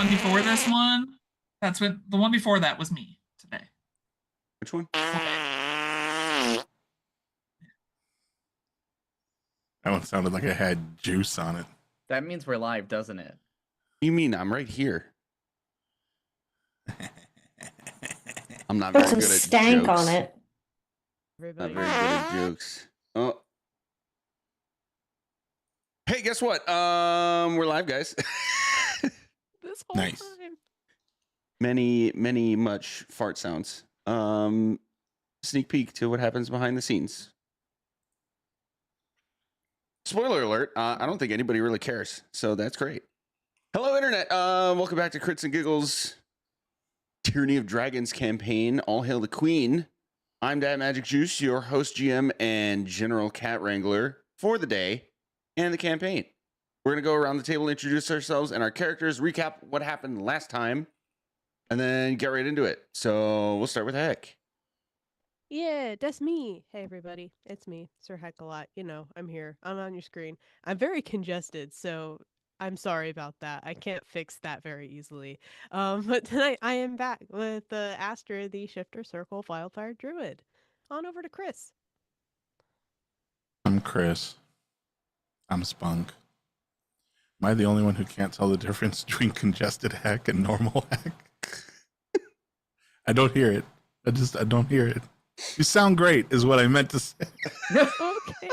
one before this one. That's what the one before that was me today. Which one? Okay. That one sounded like it had juice on it. That means we're live, doesn't it? You mean I'm right here? I'm not Put very some good at stank jokes. on it. Not very good at jokes. Oh. Hey, guess what? We're live, guys. This whole Nice. time. Many much fart sounds. Sneak peek to what happens behind the scenes. Spoiler alert, I don't think anybody really cares, so that's great. Hello, Internet. Welcome back to Crits and Giggles Tyranny of Dragons campaign. All hail the Queen. I'm Dad Magic Juice, your host, GM, and General Cat Wrangler for the day and the campaign. We're going to go around the table, introduce ourselves and our characters, recap what happened last time, and then get right into it. So we'll start with Heck. Yeah, that's me. Hey, everybody. It's me, Sir Heckalot. You know, I'm here. I'm on your screen. I'm very congested, so I'm sorry about that. I can't fix that very easily. But tonight I am back with Astra, the Shifter Circle Wildfire Druid. On over to Chris. I'm Chris. I'm Spunk. Am I the only one who can't tell the difference between congested heck and normal heck? I don't hear it. I don't hear it. You sound great, is what I meant to say. Okay.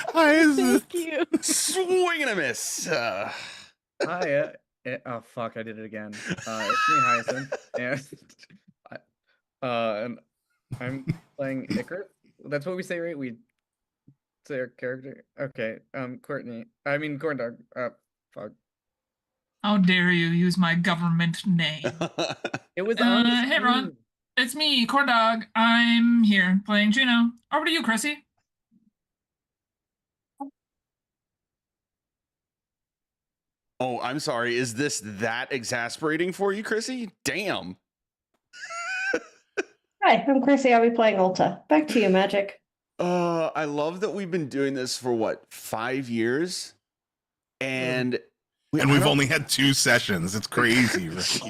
Hi, Thank you. Swing and a miss. Hi. Oh fuck! I did it again. It's me, Hyacinth, and I'm playing Icarus. That's what we say, right? We say our character. Okay. Courtney. I mean, corn dog. Fuck. How dare you use my government name? It was on the Hey screen. everyone, it's me, Corn Dog. I'm here playing Juno. Over to you, Chrissy. Oh, I'm sorry. Is this that exasperating for you, Chrissy? Damn. Hi, I'm Chrissy. I'll be playing Ulta. Back to you, Magic. I love that we've been doing this for what, 5 years? And we've only had 2 sessions. It's crazy, right?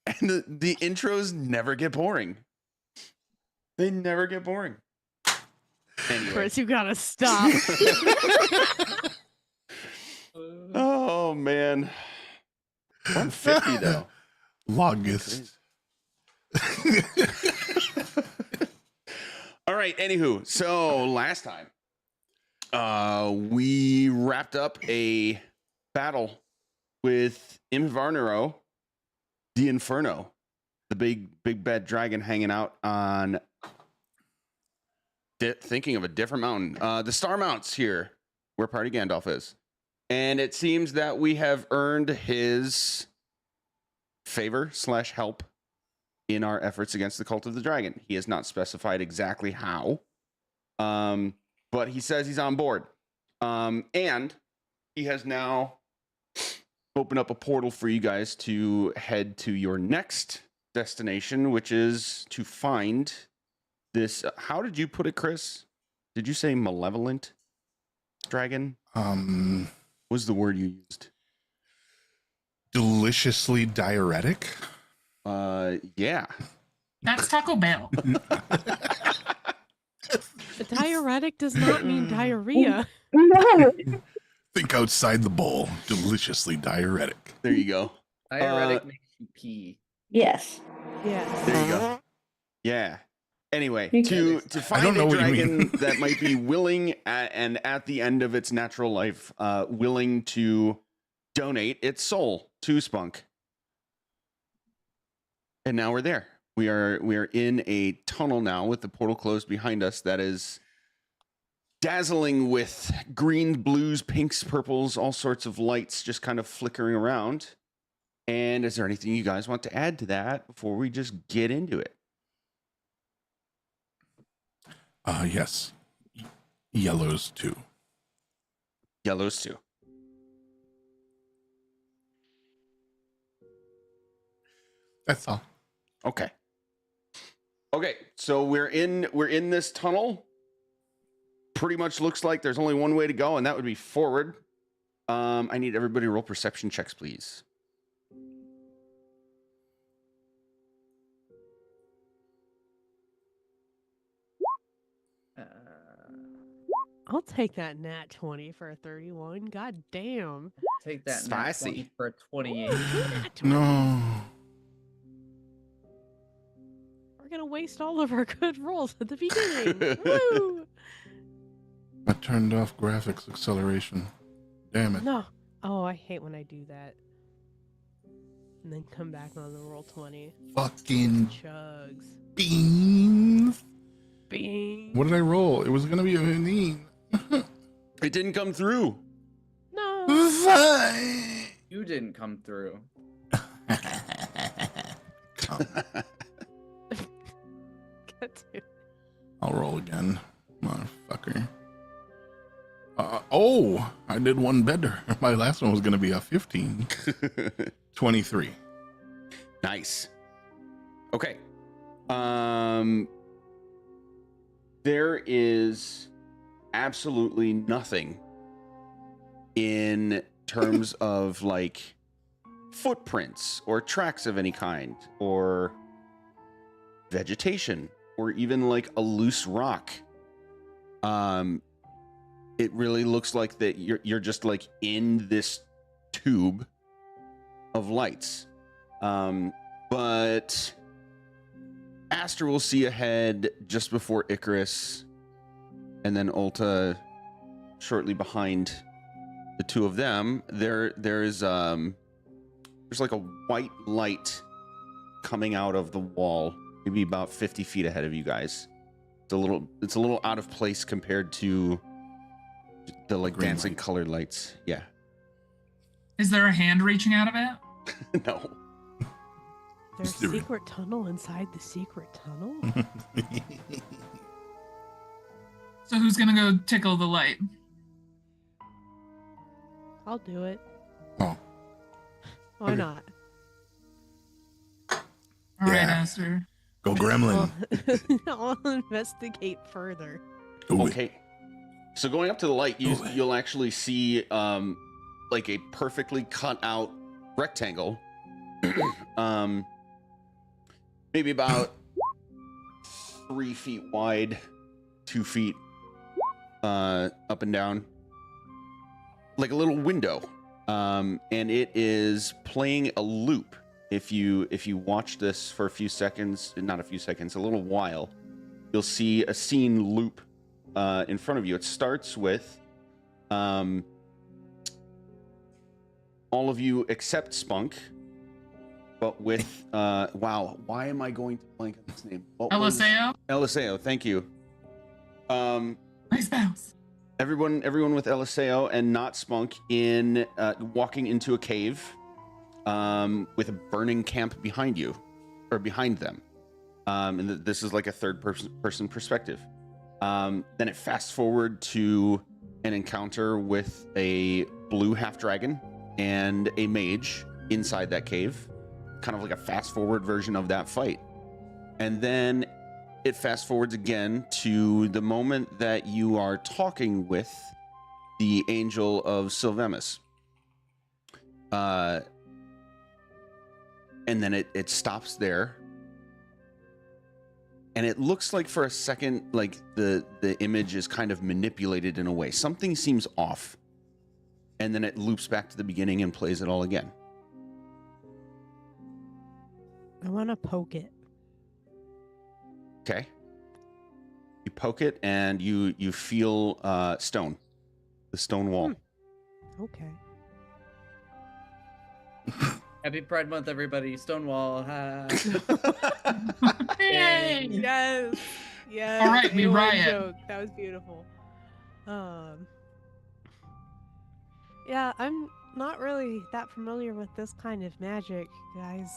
And the intros never get boring. They never get boring. Anyway. Chris, you gotta stop. Oh man. 150 though. Longest. All right, anywho, so last time we wrapped up a battle with Invarnero, the Inferno, the big bad dragon hanging out on thinking of a different mountain. The Star Mounts here, where Party Gandalf is. And it seems that we have earned his favor / help in our efforts against the Cult of the Dragon. He has not specified exactly how, but he says he's on board. And he has now opened up a portal for you guys to head to your next destination, which is to find this. How did you put it, Chris? Did you say malevolent dragon? Was the word you used? Deliciously diuretic. Yeah. That's Taco Bell. A diuretic does not mean diarrhea. Think outside the bowl. Deliciously diuretic. There you go. Diuretic makes you pee. Yes. Yes. There you go. Yeah. Anyway, You to I find don't know a what you dragon mean. that might be willing and at the end of its natural life, willing to donate its soul to Spunk. And now we're there. We are in a tunnel now with the portal closed behind us that is dazzling with greens, blues, pinks, purples, all sorts of lights just kind of flickering around. And is there anything you guys want to add to that before we just get into it? Yes. Yellows too. Yellows too. That's all. Okay. Okay, so we're in this tunnel. Pretty much looks like there's only one way to go, and that would be forward. I need everybody to roll perception checks, please. I'll take that nat 20 for a 31. God damn. Take that Spicy. nat 20 for a 28. Nat 20s. No. We're gonna waste all of our good rolls at the beginning. Woo! I turned off graphics acceleration. Damn it. No. Oh, I hate when I do that. And then come back on the roll 20. Fucking Chugs. beans. Bing. What did I roll? It was gonna be a 15. It didn't come through. No. Fine. You didn't come through. Come. Get to. I'll roll again, motherfucker. Oh, I did one better. My last one was gonna be a 15. 23. Nice. Okay. There is absolutely nothing in terms of like footprints or tracks of any kind or vegetation or even like a loose rock. It really looks like that you're just like in this tube of lights. But Aster will see ahead just before Icarus, and then Ulta shortly behind the two of them. There's like a white light coming out of the wall, maybe about 50 feet ahead of you guys. It's a little out of place compared to the like Green dancing light. colored lights. Yeah. Is there a hand reaching out of it? No. There's Just do a it. secret tunnel inside the secret tunnel? So who's gonna go tickle the light? I'll do it. Oh. Why Okay. not? All right, Yeah. Aster. Go gremlin. I'll investigate further. Do it. Okay. So going up to the light, you'll actually see like a perfectly cut out rectangle. Maybe about 3 feet wide, 2 feet up and down. Like a little window. And it is playing a loop. If you watch this for a few seconds, not a few seconds, a little while, you'll see a scene loop in front of you. It starts with all of you except Spunk, but with wow, why am I going to blank on this name? What was- LSAO? LSAO, thank you. Nice bounce. Everyone with LSAO and not Spunk in walking into a cave with a burning camp behind you or behind them. And this is like a third person perspective. Then it fast forward to an encounter with a blue half dragon and a mage inside that cave, kind of like a fast forward version of that fight. And then it fast forwards again to the moment that you are talking with the angel of Sylvemus. And then it stops there. And it looks like for a second, like the image is kind of manipulated in a way. Something seems off. And then it loops back to the beginning and plays it all again. I want to poke it. Okay. You poke it and you feel stone. The stone wall. Okay. Happy Pride Month, everybody. Stonewall. Ha. Yay! Yes. Yes. All right, we A1 riot. joke. That was beautiful. Yeah, I'm not really that familiar with this kind of magic, guys.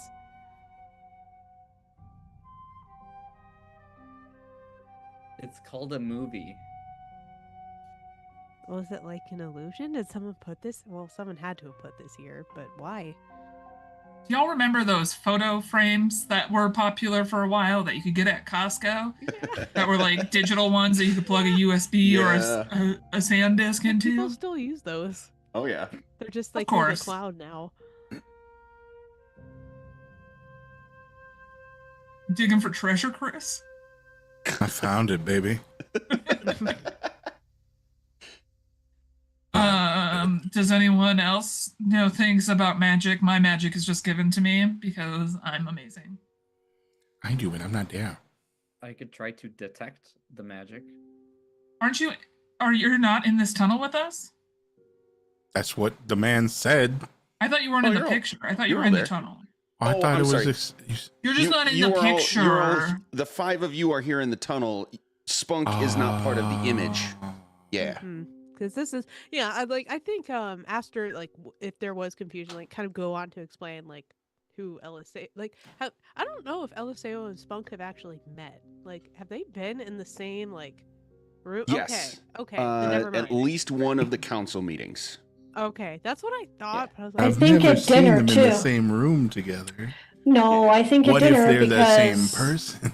It's called a movie. Was it like an illusion? Did someone put this? Well, someone had to have put this here, but why? Do y'all remember those photo frames that were popular for a while that you could get at Costco? That were like digital ones that you could plug a USB or a SanDisk into? People still use those. Oh yeah. They're just like in the course. cloud now. Digging for treasure, Chris? I found it, baby. Does anyone else know things about magic? My magic is just given to me because I'm amazing. I do, but I'm not there. I could try to detect the magic. Aren't you? Are you not in this tunnel with us? That's what the man said. I thought you weren't Oh, in the you're all- picture. I thought you you're were all in there. the tunnel. I Oh, thought I'm it was. sorry. You're just not in the picture. you're all, the 5 of you are here in the tunnel. Spunk is not part of the image. Yeah. Because this is, yeah, I think after like if there was confusion, like kind of go on to explain like who LSA, like how I don't know if LSAO and Spunk have actually met. Like, have they been in the same like room? Yes. Okay, then never mind. At least one of the council meetings. Okay, that's what I thought. But I was I like, I've think never at seen dinner, them in too. the same room together. No, I think at What if dinner they're the same because person?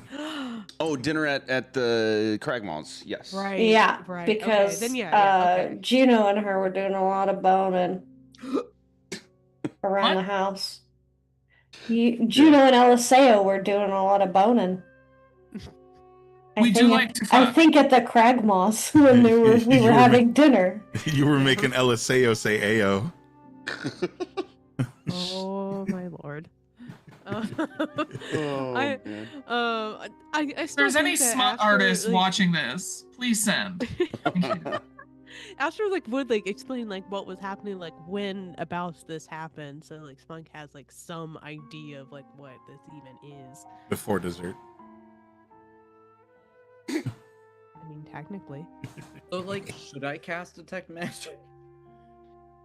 Oh, dinner at the Cragmalls. Yes. right, yeah, right. because okay, then yeah, okay. Juno and her were doing a lot of boning around What? the house. Juno and Eliseo were doing a lot of boning. We do like to I fuck. think at the Cragmoss when we were having dinner. You were making Eliseo say Ao. Oh my lord. Oh, I, man. I If still there's any think that smut Asher, artists like, watching this, please send. Thank you. Asher like would like explain like what was happening like when about this happened, so like Spunk has like some idea of like what this even is. Before dessert. I mean, technically. So, like, should I cast detect magic?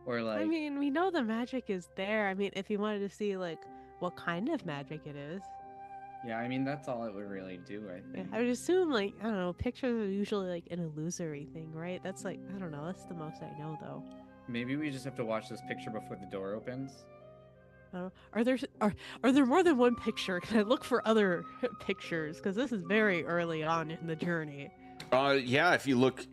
Or like, I mean, we know the magic is there. I mean, if you wanted to see like what kind of magic it is, yeah, I mean that's all it would really do. I yeah, think. I would assume like I don't know. Pictures are usually like an illusory thing, right? That's like I don't know. That's the most I know though. Maybe we just have to watch this picture before the door opens. Are there more than one picture? Can I look for other pictures? Because this is very early on in the journey. Yeah, if you look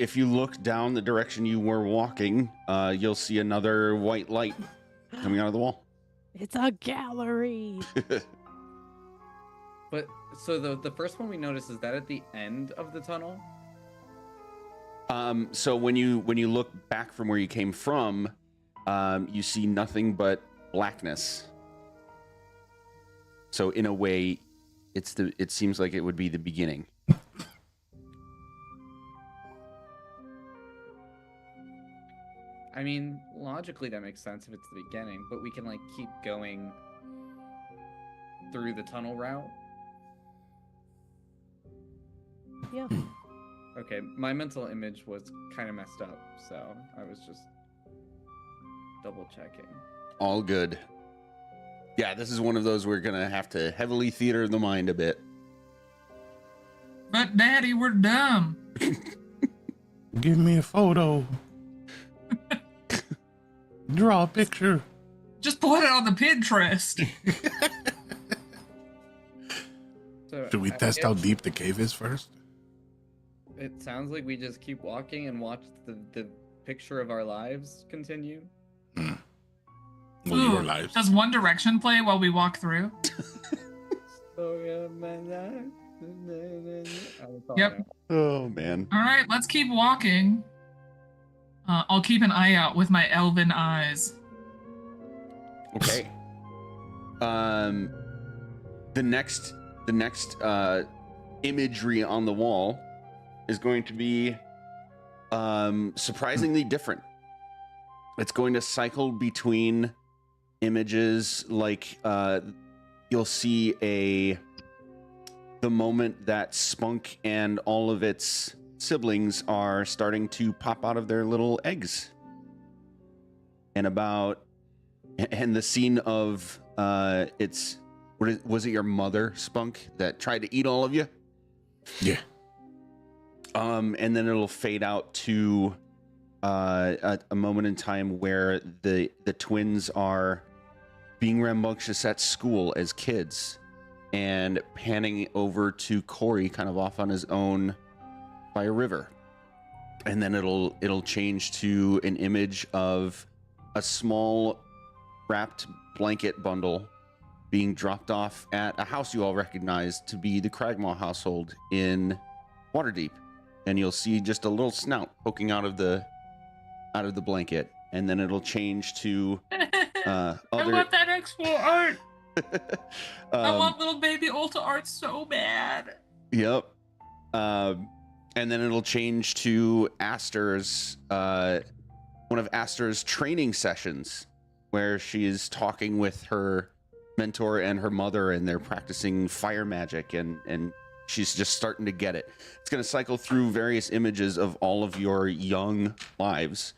down the direction you were walking, you'll see another white light coming out of the wall. It's a gallery. But so the first one we noticed, is that at the end of the tunnel? So when you look back from where you came from, you see nothing but blackness. So in a way, it seems like it would be the beginning. I mean, logically that makes sense if it's the beginning, but we can like keep going through the tunnel route. Yeah. Okay, my mental image was kind of messed up, so I was just double checking. All good. Yeah, this is one of those we're gonna have to heavily theater the mind a bit. But Daddy, we're dumb. Give me a photo. Draw a picture. Just put it on the Pinterest. So Should we I test guess how deep the cave is first? It sounds like we just keep walking and watch the picture of our lives continue. Well, your Ooh, lives. Does One Direction play while we walk through? Story of my life. That's all I Yep. know. Oh man. All right, let's keep walking. I'll keep an eye out with my elven eyes. Okay. The next imagery on the wall is going to be surprisingly different. It's going to cycle between images like you'll see the moment that Spunk and all of its siblings are starting to pop out of their little eggs. And the scene of was it your mother, Spunk, that tried to eat all of you? Yeah. And then it'll fade out to a moment in time where the twins are being rambunctious at school as kids, and panning over to Corey kind of off on his own by a river. And then it'll change to an image of a small wrapped blanket bundle being dropped off at a house you all recognize to be the Cragmaw household in Waterdeep. And you'll see just a little snout poking out of the blanket, and then it'll change to I other. want that expo art. I um, want little baby Ulta art so bad. Yep. And then it'll change to Aster's, one of Aster's training sessions where she is talking with her mentor and her mother, and they're practicing fire magic, and she's just starting to get it. It's going to cycle through various images of all of your young lives,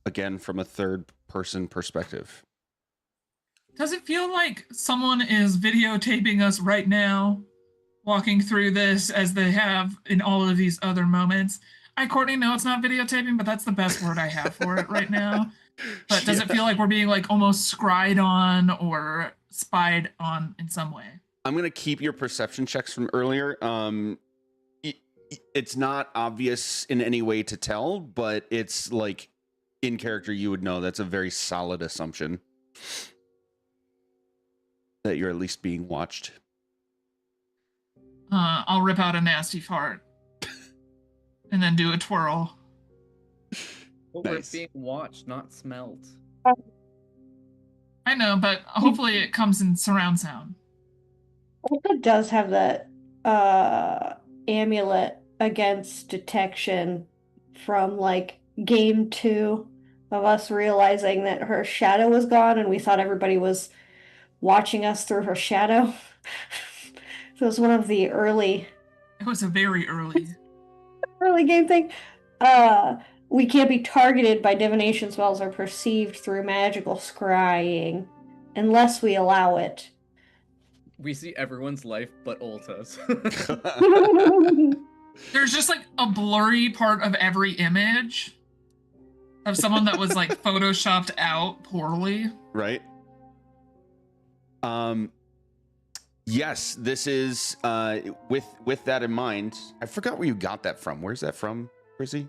again, from a third person perspective. Does it feel like someone is videotaping us right now, walking through this as they have in all of these other moments? Courtney, no, it's not videotaping, but that's the best word I have for it right now. But does it feel like we're being like almost scried on or spied on in some way? I'm going to keep your perception checks from earlier. It's not obvious in any way to tell, but it's like in character you would know. That's a very solid assumption that you're at least being watched. I'll rip out a nasty fart and then do a twirl. But Nice. we're being watched, not smelled. I know, but hopefully it comes in surround sound. Ulta does have that amulet against detection from like game 2 of us realizing that her shadow was gone and we thought everybody was watching us through her shadow. So it was one of the early It was a very early. game thing. We can't be targeted by divination spells or perceived through magical scrying unless we allow it. We see everyone's life but Ulta's. There's just like a blurry part of every image of someone that was like photoshopped out poorly. Right. Yes, this is with that in mind. I forgot where you got that from. Where's that from, Chrissy?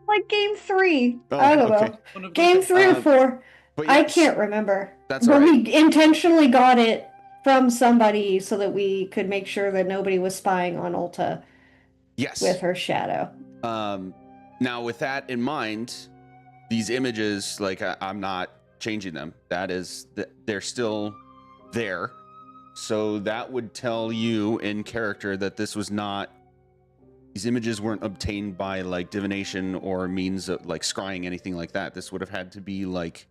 Like game 3. Oh, I don't okay. know. One of Game the- 3 or 4. But I yes, can't remember. That's But all right. we intentionally got it from somebody so that we could make sure that nobody was spying on Ulta Yes. with her shadow. Now, with that in mind, these images, like I'm not changing them. That is, they're still there. So that would tell you in character that this was not. These images weren't obtained by like divination or means of like scrying, anything like that. This would have had to be like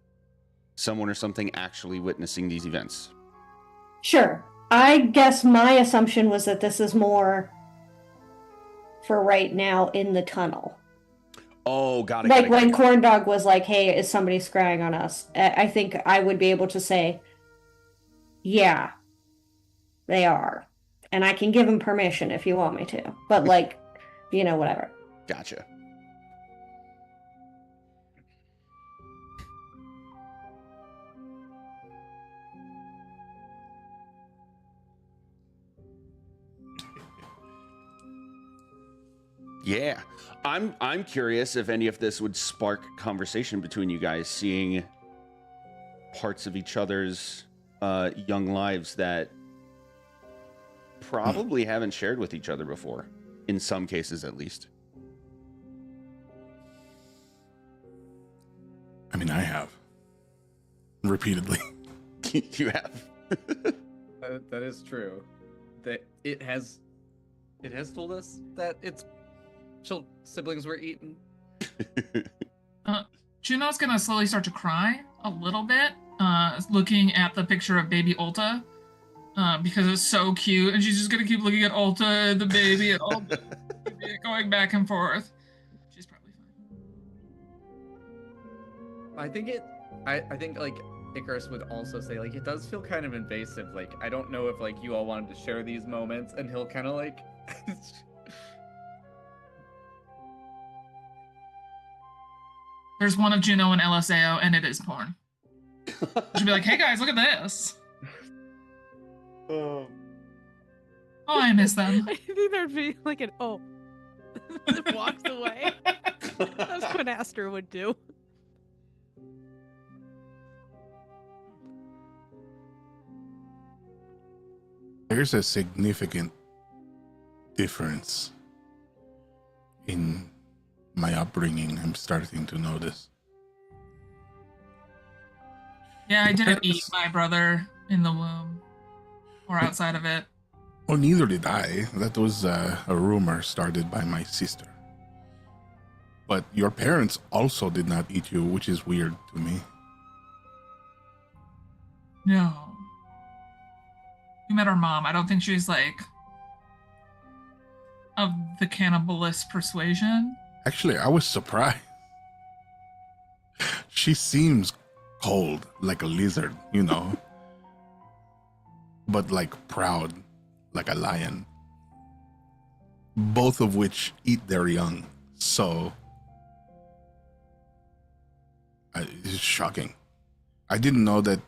someone or something actually witnessing these events. Sure. I guess my assumption was that this is more for right now in the tunnel. Oh, got it. Like when Corn Dog was like, hey, is somebody scrying on us? I think I would be able to say, yeah, they are. And I can give him permission if you want me to. But like, you know, whatever. Gotcha. Yeah. I'm curious if any of this would spark conversation between you guys, seeing parts of each other's young lives that probably haven't shared with each other before, in some cases at least. I mean, I have. Repeatedly. You have. That is true. That it has told us that its siblings were eaten. Juno's gonna slowly start to cry a little bit, looking at the picture of baby Ulta, because it's so cute, and she's just gonna keep looking at Ulta and the baby and Ulta, going back and forth. She's probably fine. I think like Icarus would also say like it does feel kind of invasive. Like I don't know if like you all wanted to share these moments, and he'll kind of like. There's one of Juno and LSAO, and it is porn. She'll be like, hey guys, look at this. Oh, I miss them. I think there'd be like an that walks away. That's what Aster would do. There's a significant difference in my upbringing, I'm starting to notice. Yeah, I didn't eat Yes. my brother in the womb or outside of it. Well, neither did I. That was a rumor started by my sister. But your parents also did not eat you, which is weird to me. No. You met our mom. I don't think she's like of the cannibalist persuasion. Actually, I was surprised. She seems cold, like a lizard, you know, but like proud, like a lion. Both of which eat their young. So it's shocking. I didn't know that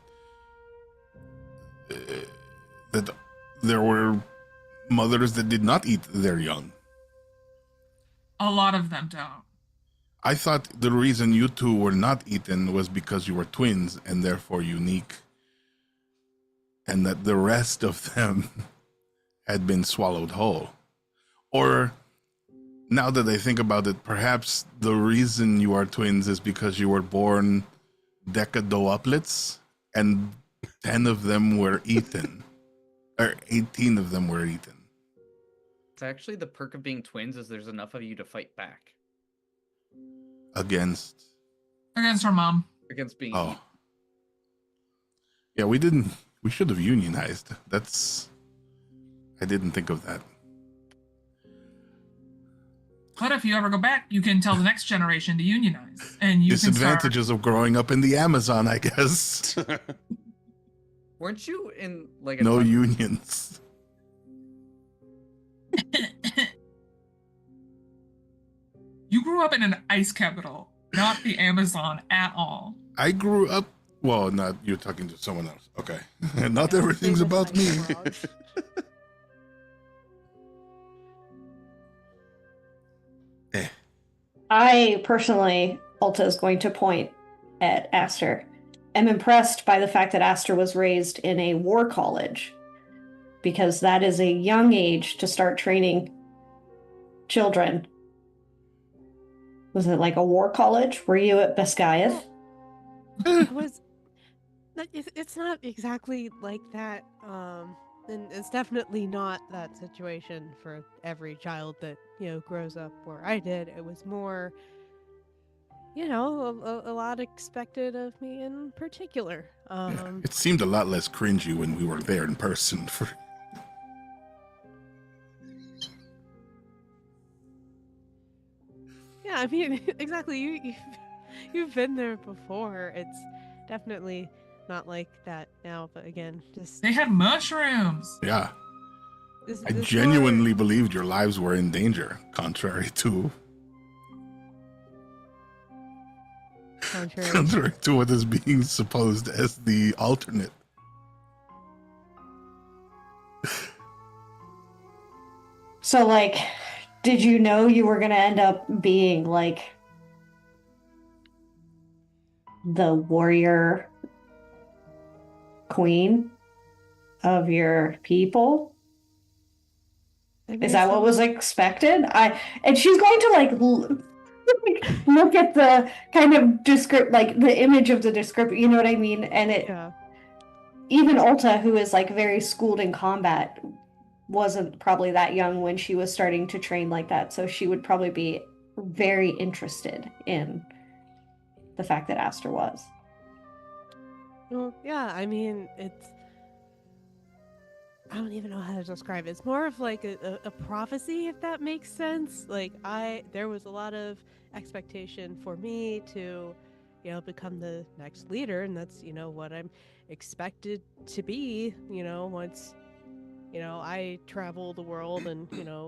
that there were mothers that did not eat their young. A lot of them don't. I thought the reason you two were not eaten was because you were twins and therefore unique, and that the rest of them had been swallowed whole. Or, now that I think about it, perhaps the reason you are twins is because you were born decadouplets and 10 of them were eaten, or 18 of them were eaten. It's actually the perk of being twins is there's enough of you to fight back Against Against her mom. against being Oh. eaten. Yeah, we should have unionized. I didn't think of that. But if you ever go back, you can tell the next generation to unionize. And you can start... Disadvantages of growing up in the Amazon, I guess. Weren't you in like a No ton- unions. You grew up in an ice capital, not the Amazon at all. I grew up. Well, not you're talking to someone else. Okay, not everything's about me. I personally, Ulta is going to point at Aster. Am impressed by the fact that Aster was raised in a war college, because that is a young age to start training children. Was it like a war college? Were you at Biscayeth? It was. It's not exactly like that. And it's definitely not that situation for every child that grows up where I did. It was more, a lot expected of me in particular. Yeah, it seemed a lot less cringy when we were there in person. Yeah, I mean, exactly. You've been there before. It's definitely not like that now. But again, just They had mushrooms. Yeah, I this genuinely believed your lives were in danger, contrary to what is being supposed as the alternate. So, like, did you know you were going to end up being, like, the warrior queen of your people? Is that what was expected? And she's going to, like, look at the kind of like, the image of the description, you know what I mean? And even Ulta, who is, like, very schooled in combat, wasn't probably that young when she was starting to train like that, so she would probably be very interested in the fact that Aster was. Well, yeah, I mean, I don't even know how to describe it. It's more of like a prophecy, if that makes sense. Like, there was a lot of expectation for me to, become the next leader, and that's, what I'm expected to be, once I travel the world and,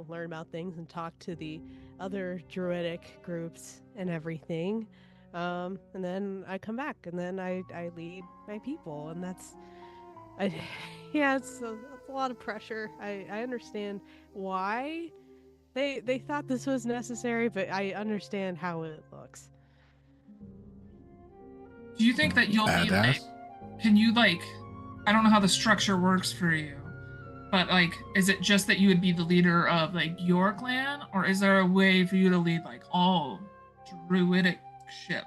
learn about things and talk to the other druidic groups and everything. And then I come back and then I lead my people. And it's a lot of pressure. I understand why they thought this was necessary, but I understand how it looks. Do you think that you'll be like, can you like, I don't know how the structure works for you, but like, is it just that you would be the leader of like your clan, or is there a way for you to lead like all druidic ship.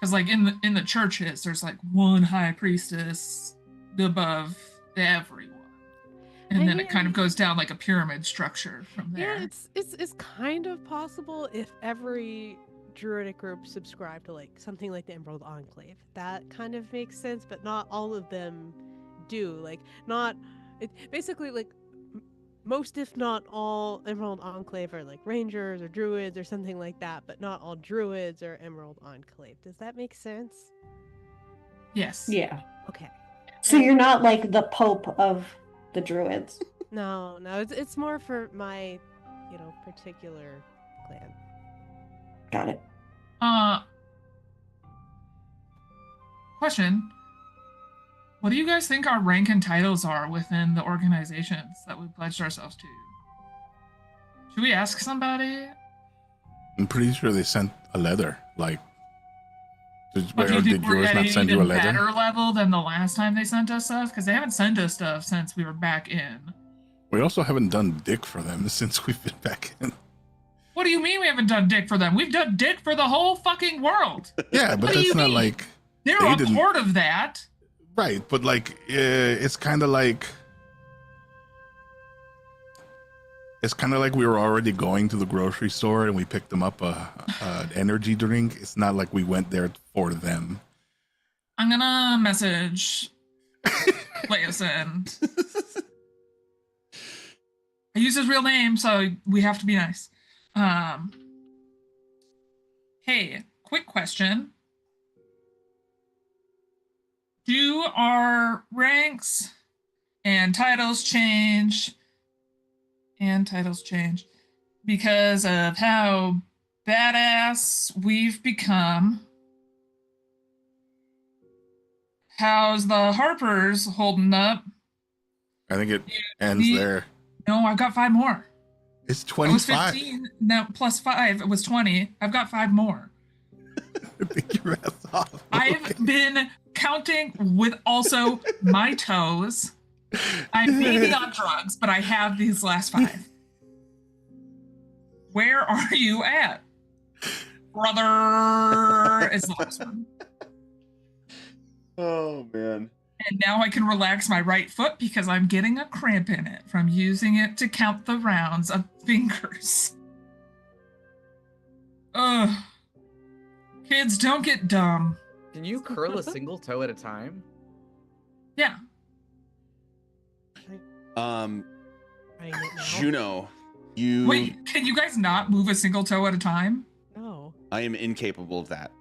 Because like in the churches, there's like one high priestess above everyone, and then it kind of goes down like a pyramid structure from there. Yeah, it's kind of possible if every druidic group subscribed to like something like the Emerald Enclave. That kind of makes sense, but not all of them do. Like not it basically like most if not all Emerald Enclave are like rangers or druids or something like that, but not all druids are Emerald Enclave. Does that make sense? Yes. Yeah. Okay. So you're not like the Pope of the Druids. No, it's more for my, particular clan. Got it. Question. What do you guys think our rank and titles are within the organizations that we pledged ourselves to? Should we ask somebody? I'm pretty sure they sent a letter. Like, did But do you think we're yours at not an send you a even letter? better level than the last time they sent us stuff? Because they haven't sent us stuff since we were back in. We also haven't done dick for them since we've been back in. What do you mean we haven't done dick for them? We've done dick for the whole fucking world. Yeah, but What do that's you not mean? like They're They a didn't- part of that. right. But like, it's kind of like we were already going to the grocery store and we picked them up an energy drink. It's not like we went there for them. I'm gonna message Leosin. I use his real name, so we have to be nice. Hey, quick question. Do our ranks and titles change because of how badass we've become? How's the Harpers holding up? I think it ends there. No, I've got 5 more. It's It was 25. 15. No, plus 5. It was 20. I've got 5 more. I think your ass off. I've been counting with also my toes. I'm maybe on drugs, but I have these last 5. Where are you at? Brother is the last one. Oh man. And now I can relax my right foot because I'm getting a cramp in it from using it to count the rounds of fingers. Ugh. Kids, don't get dumb. Can you curl a single toe at a time? Yeah. Trying it now. Juno, you. Wait, can you guys not move a single toe at a time? No. I am incapable of that.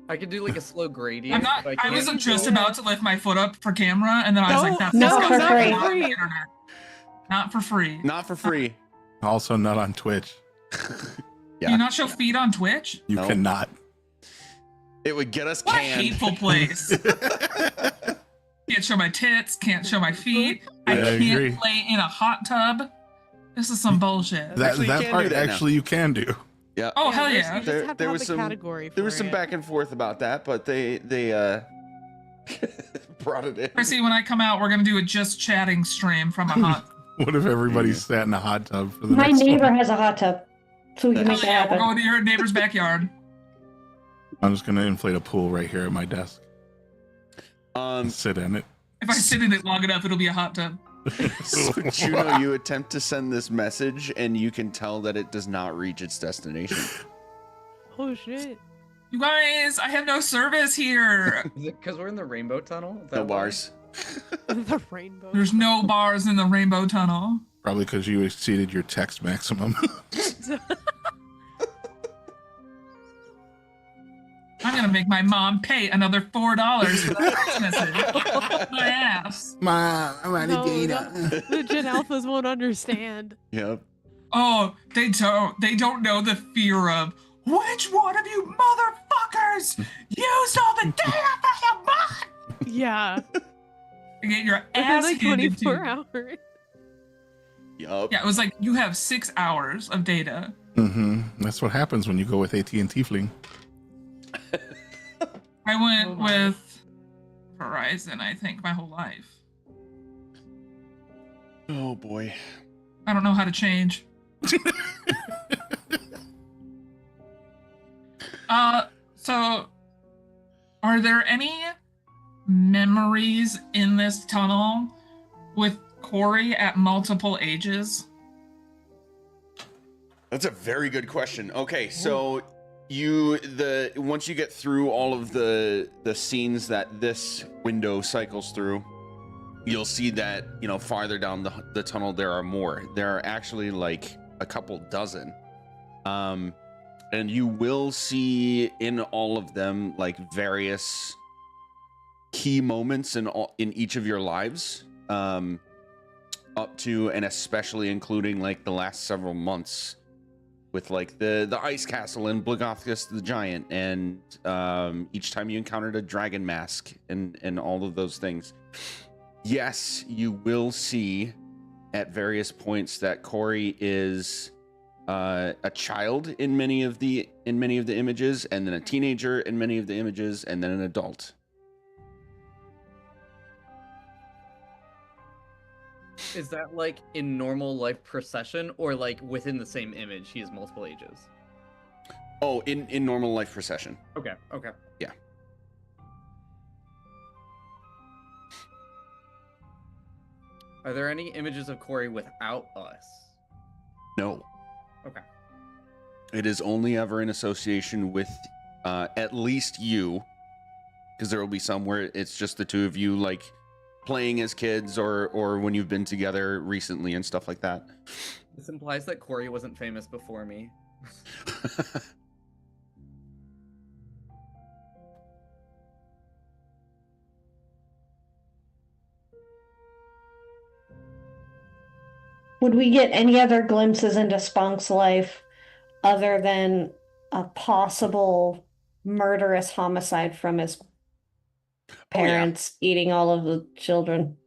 I could do like a slow gradient. I'm not. but I was can't just do- about to lift my foot up for camera, and then I was No, like, "That's no, disgusting. for free. Not on the internet. Not for free. Not for free. Also not on Twitch. Do Yeah. you not show feet on Twitch? You No. cannot. It would get us What a canned. hateful place. Can't show my tits. Can't show my feet. I I can't agree. play in a hot tub. This is some bullshit. That Actually, you that can part do that now. actually you can do. Yeah. Oh hell there's- yeah! You just There- have to there have was the some- category There was for some it. back and forth about that, but they brought it in. Chrissy, when I come out, we're gonna do a just chatting stream from a hot. What if everybody sat in a hot tub for the My next neighbor one? has a hot tub, so we can Hell make that yeah, we're happen. going to your neighbor's backyard. I'm just gonna inflate a pool right here at my desk Um, and sit in it. If I sit in it long enough, it'll be a hot tub. so Juno, you attempt to send this message, and you can tell that it does not reach its destination. Oh shit. You guys, I have no service here. Is it because we're in the rainbow tunnel? Is No that why? bars. The rainbow. There's no bars in the rainbow tunnel. Probably because you exceeded your text maximum. I'm gonna make my mom pay another $4 for that text message. My ass. Mom, I'm out No, the Gen Alphas won't understand. Yep. Oh, they don't. They don't know the fear of which one of you motherfuckers used all the data for the bot. Yeah. You get your Within ass like handed to 24 you. hours. Yup. Yeah, it was like you have 6 hours of data. That's what happens when you go with AT&T Fling. I went Oh my. with Verizon, I think, my whole life. Oh boy. I don't know how to change. So are there any memories in this tunnel with Corey at multiple ages? That's a very good question. Okay, so once you get through all of the scenes that this window cycles through, you'll see that, farther down the tunnel there are more. There are actually like a couple dozen. And you will see in all of them like various key moments in each of your lives, up to and especially including like the last several months, with like the ice castle and Blagothus the giant, and each time you encountered a dragon mask and all of those things. Yes, you will see at various points that Corey is a child in many of the images, and then a teenager in many of the images, and then an adult. Is that like in normal life procession, or like within the same image he has multiple ages? Oh, in normal life procession. Okay. Yeah. Are there any images of Corey without us? No. Okay. It is only ever in association with at least you, because there will be some where it's just the two of you, like playing as kids, or when you've been together recently and stuff like that. This implies that Corey wasn't famous before me. Would we get any other glimpses into Spunk's life other than a possible murderous homicide from his parents eating all of the children?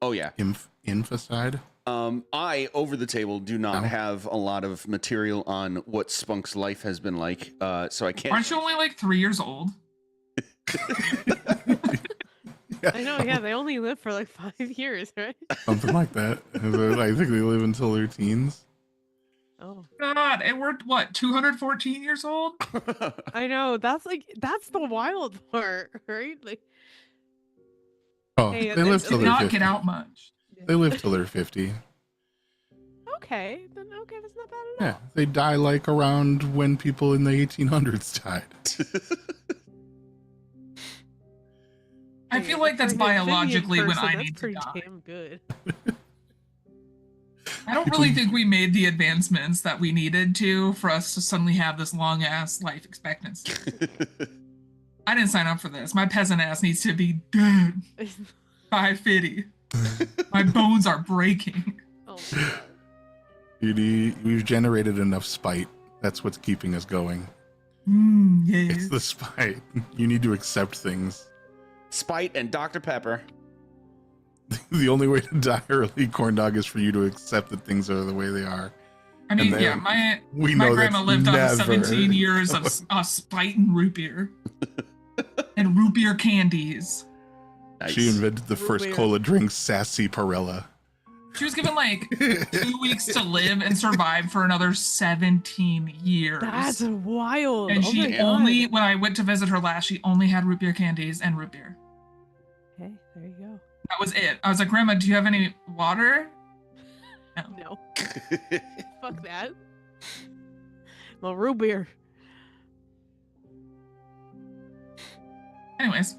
Oh yeah. Inficide? I, over the table, do not No. have a lot of material on what Spunk's life has been like, so I can't. Aren't you only like 3 years old? I know, yeah, they only live for like 5 years, right? Something like that. I think they live until their teens. Oh, God, and we're what, 214 years old? I know. That's the wild part, right? Like, Oh, Hey, they live it's till Did they're not 50. get out much. They live till they're 50. okay, then okay, that's not bad at Yeah, all. they die like around when people in the 1800s died. I Hey, feel like that's for a Finnian biologically when person, I that's need to pretty die. damn good. I don't really think we made the advancements that we needed to for us to suddenly have this long ass life expectancy. I didn't sign up for this. My peasant ass needs to be dead by 50. My bones are breaking. Oh, We've generated enough spite. That's what's keeping us going. Yeah. It's the spite. You need to accept things. Spite and Dr. Pepper. The only way to die early, corn dog, is for you to accept that things are the way they are. I mean, then yeah, my We my know grandma that's lived on never... 17 years of spite and root beer. And root beer candies. Nice. She invented the Root first beer. cola drink, Sarsaparilla. She was given like 2 weeks to live and survive for another 17 years. that's wild. And Oh she my God. only, when I went to visit her last, she only had root beer candies and root beer. Hey, there you go. That was it. I was like, Grandma, do you have any water? No, fuck that. Well, root beer. Anyways,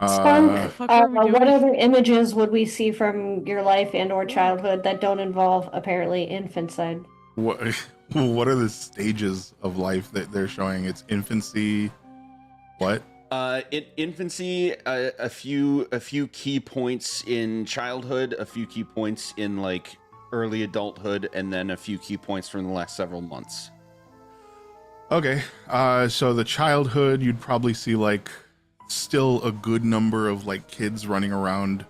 Spunk, Fuck are we what doing? other images would we see from your life and or childhood that don't involve apparently infanticide? what are the stages of life that they're showing? It's infancy. What? In infancy, a few key points in childhood, a few key points in like early adulthood, and then a few key points from the last several months. Okay. So the childhood, you'd probably see like still a good number of like kids running around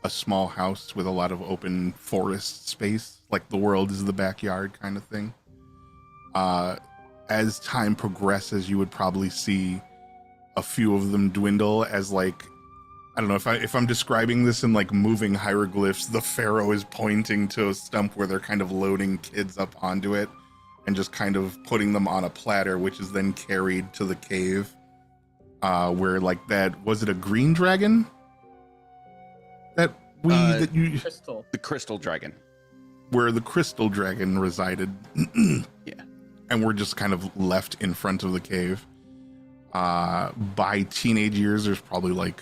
a small house with a lot of open forest space, like the world is the backyard kind of thing. As time progresses, you would probably see a few of them dwindle as like, I don't know if I'm describing this in like moving hieroglyphs, the pharaoh is pointing to a stump where they're kind of loading kids up onto it, and just kind of putting them on a platter, which is then carried to the cave. Where like that, was it a green dragon? That Crystal. The crystal dragon. Where the crystal dragon resided. Yeah. And we're just kind of left in front of the cave. By teenage years, there's probably like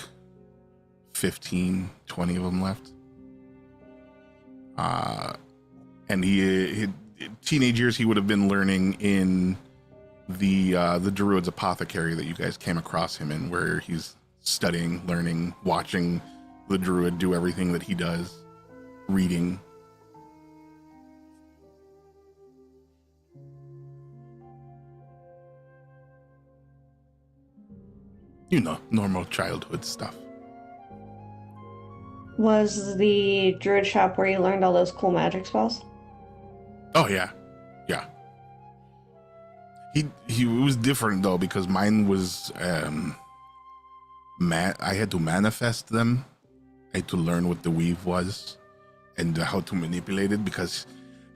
15, 20 of them left. And he teenage years, he would have been learning in the Druid's apothecary that you guys came across him in, where he's studying, learning, watching the Druid do everything that he does, reading. You know, normal childhood stuff. Was the druid shop where you learned all those cool magic spells? Oh yeah. Yeah. He was different though, because mine was I had to manifest them. I had to learn what the weave was and how to manipulate it, because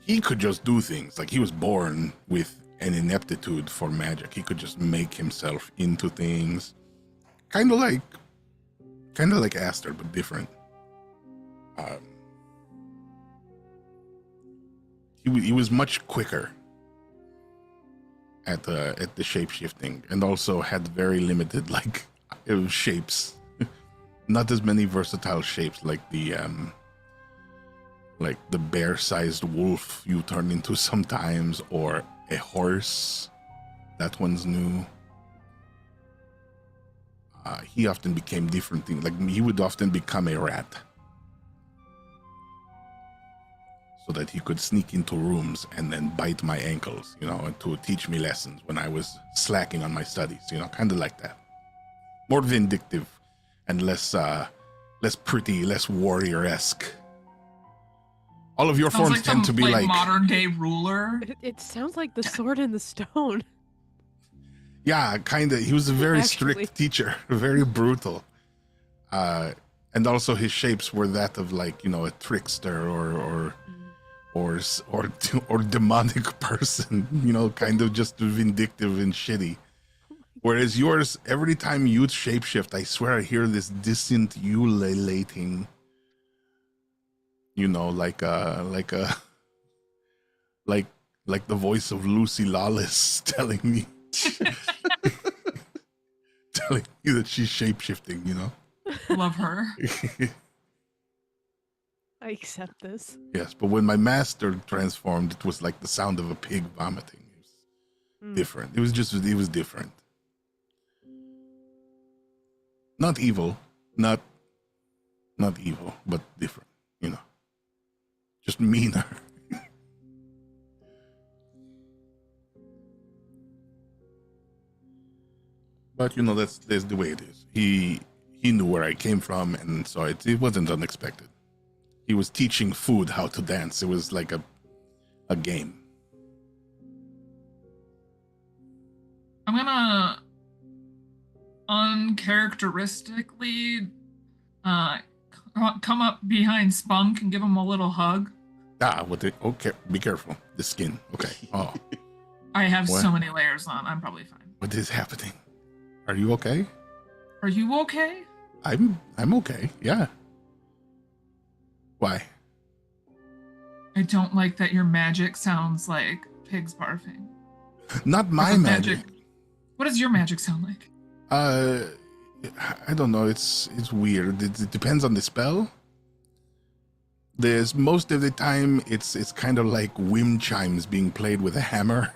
he could just do things. Like, he was born with an ineptitude for magic. He could just make himself into things. Kind of like Aster, but different. He was much quicker at the shape shifting, and also had very limited shapes. Not as many versatile shapes like the bear-sized wolf you turn into sometimes, or a horse. That one's new. He often became different things. Like, he would often become a rat, so that he could sneak into rooms and then bite my ankles, and to teach me lessons when I was slacking on my studies, kind of like that. More vindictive and less pretty, less warrior-esque. All of your Sounds forms like tend to be like modern day ruler. It sounds like the sword in the stone. Yeah, kind of. He was a very Actually. strict teacher, very brutal. And also his shapes were that of a trickster or demonic person, kind of just vindictive and shitty. Whereas yours, every time you shapeshift, I swear I hear this distant ululating, like the voice of Lucy Lawless telling me that she's shapeshifting, Love her. I accept this. Yes, but when my master transformed, it was like the sound of a pig vomiting. It was different. It was different. Not evil, not evil, but different, just meaner. But that's the way it is. He knew where I came from, and so it wasn't unexpected. He was teaching food how to dance. It was like a game. I'm gonna uncharacteristically come up behind Spunk and give him a little hug. Okay, be careful. The skin. Okay. Oh. I have What? so many layers on. I'm probably fine. What is happening? Are you okay? Are you okay? I'm okay. Yeah. Why? I don't like that your magic sounds like pigs barfing. Not my Like magic. What does your magic sound like? I don't know. It's weird. It depends on the spell. There's most of the time it's kind of like wind chimes being played with a hammer.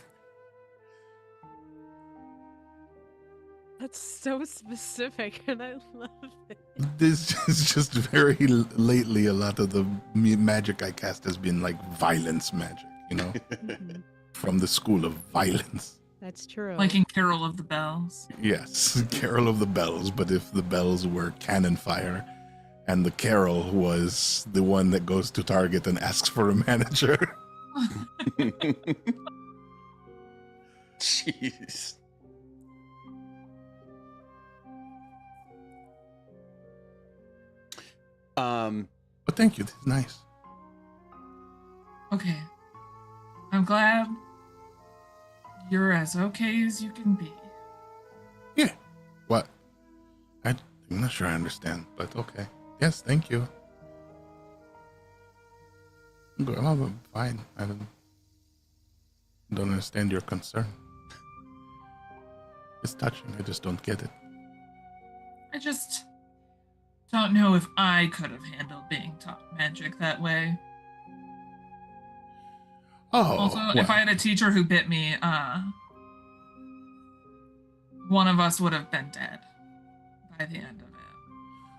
That's so specific, and I love it. This is just very lately. A lot of the magic I cast has been like violence magic, Mhm. from the school of violence. That's true. Like in Carol of the Bells. Yes, Carol of the Bells, but if the bells were cannon fire, and the carol was the one that goes to Target and asks for a manager. Jeez. But thank you. This is nice. Okay. I'm glad You're as okay as you can be. Yeah. What? I'm not sure I understand, but okay. Yes, thank you. I'm fine. I don't understand your concern. It's touching. I just don't get it. I just don't know if I could have handled being taught magic that way. Oh, Also, well, if I had a teacher who bit me, one of us would have been dead by the end of it.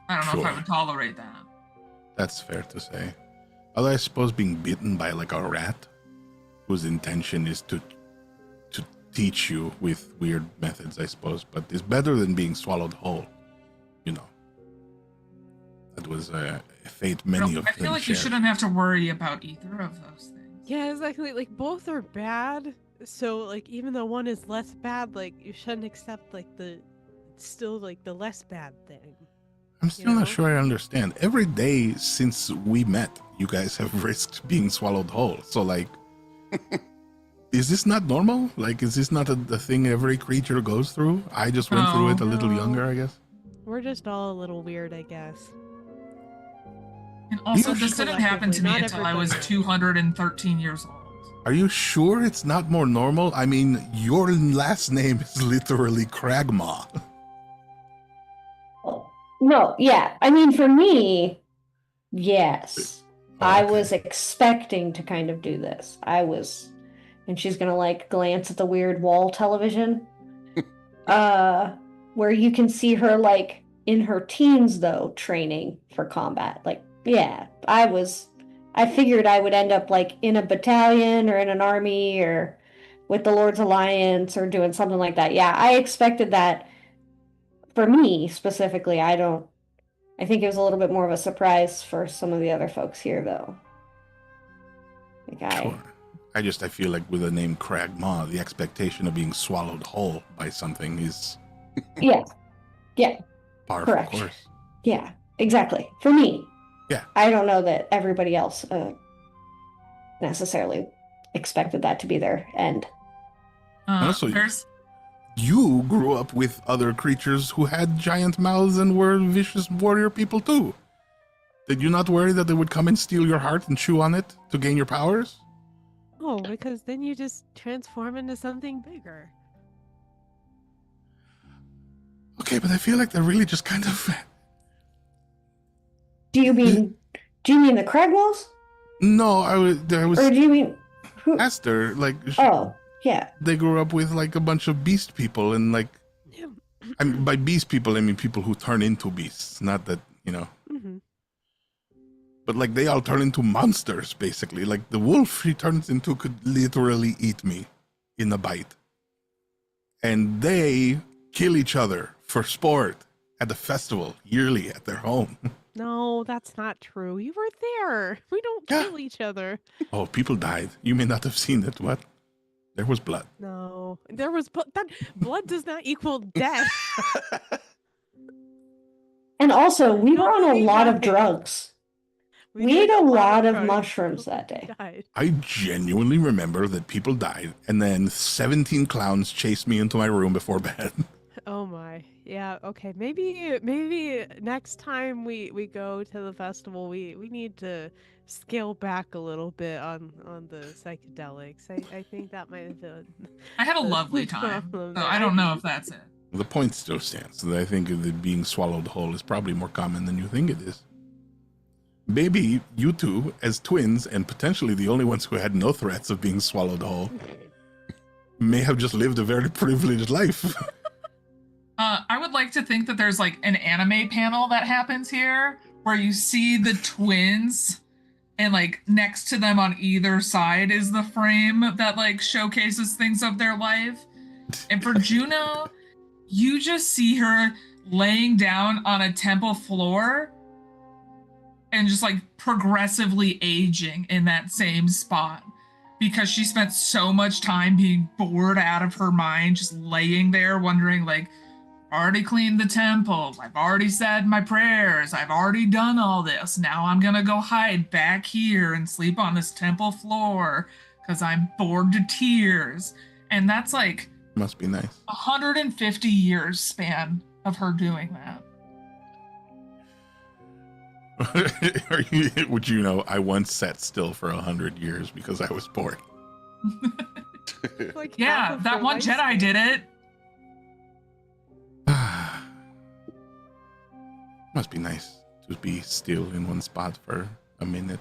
I don't know if I Sure. would tolerate that. That's fair to say. Although I suppose being bitten by like a rat, whose intention is to teach you with weird methods, I suppose, but it's better than being swallowed whole. You know, that was a fate many of them I feel like you shared. shouldn't have to worry about either of those things. Yeah, exactly. Like both are bad. So like even though one is less bad, like you shouldn't accept like the less bad thing. I'm still know? not sure I understand. Every day since we met, you guys have risked being swallowed whole. So like, is this not normal? Like, is this not a thing every creature goes through? I just went through it a little No. younger, I guess. We're just all a little weird, I guess. And also, You this didn't happen to me Not until I was everybody. 213 years old. Are you sure it's not more normal? I mean, your last name is literally Cragmaw. No, yeah. I mean, for me, yes. Oh, I okay. was expecting to kind of do this. And she's gonna like glance at the weird wall television. Where you can see her like in her teens though, training for combat. Like, yeah, I figured I would end up like in a battalion or in an army or with the Lord's Alliance or doing something like that. Yeah, I expected that for me specifically. I think it was a little bit more of a surprise for some of the other folks here though. Like Sure. I feel like with the name Cragmaw, the expectation of being swallowed whole by something is Yeah. Yeah. par Correct. for course. Yeah, exactly. For me. Yeah. I don't know that everybody else necessarily expected that to be their end. Also, There's you grew up with other creatures who had giant mouths and were vicious warrior people too. Did you not worry that they would come and steal your heart and chew on it to gain your powers? Oh, because then you just transform into something bigger. Okay, but I feel like they're really just kind of... Do you mean the Cragwalls? No, I was Or do you mean who? Esther, like... Oh, yeah. They grew up with like a bunch of beast people and like... I mean, by beast people, I mean people who turn into beasts. Not that, you know... Mm-hmm. But like they all turn into monsters, basically. Like the wolf he turns into could literally eat me in a bite. And they kill each other for sport at the festival yearly at their home. No, that's not true. You were there. We don't Yeah. kill each other. Oh, people died. You may not have seen it. What? There was blood. No, there was that blood does not equal death. And also, we were on a Nobody lot of died. drugs. We did ate a lot of drugs. mushrooms that day. Died. I genuinely remember that people died, and then 17 clowns chased me into my room before bed. Oh my. Yeah, okay. Maybe next time we go to the festival we need to scale back a little bit on the psychedelics. I think that might have been I had a the lovely time, problem so there. I don't know if that's it. The point still stands that I think that being swallowed whole is probably more common than you think it is. Maybe you two, as twins, and potentially the only ones who had no threats of being swallowed whole, may have just lived a very privileged life. I would like to think that there's like an anime panel that happens here where you see the twins and like next to them on either side is the frame that like showcases things of their life. And for Juno, you just see her laying down on a temple floor and just like progressively aging in that same spot because she spent so much time being bored out of her mind, just laying there wondering like, already cleaned the temple. I've already said my prayers. I've already done all this. Now I'm gonna go hide back here and sleep on this temple floor because I'm bored to tears. And that's like Must be nice. 150 years span of her doing that. Would you know, I once sat still for 100 years because I was bored. Like half Yeah, of that her one Jedi lifespan. did it. Must be nice to be still in one spot for a minute.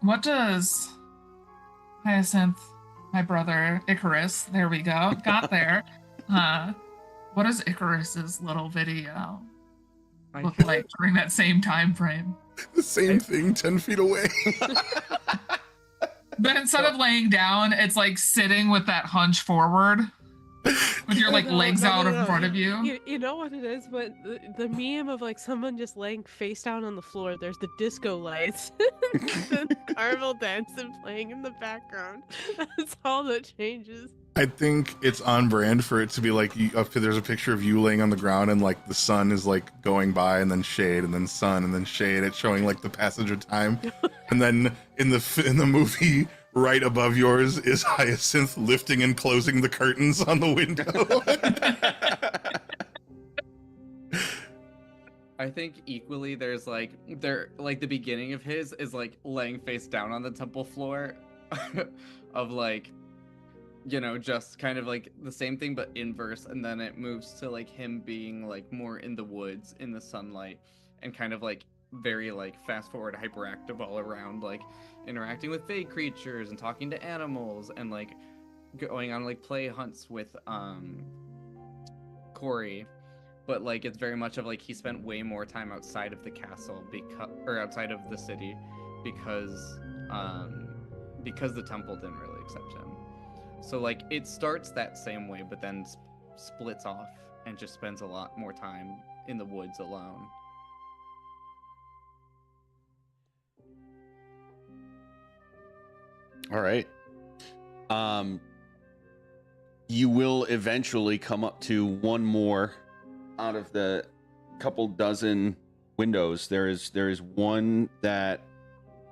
What does Hyacinth, my brother Icarus, there we go, got there. What does Icarus's little video look like during that same time frame? The same thing 10 feet away. But instead of laying down, it's like sitting with that hunch forward with your like legs out in front of you. You know what it is? But the meme of like someone just laying face down on the floor, there's the disco lights, the carnival dancing playing in the background. That's all that changes. I think it's on brand for it to be like, there's a picture of you laying on the ground and like the sun is like going by and then shade and then sun and then shade. It's showing like the passage of time. And then in the movie, right above yours is Hyacinth lifting and closing the curtains on the window. I think equally there's like the beginning of his is like laying face down on the temple floor of like, you know, just kind of like the same thing but inverse, and then it moves to like him being like more in the woods in the sunlight and kind of like very like fast forward hyperactive all around, like interacting with fey creatures and talking to animals and like going on like play hunts with Corey. But like it's very much of like he spent way more time outside of the castle or outside of the city because the temple didn't really accept him. So like it starts that same way, but then splits off and just spends a lot more time in the woods alone. All right. You will eventually come up to one more out of the couple dozen windows. There is one that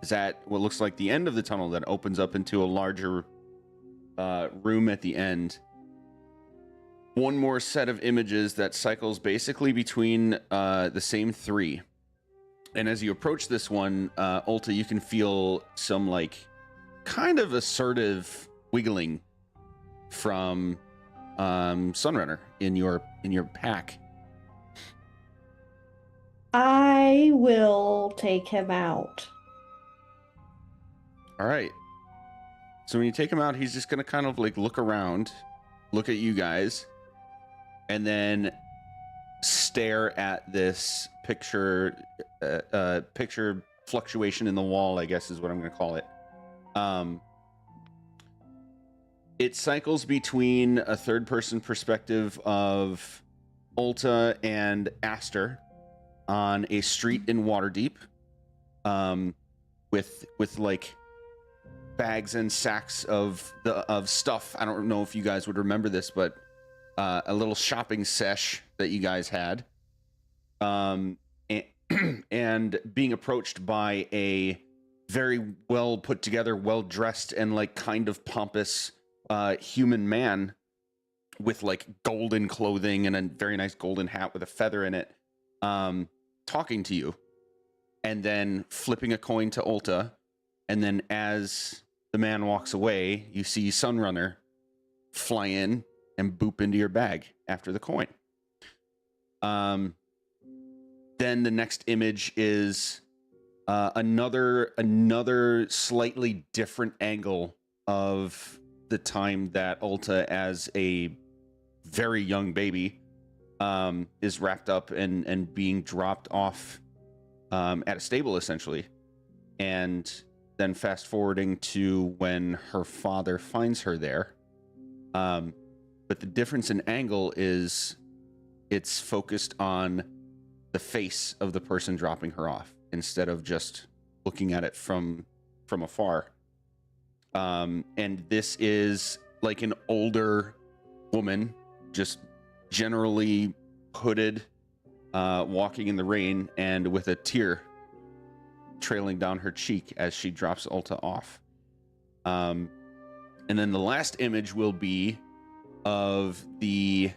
is at what looks like the end of the tunnel that opens up into a larger room at the end. One more set of images that cycles basically between the same three. And as you approach this one, Ulta, you can feel some like kind of assertive wiggling from Sunrunner in your pack. I will take him out. All right. So when you take him out, he's just going to kind of like look around, look at you guys, and then stare at this picture fluctuation in the wall, I guess is what I'm going to call it. It cycles between a third-person perspective of Ulta and Aster on a street in Waterdeep, with like bags and sacks of stuff. I don't know if you guys would remember this, but a little shopping sesh that you guys had, and being approached by a very well put together, well dressed, and like kind of pompous human man with like golden clothing and a very nice golden hat with a feather in it, talking to you, and then flipping a coin to Ulta. And then as the man walks away, you see Sunrunner fly in and boop into your bag after the coin. Then the next image is another slightly different angle of the time that Ulta, as a very young baby, is wrapped up and being dropped off at a stable, essentially. And then fast forwarding to when her father finds her there. But the difference in angle is it's focused on the face of the person dropping her off instead of just looking at it from afar. And this is like an older woman, just generally hooded, walking in the rain and with a tear trailing down her cheek as she drops Ulta off. And then the last image will be of the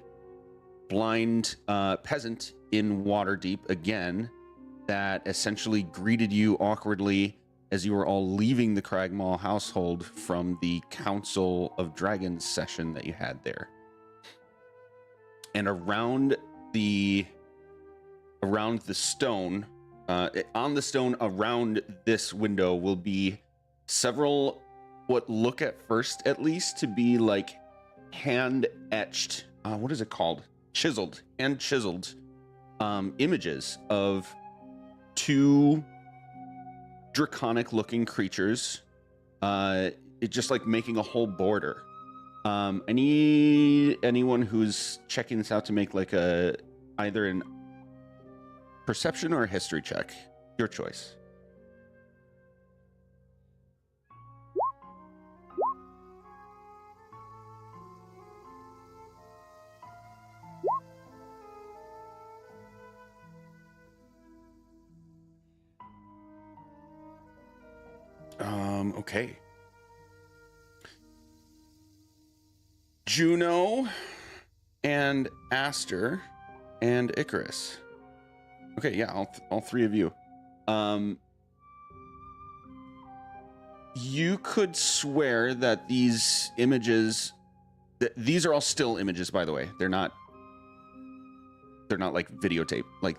blind peasant in Waterdeep again, that essentially greeted you awkwardly as you were all leaving the Cragmaw household from the Council of Dragons session that you had there. And around the stone, on the stone around this window will be several, what look at first at least to be like hand etched, what is it called? Hand chiseled images of two draconic looking creatures, it just like making a whole border. Anyone who's checking this out to make like either an perception or a history check, your choice. Okay. Juno and Aster and Icarus. Okay, yeah, all three of you. You could swear that these images, these are all still images, by the way. They're not like videotape, like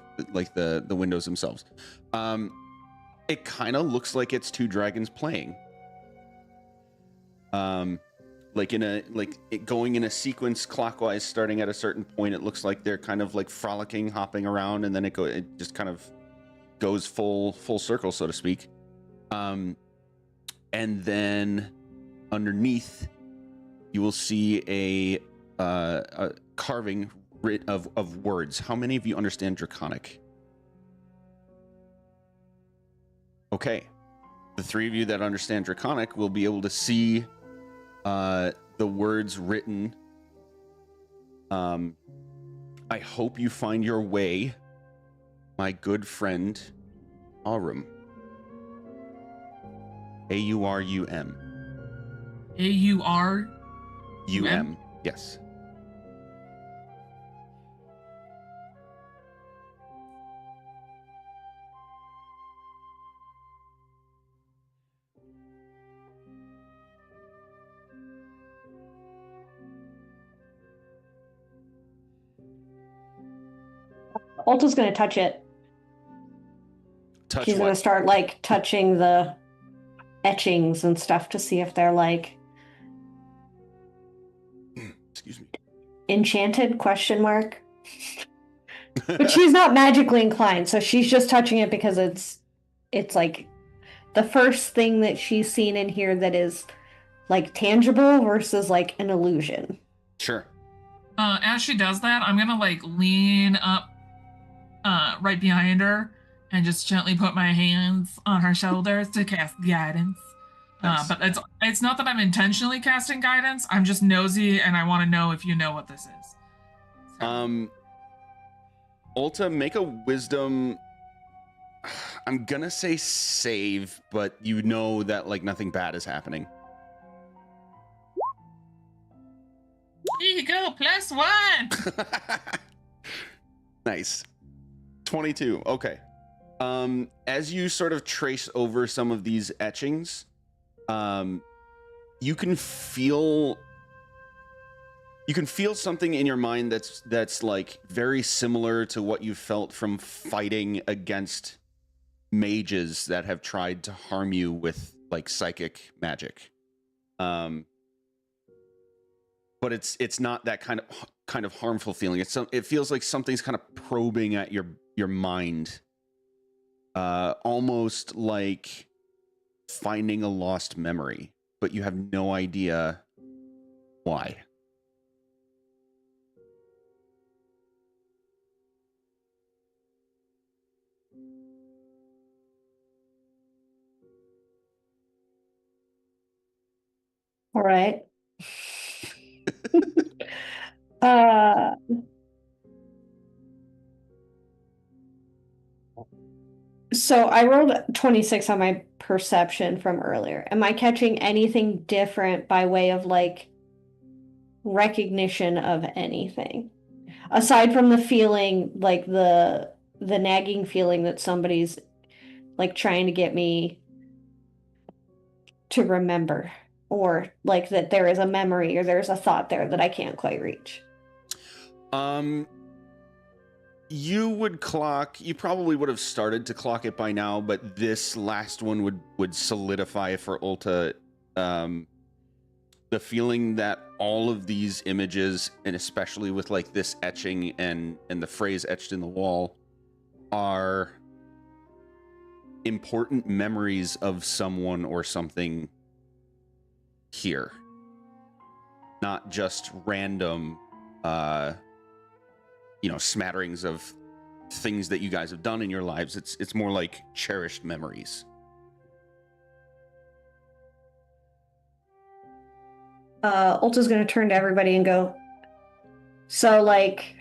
the windows themselves. It kind of looks like it's two dragons playing. Going in a sequence clockwise, starting at a certain point. It looks like they're kind of like frolicking, hopping around, and then it just kind of goes full circle, so to speak. And then underneath, you will see a carving of words. How many of you understand Draconic? Okay, the three of you that understand Draconic will be able to see the words written. I hope you find your way, my good friend Aurum. A-U-R-U-M. A-U-R-U-M? Yes. Alta's gonna touch it. Touch She's what? gonna start like touching the etchings and stuff to see if they're like Excuse me. enchanted question mark. But she's not magically inclined, so she's just touching it because it's like the first thing that she's seen in here that is like tangible versus like an illusion. Sure. As she does that, I'm gonna like lean up right behind her and just gently put my hands on her shoulders to cast guidance. Nice. But it's not that I'm intentionally casting guidance. I'm just nosy and I want to know if you know what this is. So. Ulta, make a wisdom. I'm gonna say save, but you know that like nothing bad is happening. Here you go, +1. Nice. 22. Okay. As you sort of trace over some of these etchings, you can feel something in your mind that's like very similar to what you felt from fighting against mages that have tried to harm you with like psychic magic. But it's not that kind of harmful feeling. It feels like something's kind of probing at your mind, almost like finding a lost memory, but you have no idea why. All right. uh So I rolled 26 on my perception from earlier. Am I catching anything different by way of like recognition of anything? Aside from the feeling, like the nagging feeling that somebody's like trying to get me to remember, or like that there is a memory or there's a thought there that I can't quite reach. You would clock. You probably would have started to clock it by now, but this last one would solidify for Ulta. The feeling that all of these images, and especially with like this etching and the phrase etched in the wall, are important memories of someone or something here, not just random smatterings of things that you guys have done in your lives. It's more like cherished memories. Ulta's gonna turn to everybody and go, so like,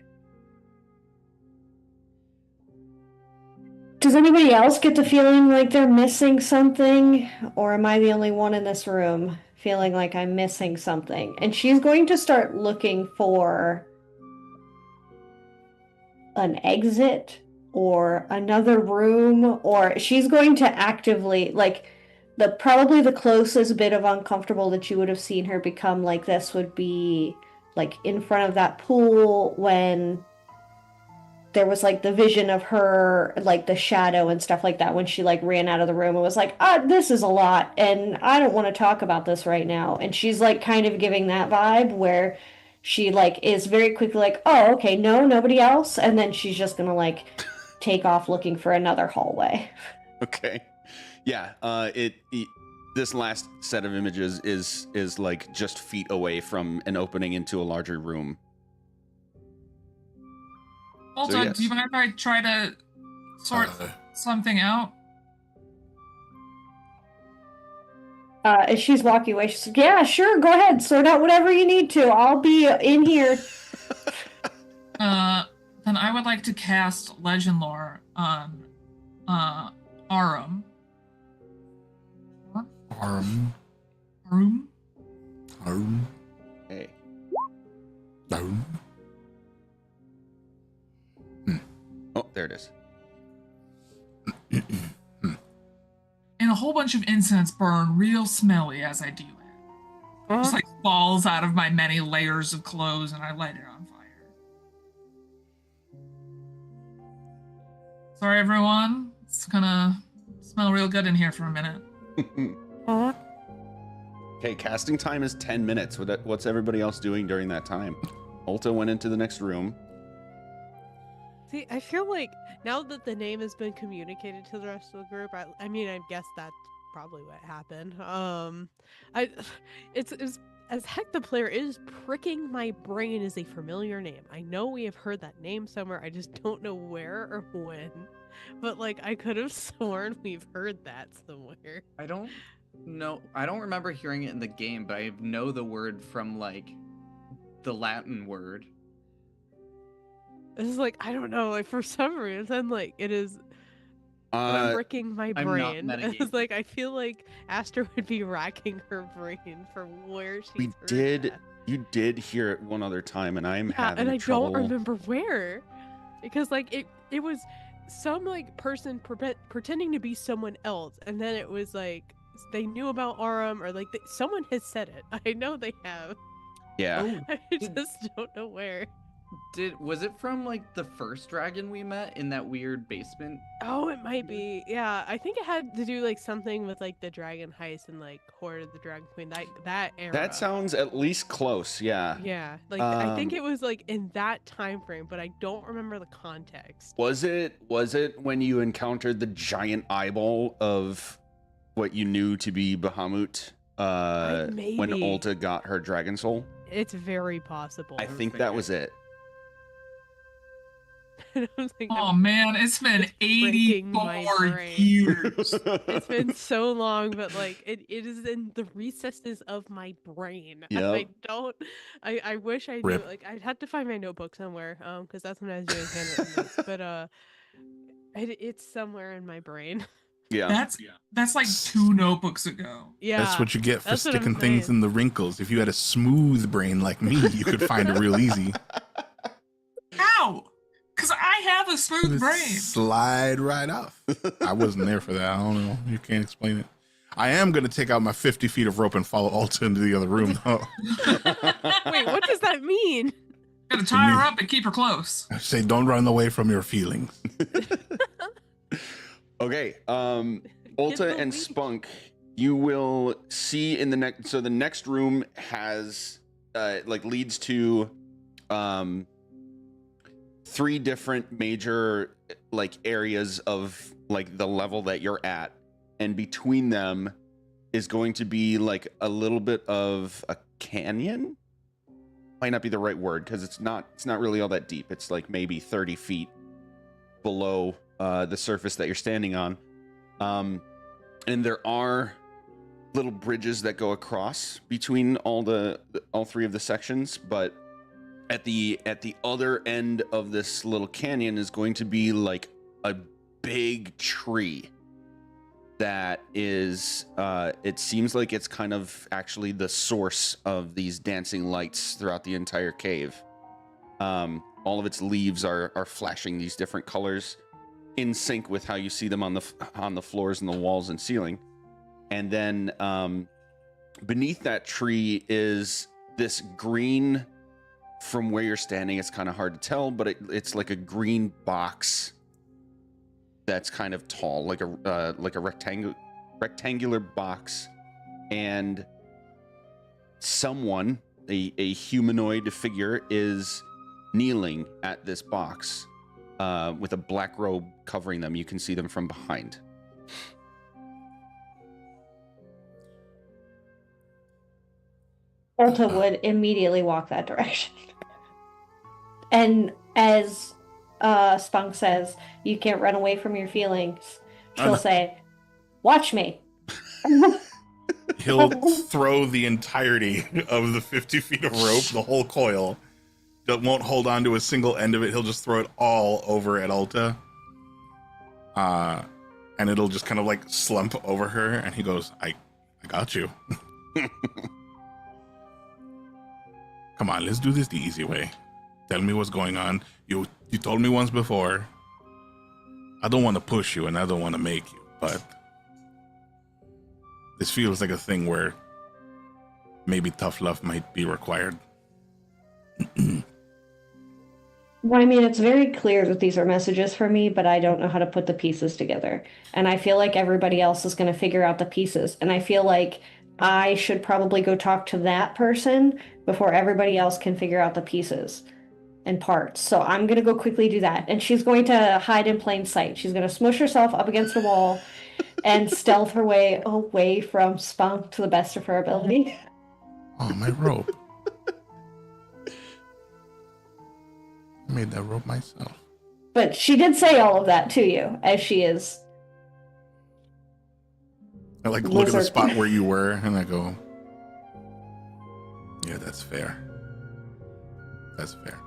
does anybody else get the feeling like they're missing something? Or am I the only one in this room feeling like I'm missing something? And she's going to start looking for an exit or another room, or she's going to actively, like, probably the closest bit of uncomfortable that you would have seen her become like this would be like in front of that pool when there was like the vision of her, like the shadow and stuff like that, when she like ran out of the room and was like, this is a lot and I don't want to talk about this right now. And she's like kind of giving that vibe where she like is very quickly like, oh, okay, no, nobody else. And then she's just gonna like take off looking for another hallway. Okay. Yeah. This last set of images is like just feet away from an opening into a larger room. Ulta, So, yes. do you mind if I try to sort something out? As she's walking away, she's like, yeah, sure, go ahead, sort out whatever you need to. I'll be in here. Then I would like to cast Legend Lore on Arum. Arum. Hey. Arum. Oh, there it is. And a whole bunch of incense burn real smelly as I do it. Just like falls out of my many layers of clothes and I light it on fire. Sorry, everyone. It's gonna smell real good in here for a minute. Okay, casting time is 10 minutes. What's everybody else doing during that time? Ulta went into the next room. See, I feel like now that the name has been communicated to the rest of the group, I mean, I guess that's probably what happened. It's as heck the player is pricking my brain is a familiar name. I know we have heard that name somewhere. I just don't know where or when. But like, I could have sworn we've heard that somewhere. I don't remember hearing it in the game, but I know the word from like the Latin word. It's like, I don't know, like for some reason, like it is racking my brain. It's like I feel like Astra would be racking her brain for where she's heard that. You did hear it one other time, and I'm having trouble. And I don't remember where, because like it was some like person pretending to be someone else, and then it was like they knew about Arum, or like someone has said it. I know they have. Yeah. I just don't know where. Was it from like the first dragon we met in that weird basement? Oh, it might be. Yeah, I think it had to do like something with like the dragon heist and like Horde of the Dragon Queen. That era. That sounds at least close. Yeah. Yeah, like I think it was like in that time frame, but I don't remember the context. Was it when you encountered the giant eyeball of what you knew to be Bahamut? When Ulta got her dragon soul? It's very possible. I think that was it. Oh man, it's been 84 years. It's been so long, but like it is in the recesses of my brain. Yep. I wish I knew. Like I'd have to find my notebook somewhere, because that's when I was doing handwritten notes. But It's somewhere in my brain. Yeah. That's like 2 notebooks ago. Yeah. That's what you get for that's what I'm sticking things saying. in the wrinkles. If you had a smooth brain like me, you could find it real easy. How? Because I have a smooth brain. Slide right off. I wasn't there for that. I don't know. You can't explain it. I am going to take out my 50 feet of rope and follow Alta into the other room, though. Wait, what does that mean? Gotta tie her up and keep her close. I say, don't run away from your feelings. Okay. Ulta and Spunk, you will see in the next. So the next room has leads to 3 different major areas of the level that you're at, and between them is going to be a little bit of a canyon. Might not be the right word because it's not really all that deep. It's maybe 30 feet below the surface that you're standing on. And there are little bridges that go across between all 3 of the sections, but at the other end of this little canyon is going to be a big tree that is it seems like it's kind of actually the source of these dancing lights throughout the entire cave. All of its leaves are flashing these different colors in sync with how you see them on the floors and the walls and ceiling. And then beneath that tree is this green. From where you're standing, it's kind of hard to tell, but it's like a green box that's kind of tall, like a rectangular box, and someone, a humanoid figure, is kneeling at this box with a black robe covering them. You can see them from behind. Alta would immediately walk that direction. And as Spunk says, you can't run away from your feelings. She'll say, watch me. He'll throw the entirety of the 50 feet of rope, the whole coil. Won't hold on to a single end of it. He'll just throw it all over at Alta. And it'll just kind of slump over her. And he goes, I got you. Come on, let's do this the easy way. Tell me what's going on. You told me once before. I don't want to push you and I don't want to make you, but this feels like a thing where maybe tough love might be required. Well, I mean, it's very clear that these are messages for me, but I don't know how to put the pieces together. And I feel like everybody else is going to figure out the pieces. And I feel like I should probably go talk to that person before everybody else can figure out the pieces and parts. So I'm going to go quickly do that. And she's going to hide in plain sight. She's going to smush herself up against a wall and stealth her way away from Spunk to the best of her ability. Oh, my rope. I made that rope myself. But she did say all of that to you, as she is. I look at the spot where you were, and I go, yeah, that's fair. That's fair.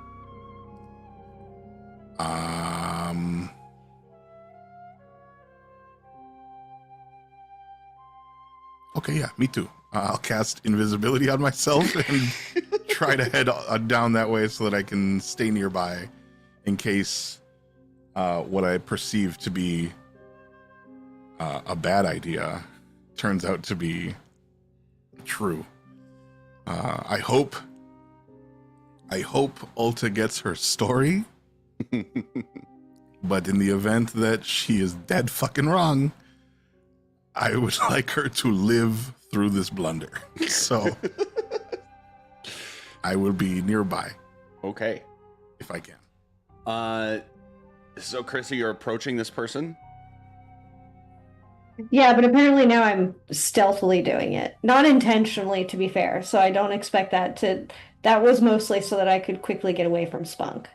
Okay, yeah, me too. I'll cast invisibility on myself and try to head down that way so that I can stay nearby in case what I perceive to be a bad idea turns out to be true. I hope Ulta gets her story, but in the event that she is dead fucking wrong, I would like her to live through this blunder. So I will be nearby. Okay. If I can. So Chrissy, you're approaching this person? Yeah, but apparently now I'm stealthily doing it. Not intentionally, to be fair, so I don't expect that to... That was mostly so that I could quickly get away from Spunk.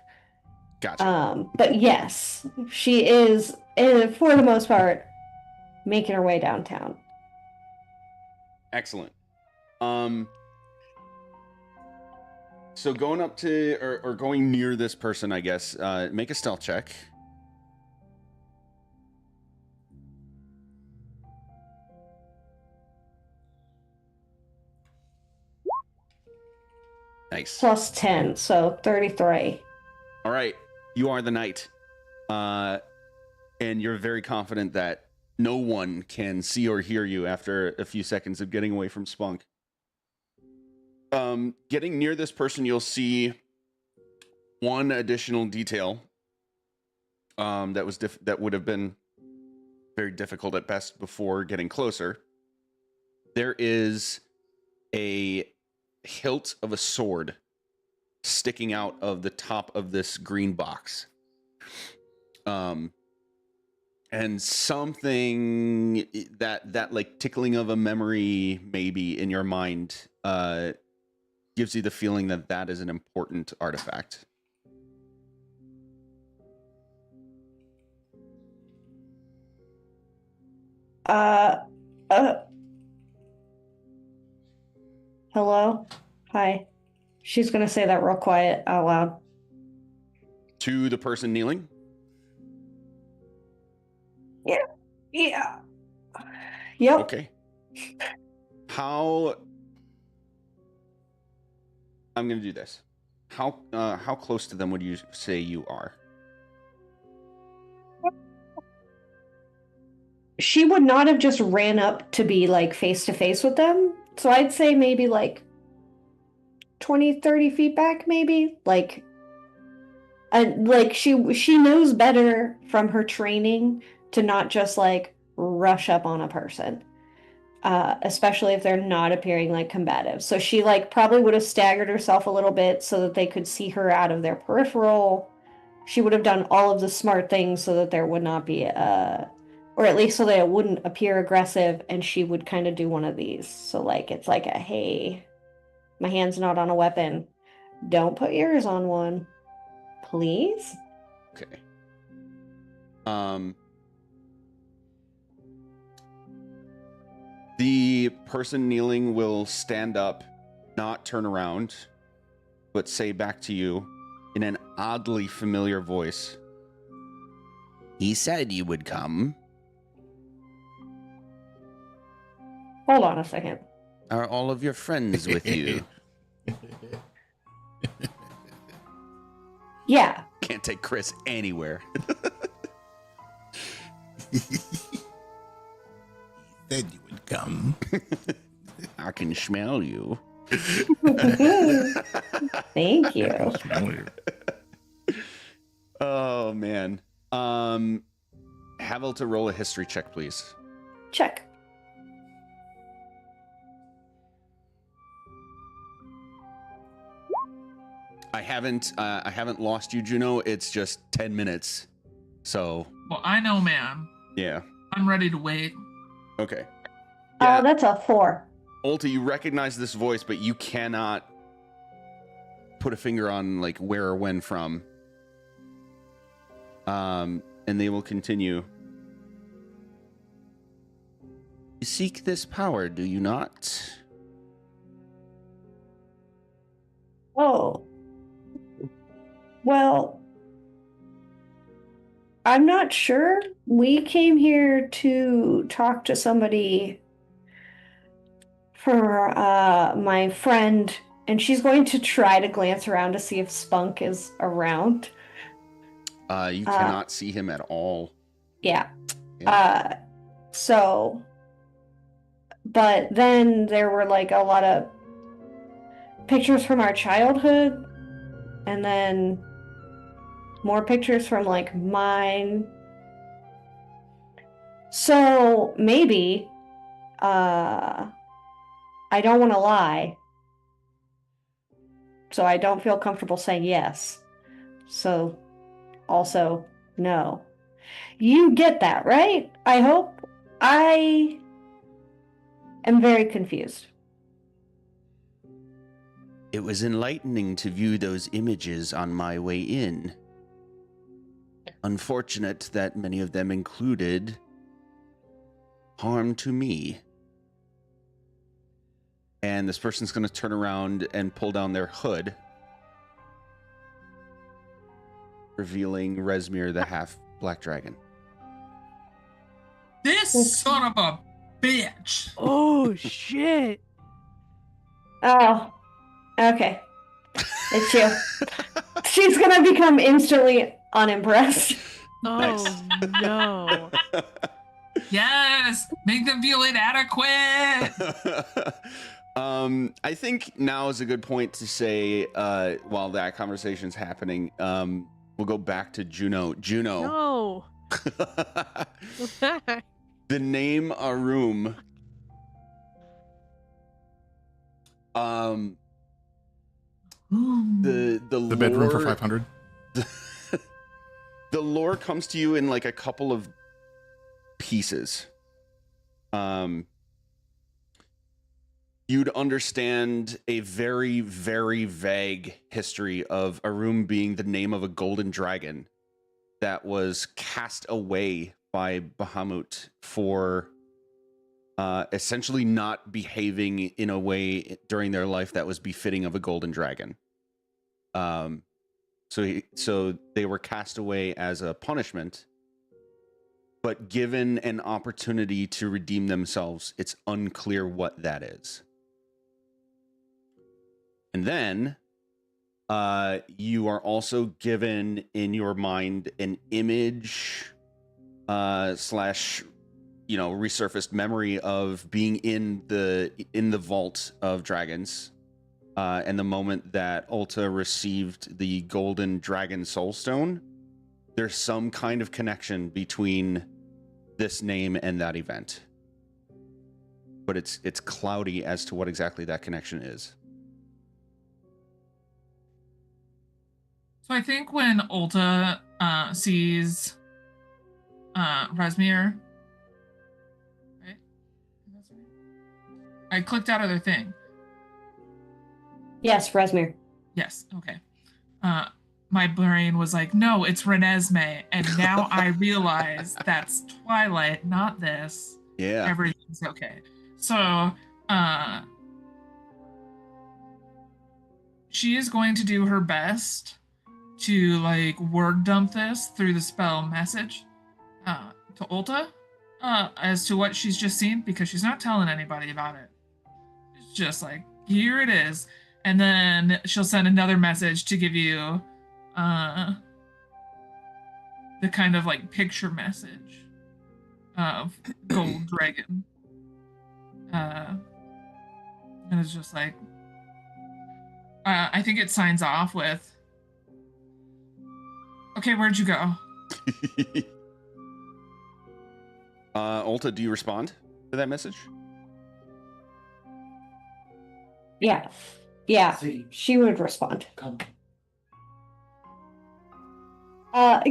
Gotcha. But yes, she is, for the most part, making her way downtown. Excellent. So going up to, or going near this person, I guess, make a stealth check. Nice. plus 10, so 33. All right, you are the knight, and you're very confident that no one can see or hear you after a few seconds of getting away from Spunk. Getting near this person, you'll see one additional detail that would have been very difficult at best before getting closer. There is a hilt of a sword sticking out of the top of this green box. And something that like tickling of a memory maybe in your mind gives you the feeling that that is an important artifact. Hello? Hi. She's gonna say that real quiet out loud. To the person kneeling? Yeah. Yep. Okay. How... I'm going to do this. How close to them would you say you are? She would not have just ran up to be like face to face with them. So I'd say maybe like 20, 30 feet back, maybe. Like she knows better from her training to not just like rush up on a person. Especially if they're not appearing like combative. So she like probably would have staggered herself a little bit so that they could see her out of their peripheral. She would have done all of the smart things so that there would not be or at least so that it wouldn't appear aggressive, and she would kind of do one of these. So like it's like a hey, my hand's not on a weapon. Don't put yours on one. Please? Okay. The person kneeling will stand up, not turn around, but say back to you in an oddly familiar voice. He said you would come. Hold on a second. Are all of your friends with you? Yeah. Can't take Chris anywhere. Said you would come. I can smell you. Thank you. Oh man. Havel to roll a history check, please. Check. I haven't lost you, Juno. It's just 10 minutes. So Well, I know, ma'am. yeah. I'm ready to wait. Okay. Oh, that's a 4. Ulta, you recognize this voice, but you cannot put a finger on like where or when from. And they will continue. You seek this power, do you not? Oh. Well, I'm not sure. We came here to talk to somebody for my friend, and she's going to try to glance around to see if Spunk is around. You cannot see him at all. Yeah. But then there were like a lot of pictures from our childhood, and then more pictures from like mine. So maybe, I don't want to lie. So I don't feel comfortable saying yes. So also no. You get that, right? I hope. I am very confused. It was enlightening to view those images on my way in. Unfortunate that many of them included harm to me. And this person's going to turn around and pull down their hood, revealing Resmir, the half black dragon. This son of a bitch. Oh shit! Oh, okay. It's you. She's gonna become instantly unimpressed. Oh no. Yes, make them feel inadequate. I think now is a good point to say, while that conversation's happening, we'll go back to Juno. Juno, No. the name Arum. The The bedroom for lore- 500. The lore comes to you in like a couple of pieces. You'd understand a very, very vague history of Arum being the name of a golden dragon that was cast away by Bahamut for essentially not behaving in a way during their life that was befitting of a golden dragon. So they were cast away as a punishment, but given an opportunity to redeem themselves, it's unclear what that is. And then you are also given in your mind an image slash, resurfaced memory of being in the vault of dragons. And the moment that Ulta received the golden dragon soul stone, there's some kind of connection between this name and that event. But it's cloudy as to what exactly that connection is. So I think when Ulta sees Resmir, right? I clicked out of their thing. Yes, Resmir. Yes, okay. My brain was like, no, it's Renesmee, and now I realize that's Twilight, not this. Yeah. Everything's okay. So, she is going to do her best to word dump this through the spell message to Ulta as to what she's just seen, because she's not telling anybody about it. It's just like, here it is. And then she'll send another message to give you the kind of picture message of Gold Dragon. And it's just like, I think it signs off with, okay, where'd you go? Ulta, do you respond to that message? Yeah. Yeah, she would respond. Come.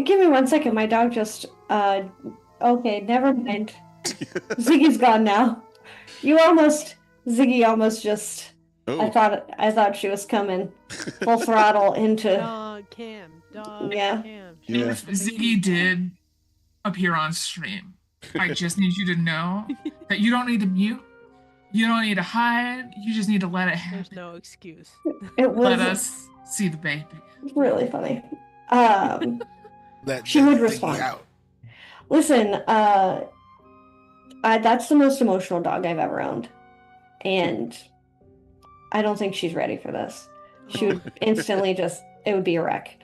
Give me 1 second. My dog just. Okay, never mind. Ziggy's gone now. Ziggy almost just. Oh. I thought she was coming full throttle into. Dog cam. Yeah. Cam. Yeah. Ziggy did appear on stream. I just need you to know that you don't need to mute. You don't need to hide. You just need to let it happen. There's no excuse. It was Let us see the baby. really funny. Let She that would thing respond. out. Listen, that's the most emotional dog I've ever owned, and I don't think she's ready for this. She would instantly it would be a wreck.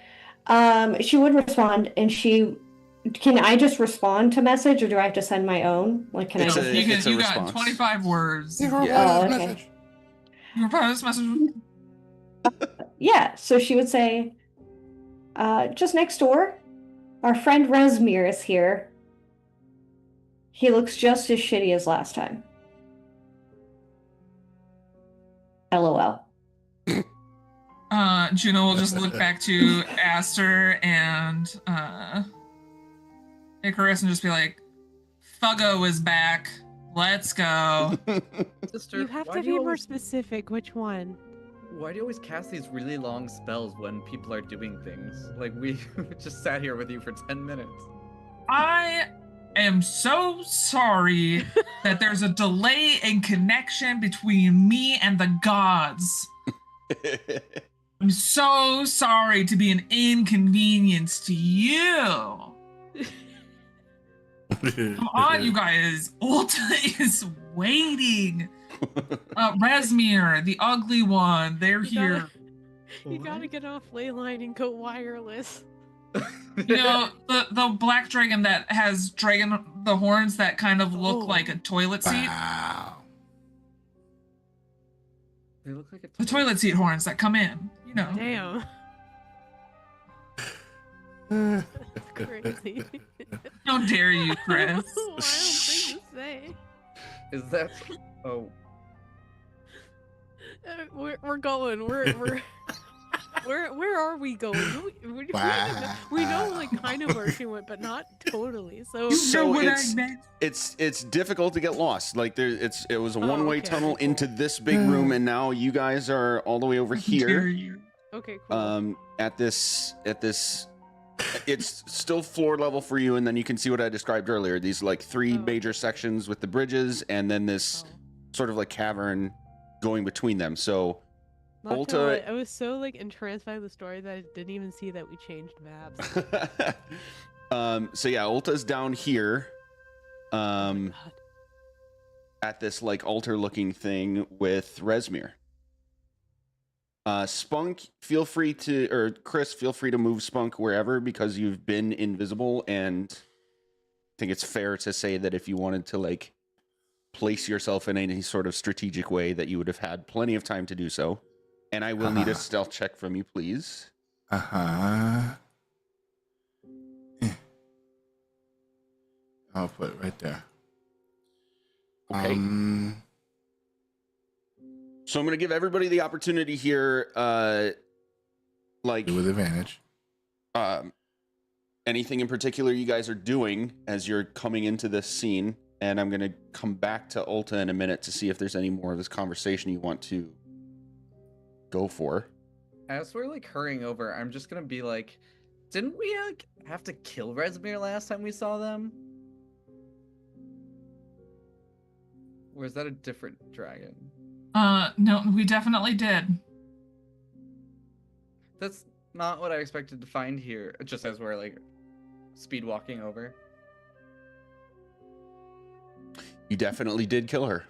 She would respond, and can I just respond to message, or do I have to send my own? Can It's I? a- You it's a got response. 25 words. Give her Yeah. a okay. message. You reply to this message. Yeah, so she would say, just next door, our friend Resmir is here. He looks just as shitty as last time. LOL. Juno will just look back to Aster and Icarus and just be like, Thuggo is back. Let's go. Sister, You have why to do you be more always- specific. Which one? Why do you always cast these really long spells when people are doing things? We just sat here with you for 10 minutes. I am so sorry that there's a delay in connection between me and the gods. I'm so sorry to be an inconvenience to you. Come on, you guys. Ulta is waiting. Resmir, the ugly one, they're here. You gotta get off ley line and go wireless. You know, the black dragon that has the horns that kind of look like a toilet seat. Wow. They look like The toilet seat horns that come in, you know. Damn. That's crazy. How dare you, Chris? Wild thing to say. Is that? Oh, We're going. Where are we going? We know like kind of where she went, but not totally. So You know what it's- I meant. It's difficult to get lost. Like it was a one-way okay, tunnel cool. into this big room, and now you guys are all the way over How dare here. you? okay, cool. At this, it's still floor level for you, and then you can see what I described earlier. These like three Oh. major sections with the bridges, and then this Oh. sort of like cavern going between them. So Not gonna Ulta- lie, I was so like entranced by the story that I didn't even see that we changed maps. so yeah, Ulta's down here. Oh my God. At this like altar looking thing with Resmir. Spunk, feel free to, or Chris, feel free to move Spunk wherever because you've been invisible, and I think it's fair to say that if you wanted to like place yourself in any sort of strategic way that you would have had plenty of time to do so. And I will need a stealth check from you, please. Uh-huh. I'll put it right there. Okay. So I'm going to give everybody the opportunity here, like with advantage. anything in particular you guys are doing as you're coming into this scene, and I'm going to come back to Ulta in a minute to see if there's any more of this conversation you want to go for. as we're like hurrying over, I'm just gonna be like, didn't we like have to kill Resmir last time we saw them? Or is that a different dragon? No, we definitely did. That's not what I expected to find here. Just as we're like speed walking over. You definitely did kill her.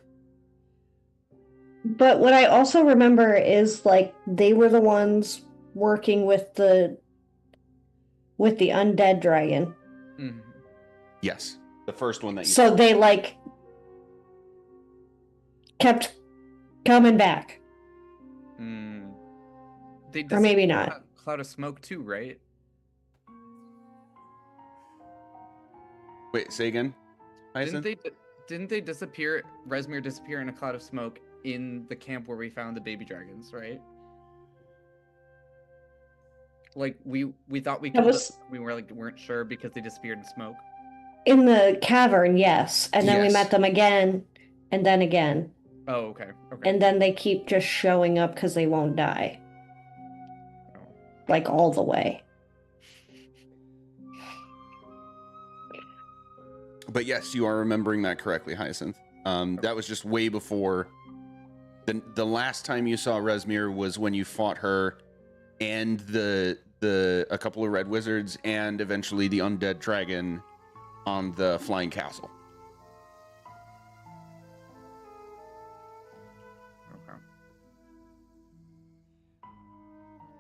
But what I also remember is like they were the ones working with the undead dragon. Mhm. Yes. The first one that you So they like kept coming back. Mm. They Or maybe not. Cloud of smoke too, right? Wait, say again. Didn't they disappear? Resmir disappear in a cloud of smoke in the camp where we found the baby dragons, right? Like we thought we That killed was- them, we were like weren't sure because they disappeared in smoke. In the cavern, yes. And then we Yes. met them again and then again. Oh, okay. Okay. And then they keep just showing up because they won't die. Oh. Like all the way. But yes, you are remembering that correctly, Hyacinth. That was just way before. The last time you saw Resmir was when you fought her and a couple of red wizards and eventually the undead dragon on the flying castle. Okay.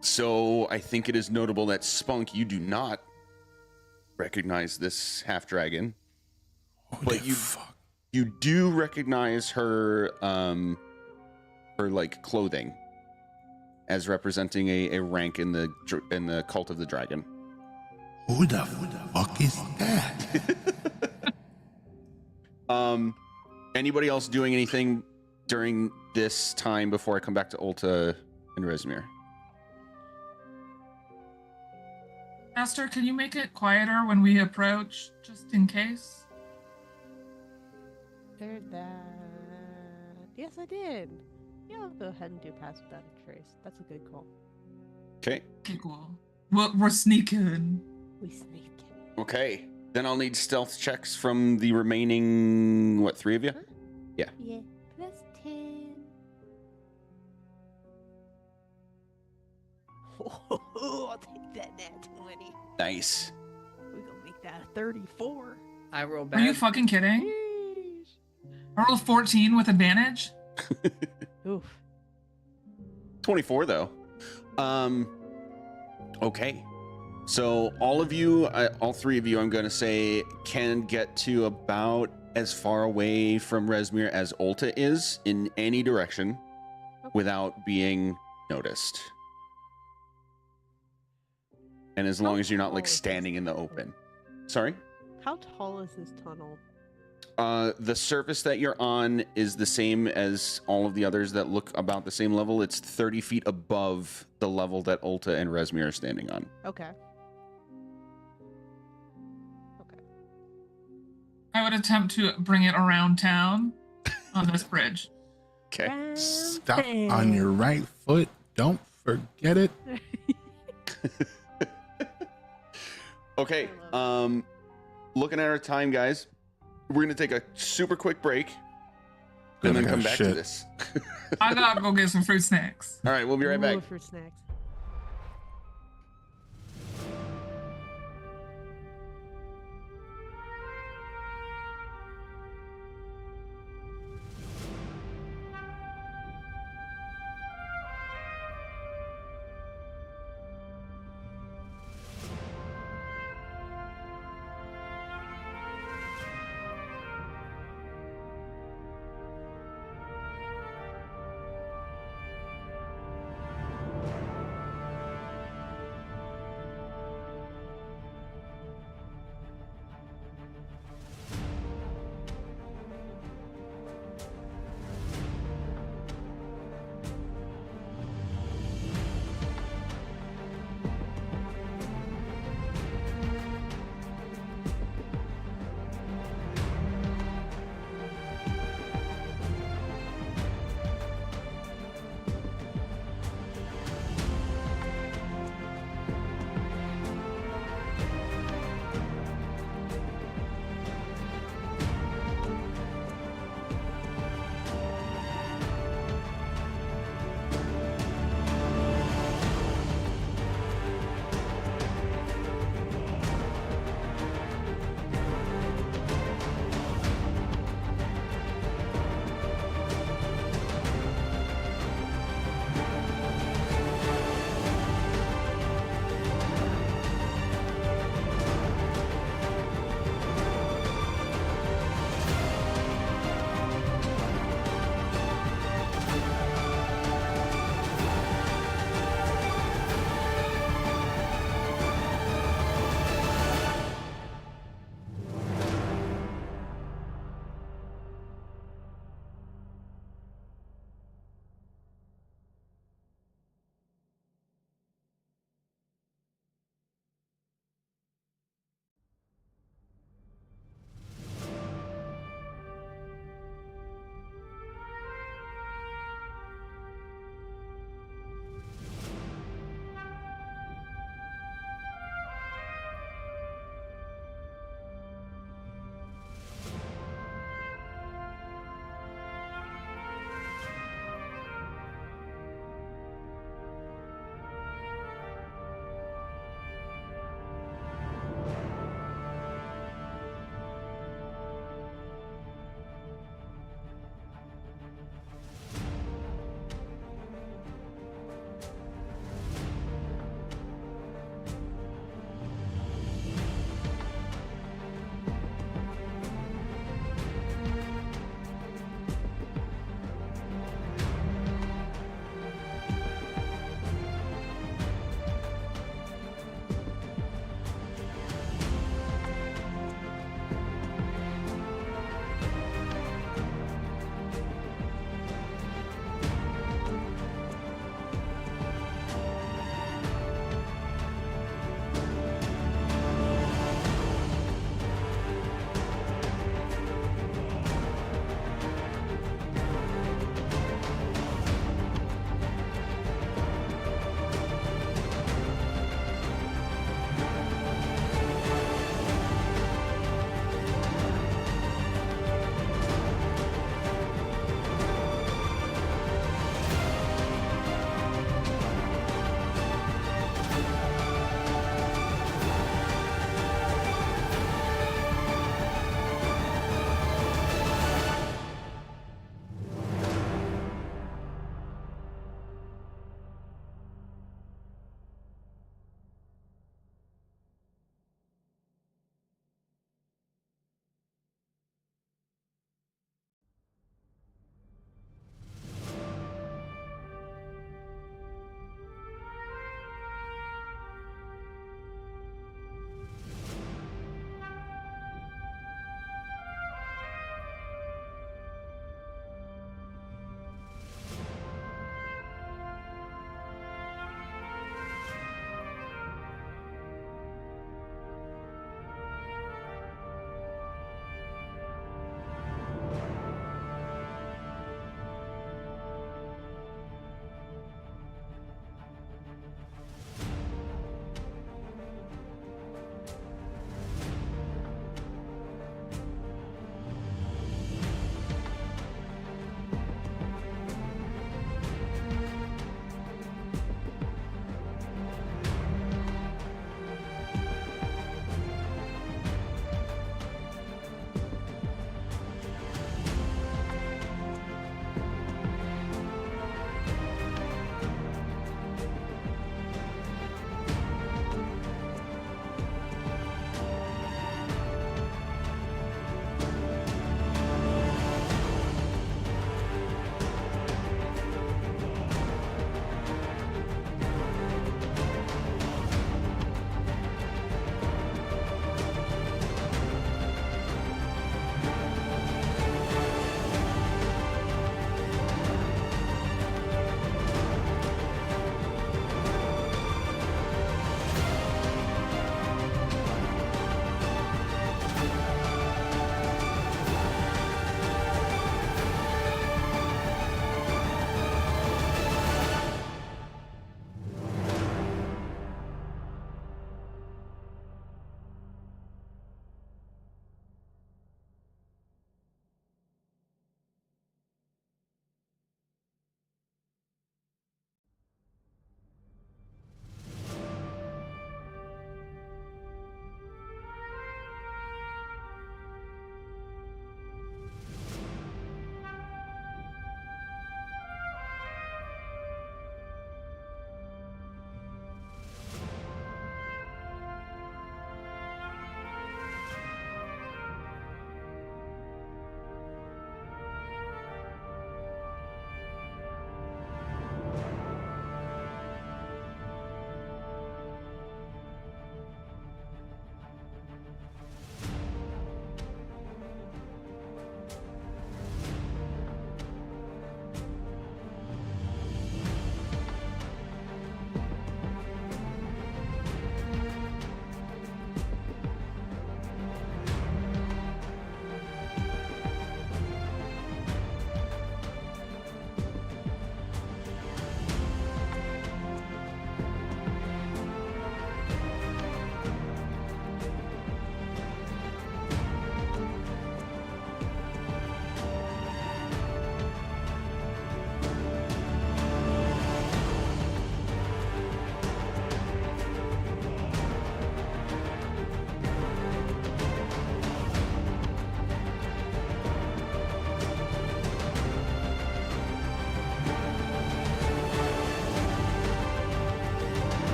So I think it is notable that Spunk, you do not recognize this half dragon. But you do recognize her her like clothing as representing a rank in the cult of the dragon. Who the fuck is that? Anybody else doing anything during this time before I come back to Ulta and Resmir? Master, can you make it quieter when we approach, just in case? There's that. Yes, I did. Yeah, I'll go ahead and do pass without a trace. That's a good call. Okay. Okay, cool. We're sneaking. We sneak. Okay. Then I'll need stealth checks from the remaining, three of you? Huh? Yeah. Yeah. Plus 10. Oh, I'll take that nat 20. Nice. We're gonna make that a 34. I roll Are bad. you fucking kidding? Yeesh. I rolled 14 with advantage. Oof. 24 though. Okay. So all of you, all three of you, I'm going to say, can get to about as far away from Resmir as Ulta is in any direction without being noticed. And as long as you're not like standing in the open. Sorry? How tall is this tunnel? The surface that you're on is the same as all of the others that look about the same level. It's 30 feet above the level that Ulta and Resmir are standing on. Okay. I would attempt to bring it around town on this bridge. Okay. Stop on your right foot. Don't forget it. Okay. Looking at our time, guys, we're gonna take a super quick break and then come back to this. I gotta go get some fruit snacks. All right, we'll be right back. Fruit snacks.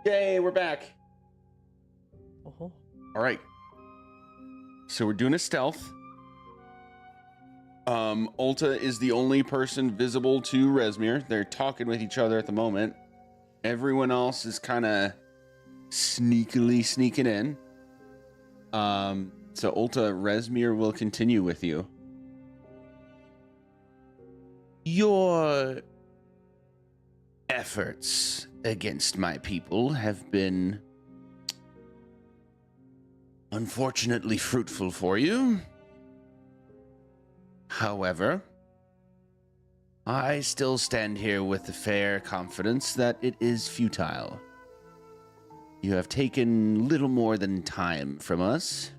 Yay, we're back. Oh. All right. So we're doing a stealth. Ulta is the only person visible to Resmir. They're talking with each other at the moment. Everyone else is kind of sneakily sneaking in. So Ulta, Resmir will continue with you. Your efforts against my people have been unfortunately fruitful for you. However, I still stand here with the fair confidence that it is futile. You have taken little more than time from us.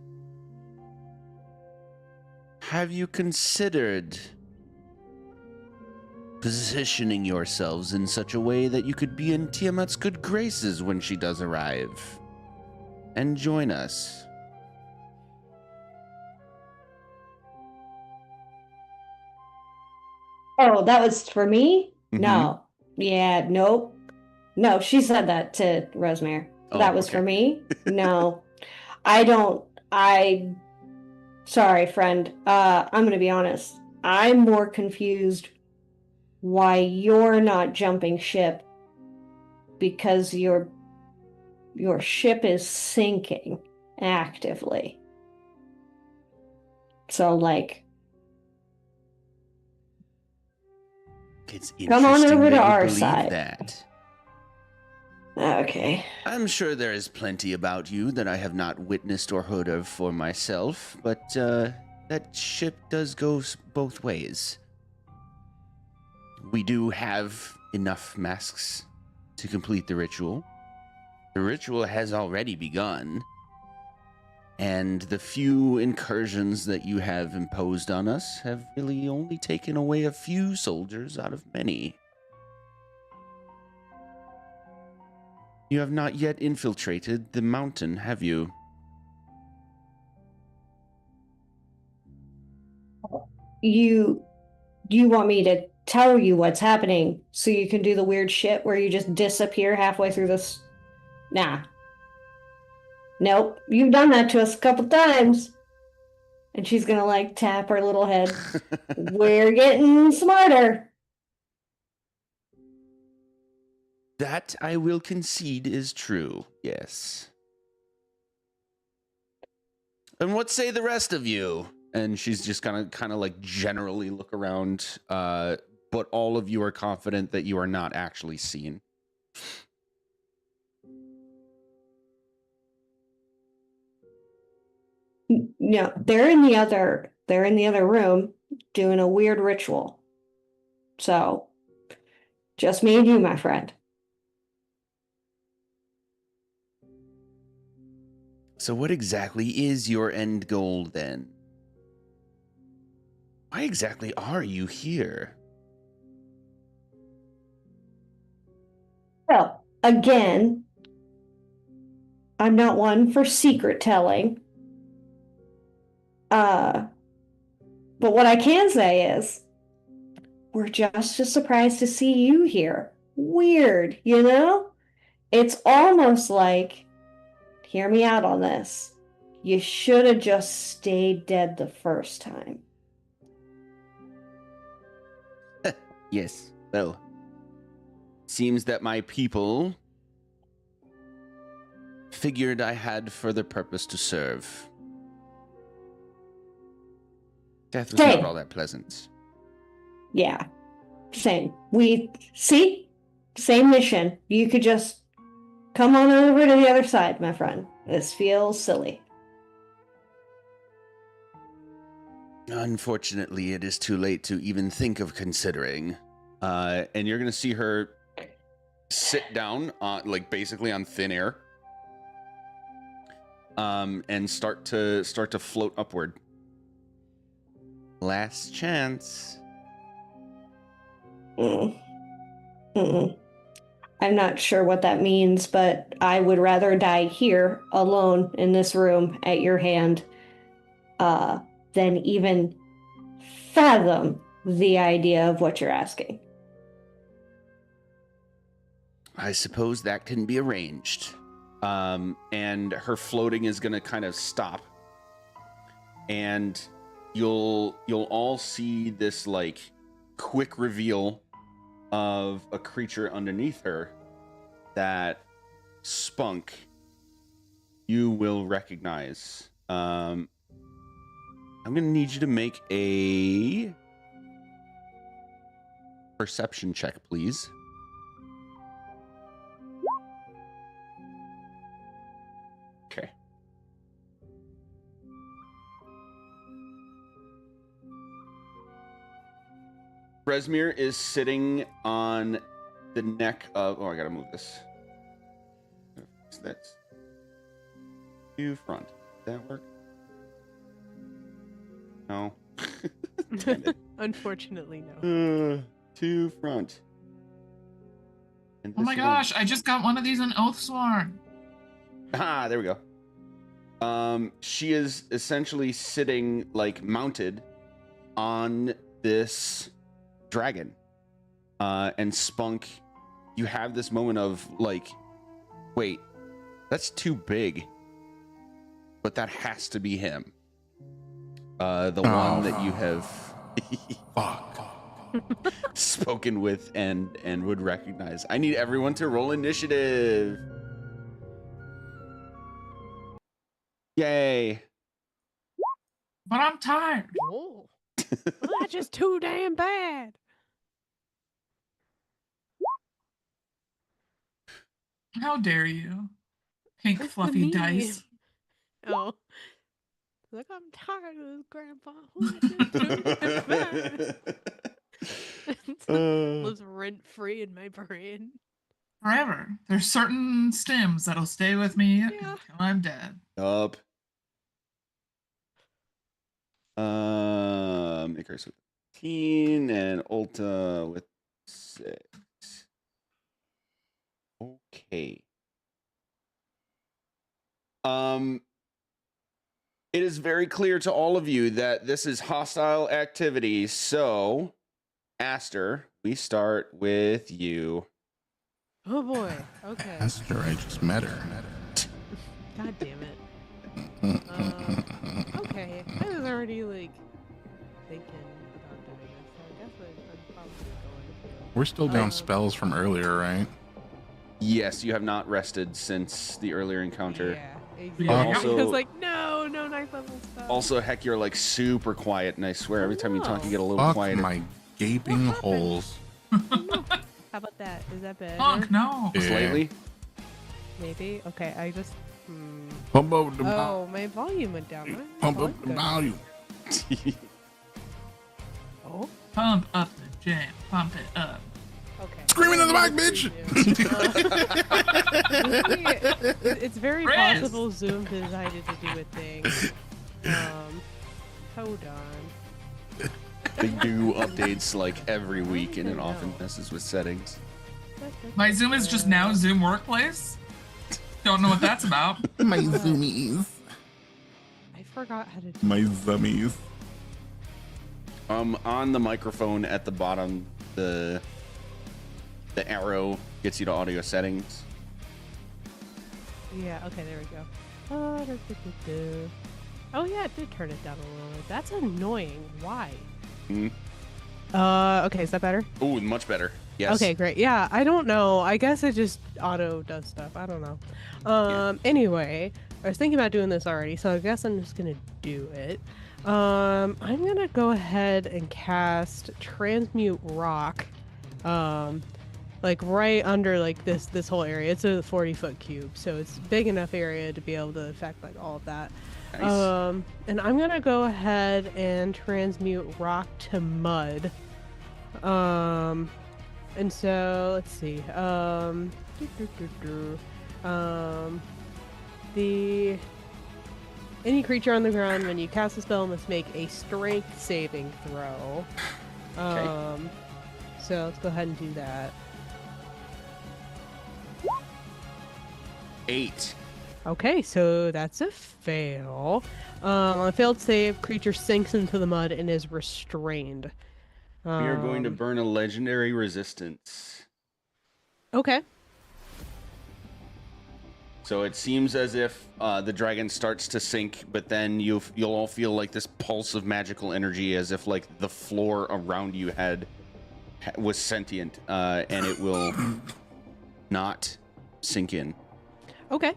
Have you considered positioning yourselves in such a way that you could be in Tiamat's good graces when she does arrive and join us? Oh, that was for me? Mhm. No. Yeah, nope. No, she said that to Rosemary. Oh, That was okay. for me? No. Sorry, friend. I'm gonna be honest. I'm more confused why you're not jumping ship because your ship is sinking actively. So like, It's come on interesting over to that you our believe side. that. Okay. I'm sure there is plenty about you that I have not witnessed or heard of for myself, but that ship does go both ways. We do have enough masks to complete the ritual. The ritual has already begun, and the few incursions that you have imposed on us have really only taken away a few soldiers out of many. You have not yet infiltrated the mountain, have you? You want me to tell you what's happening so you can do the weird shit where you just disappear halfway through this? Nah. Nope. You've done that to us a couple times. And she's gonna like tap her little head. We're getting smarter. That I will concede is true, yes. And what say the rest of you? And she's just gonna kind of like generally look around, but all of you are confident that you are not actually seen. No, they're in the other room doing a weird ritual. So, just me and you, my friend. So what exactly is your end goal then? Why exactly are you here? Well, again, I'm not one for secret telling. But what I can say is we're just as surprised to see you here. Weird, you know? It's almost like, hear me out on this. You should have just stayed dead the first time. Yes, well, seems that my people figured I had further purpose to serve. Death was not Hey. all that pleasant. Yeah, same. We see, same mission. You could just come on over to the other side, my friend. This feels silly. Unfortunately, it is too late to even think of considering. And you're gonna see her sit down, like basically on thin air, and start to float upward. Last chance. I'm not sure what that means, but I would rather die here, alone in this room, at your hand, than even fathom the idea of what you're asking. I suppose that can be arranged. And her floating is gonna kind of stop, and you'll all see this like quick reveal of a creature underneath her that Spunk you will recognize. I'm gonna need you to make a perception check, please. Okay. Resmir is sitting on the neck of... Oh, I gotta move this. That's to front. Does that work? No. Unfortunately, no. To front. And Oh my gosh, I just got one of these in Oathsworn. Ah, there we go. She is essentially sitting like mounted on this dragon. And Spunk, you have this moment of like, wait, that's too big. But that has to be him. The one that you have spoken with and would recognize. I need everyone to roll initiative. Yay. But I'm tired. Oh. Well, that's just too damn bad. How dare you? Pink It's the fluffy me. dice. Oh. Like, I'm tired of this, Grandpa. Well, that's just too damn bad. Lives rent free in my brain. Forever. There's certain stems that'll stay with me until I'm dead. Up. Icarus with 15 and Ulta with 6. Okay. It is very clear to all of you that this is hostile activity. So, Aster, we start with you. Oh boy. Okay. Esther, I just met her. God damn it. Okay. I was already like thinking about doing this, so I guess I'm probably going to. We're still down spells from earlier, right? Yes, you have not rested since the earlier encounter. Yeah, exactly. Also- I was like, no 9th level stuff. Also, heck, you're like super quiet, and I swear every time you talk, you get a little Fuck quieter. my gaping holes. How about that? Is that better? Punk, no. Yeah. Slightly. Maybe. Okay, I just. Pump up the Oh, my volume went down. Why is my pump volume up the going down? volume. Oh, Pump up the jam. Pump it up. okay. Screaming in the mic, bitch! It's very Chris! possible Zoom decided to do a thing. Hold on. They do updates like every week, and it even often know. messes with settings. My Zoom is just now Zoom Workplace. Don't know what that's about. My zoomies. I forgot how to do My zummies. On the microphone at the bottom, the arrow gets you to audio settings. Yeah, okay, there we go. Oh yeah, it did turn it down a little bit. That's annoying. Why? Okay, is that better? Oh, much better. Yes. Okay, great. Yeah, I don't know. I guess it just auto does stuff. I don't know. Anyway, I was thinking about doing this already, so I guess I'm just gonna do it. I'm gonna go ahead and cast Transmute Rock. Like right under like this whole area. It's a 40-foot cube, so it's big enough area to be able to affect like all of that. Nice. And I'm gonna go ahead and transmute rock to mud. And so let's see. Any creature on the ground when you cast a spell must make a strength saving throw. Okay. So let's go ahead and do that. 8. Okay, so that's a fail. On a failed save, creature sinks into the mud and is restrained. We are going to burn a legendary resistance. Okay. So it seems as if the dragon starts to sink, but then you'll all feel like this pulse of magical energy, as if like the floor around you was sentient, and it will not sink in. Okay.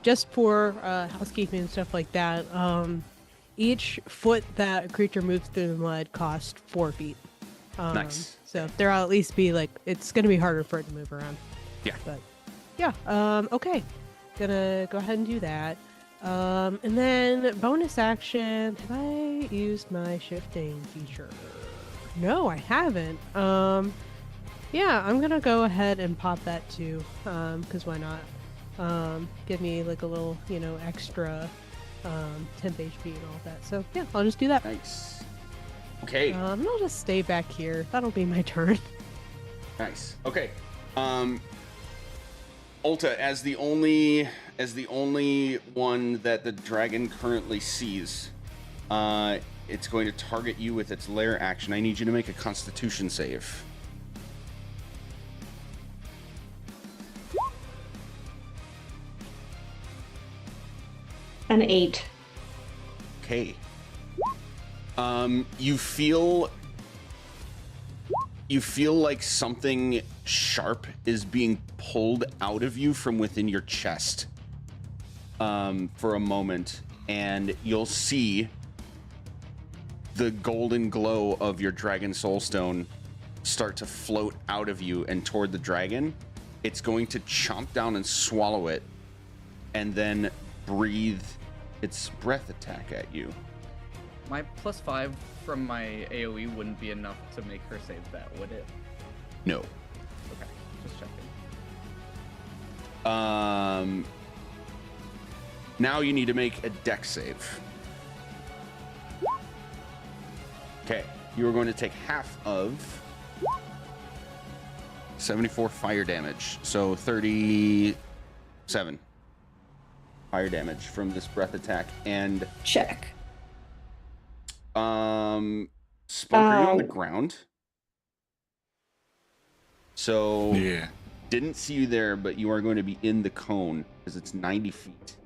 Just for housekeeping and stuff like that, each foot that a creature moves through the mud costs 4 feet. Nice. So there'll at least be like, it's going to be harder for it to move around. Yeah. But yeah, okay. Gonna go ahead and do that. And then bonus action, have I used my shifting feature? No, I haven't. Yeah, I'm gonna go ahead and pop that too, because why not? Give me like a little, extra temp HP and all that. So yeah, I'll just do that. Nice. Okay. And I'll just stay back here. That'll be my turn. Nice. Okay. Ulta, as the only one that the dragon currently sees, it's going to target you with its lair action. I need you to make a Constitution save. An 8. Okay. You feel like something sharp is being pulled out of you from within your chest for a moment, and you'll see the golden glow of your dragon soulstone start to float out of you and toward the dragon. It's going to chomp down and swallow it, and then breathe its breath attack at you. My +5 from my AoE wouldn't be enough to make her save that, would it? No. Okay, just checking. Now you need to make a dex save. Okay, you are going to take half of 74 fire damage, so 37 fire damage from this breath attack. And Check. Spunk, are you on the ground? So Yeah. didn't see you there, but you are going to be in the cone because it's 90 feet.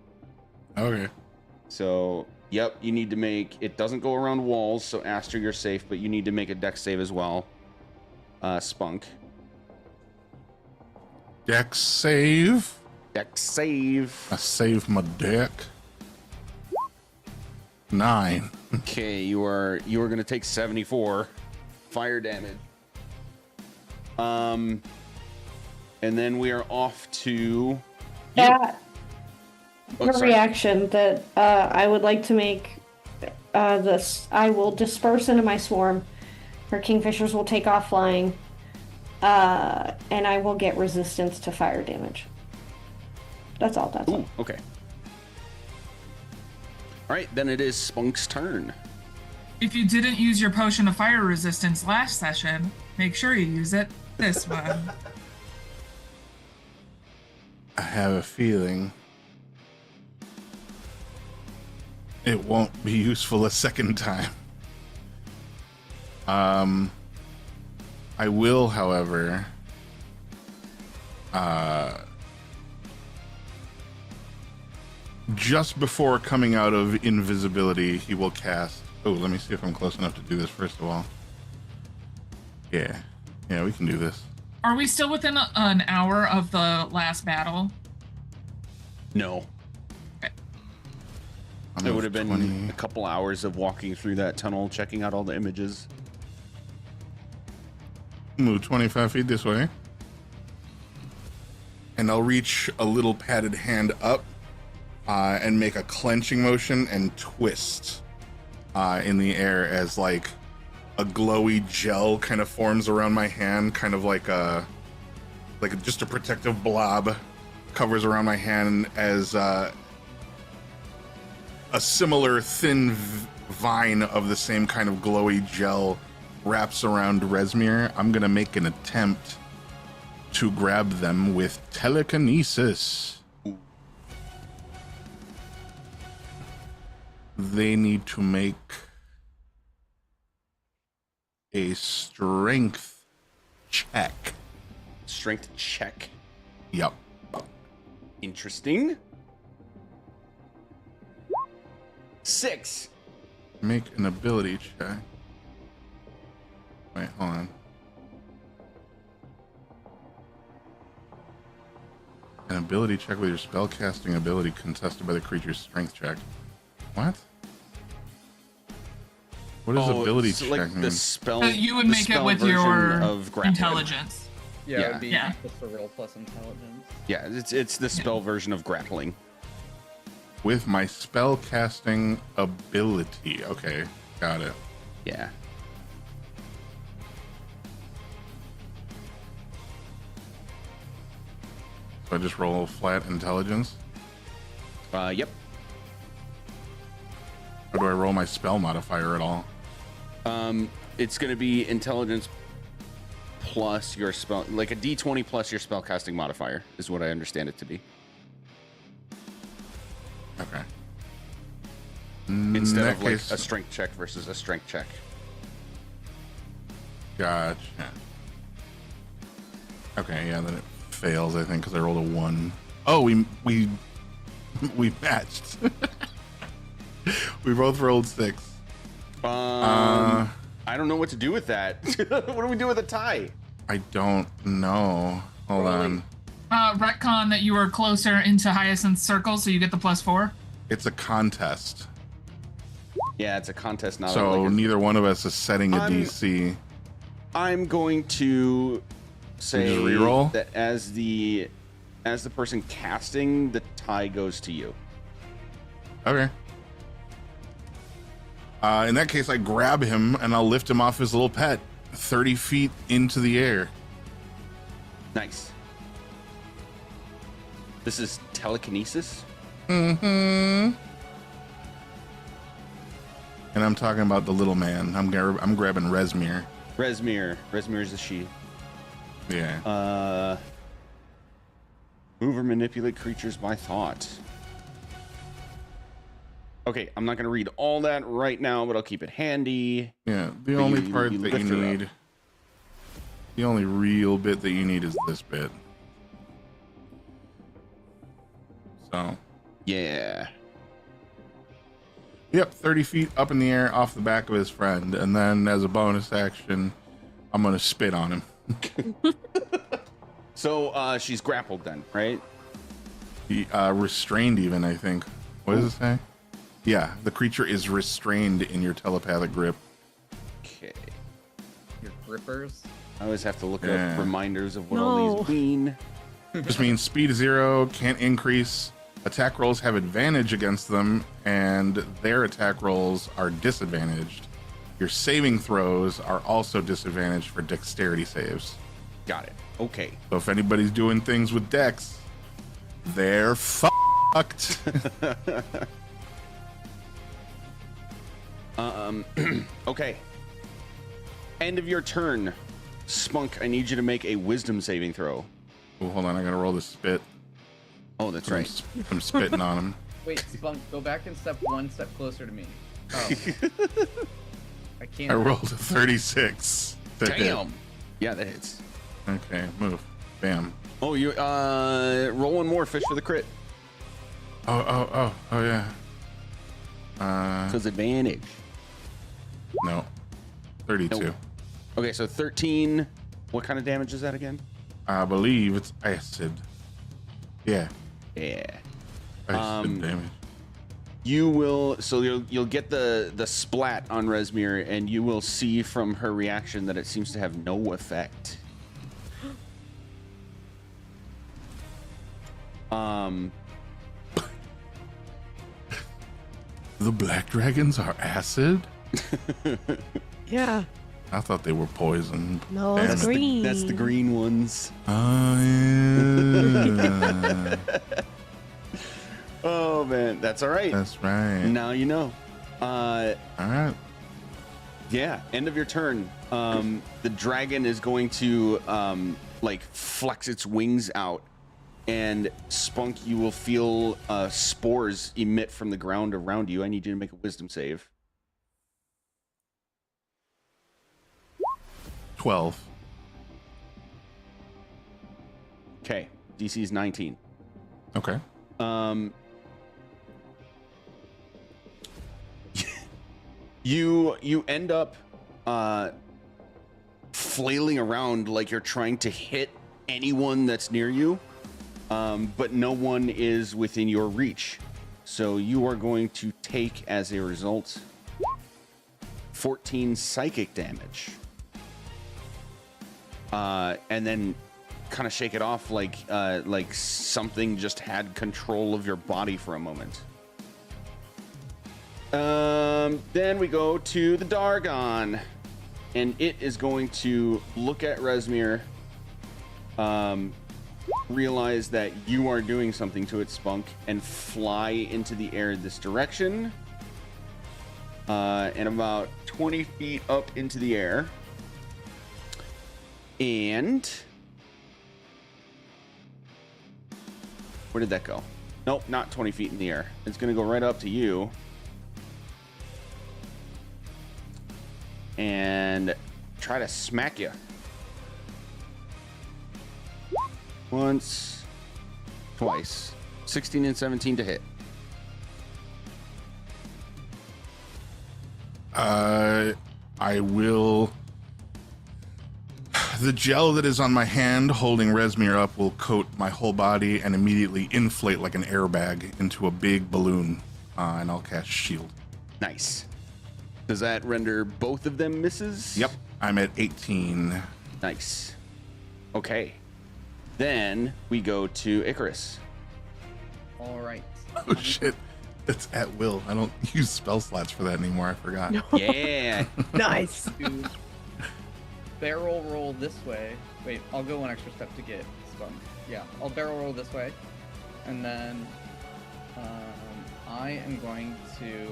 Okay. So, yep, you need to make, it doesn't go around walls, so Aster, you're safe, but you need to make a dex save as well. Spunk. Dex save. Dex save. I saved my deck. 9. Okay, you are going to take 74 fire damage. And then we are off to Yeah. Oh, Her sorry. reaction that I would like to make this. I will disperse into my swarm. Her kingfishers will take off flying. And I will get resistance to fire damage. That's all. That's all. Ooh, okay. All right, then it is Spunk's turn. If you didn't use your potion of fire resistance last session, make sure you use it this one. I have a feeling it won't be useful a second time. I will, however, just before coming out of invisibility, he will cast. Oh, let me see if I'm close enough to do this first of all. Yeah, we can do this. Are we still within an hour of the last battle? No. It would have been a couple hours of walking through that tunnel, checking out all the images. Move 25 feet this way. And I'll reach a little padded hand up and make a clenching motion and twist in the air as like a glowy gel kind of forms around my hand, kind of like just a protective blob covers around my hand as a similar thin vine of the same kind of glowy gel wraps around Resmir. I'm gonna make an attempt to grab them with telekinesis. They need to make a strength check. Strength check. Yep. Interesting. 6. Make an ability check. Wait, hold on. An ability check with your spellcasting ability contested by the creature's strength check. What? What does ability so check like mean? the spell. You would the make it spell with version your of grappling. intelligence. Yeah, Yeah. it would be Yeah. just a roll plus intelligence. Yeah, it's the spell version of grappling. With my spellcasting ability. Okay, got it. Yeah. So I just roll flat intelligence? Yep. Or do I roll my spell modifier at all? It's going to be intelligence plus your spell, like a d20 plus your spellcasting modifier, is what I understand it to be. Okay. Instead In of that like case- a strength check versus a strength check. Gotcha. Okay, yeah, then it fails, I think, because I rolled a 1. Oh, we matched. We both rolled 6. I don't know what to do with that. What do we do with a tie? I don't know. Hold on. Retcon that you were closer into Hyacinth's circle, so you get the +4. It's a contest. Yeah, it's a contest, not So like neither one of us is setting a I'm- DC. I'm going to say just reroll? that as the person casting, the tie goes to you. Okay. In that case, I grab him and I'll lift him off his little pet 30 feet into the air. Nice. This is telekinesis? Mm-hmm. And I'm talking about the little man. I'm grabbing Resmir. Resmir. Resmir is a she. Yeah. Move or manipulate creatures by thought. Okay, I'm not going to read all that right now, but I'll keep it handy. Yeah. The But only you part that you lift her up. need, the only real bit that you need is this bit. So, Yeah. yep, 30 feet up in the air off the back of his friend. And then as a bonus action, I'm going to spit on him. So she's grappled then, right? Restrained even, I think. What does it say? Yeah, the creature is restrained in your telepathic grip. Okay. Your grippers. I always have to look Yeah. up reminders of what all these mean. Just means speed 0, can't increase. Attack rolls have advantage against them, and their attack rolls are disadvantaged. Your saving throws are also disadvantaged for dexterity saves. Got it. Okay. So if anybody's doing things with dex, they're fucked. Okay. End of your turn. Spunk, I need you to make a wisdom saving throw. Oh, hold on, I gotta roll the spit. Oh, that's I'm, right. I'm spitting on him. Wait, Spunk, go back and one step closer to me. Oh. I can't. I rolled a 36. to hit. Damn. Yeah, that hits. Okay, move. Bam. Oh, you roll one more fish for the crit. Oh yeah. Because advantage. No. 32. Nope. Okay, so 13. What kind of damage is that again? I believe it's acid. Yeah, Yeah. acid damage. You will, so you'll get the splat on Resmir, and you will see from her reaction that it seems to have no effect. The black dragons are acid? Yeah. I thought they were poisoned. No, Damn it's it. green. That's the green ones. Oh, yeah. Oh man, that's all right. That's right. Now you know. All right. Yeah, end of your turn. The dragon is going to like flex its wings out, and Spunk, you will feel spores emit from the ground around you. I need you to make a wisdom save. 12. Okay, DC is 19. Okay. You end up flailing around like you're trying to hit anyone that's near you, but no one is within your reach. So you are going to take, as a result, 14 psychic damage. And then kind of shake it off like something just had control of your body for a moment. Then we go to the Dargon, and it is going to look at Resmir, realize that you are doing something to its spunk, and fly into the air this direction, and about 20 feet up into the air. And where did that go? Nope, not 20 feet in the air. It's going to go right up to you. And try to smack you. Once, twice. 16 and 17 to hit. I will. The gel that is on my hand holding Resmir up will coat my whole body and immediately inflate like an airbag into a big balloon, and I'll cast Shield. Nice. Does that render both of them misses? Yep, I'm at 18. Nice. Okay. Then we go to Icarus. All right. Oh shit, that's at will. I don't use spell slots for that anymore. I forgot. Yeah. Nice. To barrel roll this way. Wait, I'll go one extra step to get spun. Yeah, I'll barrel roll this way, and then I am going to.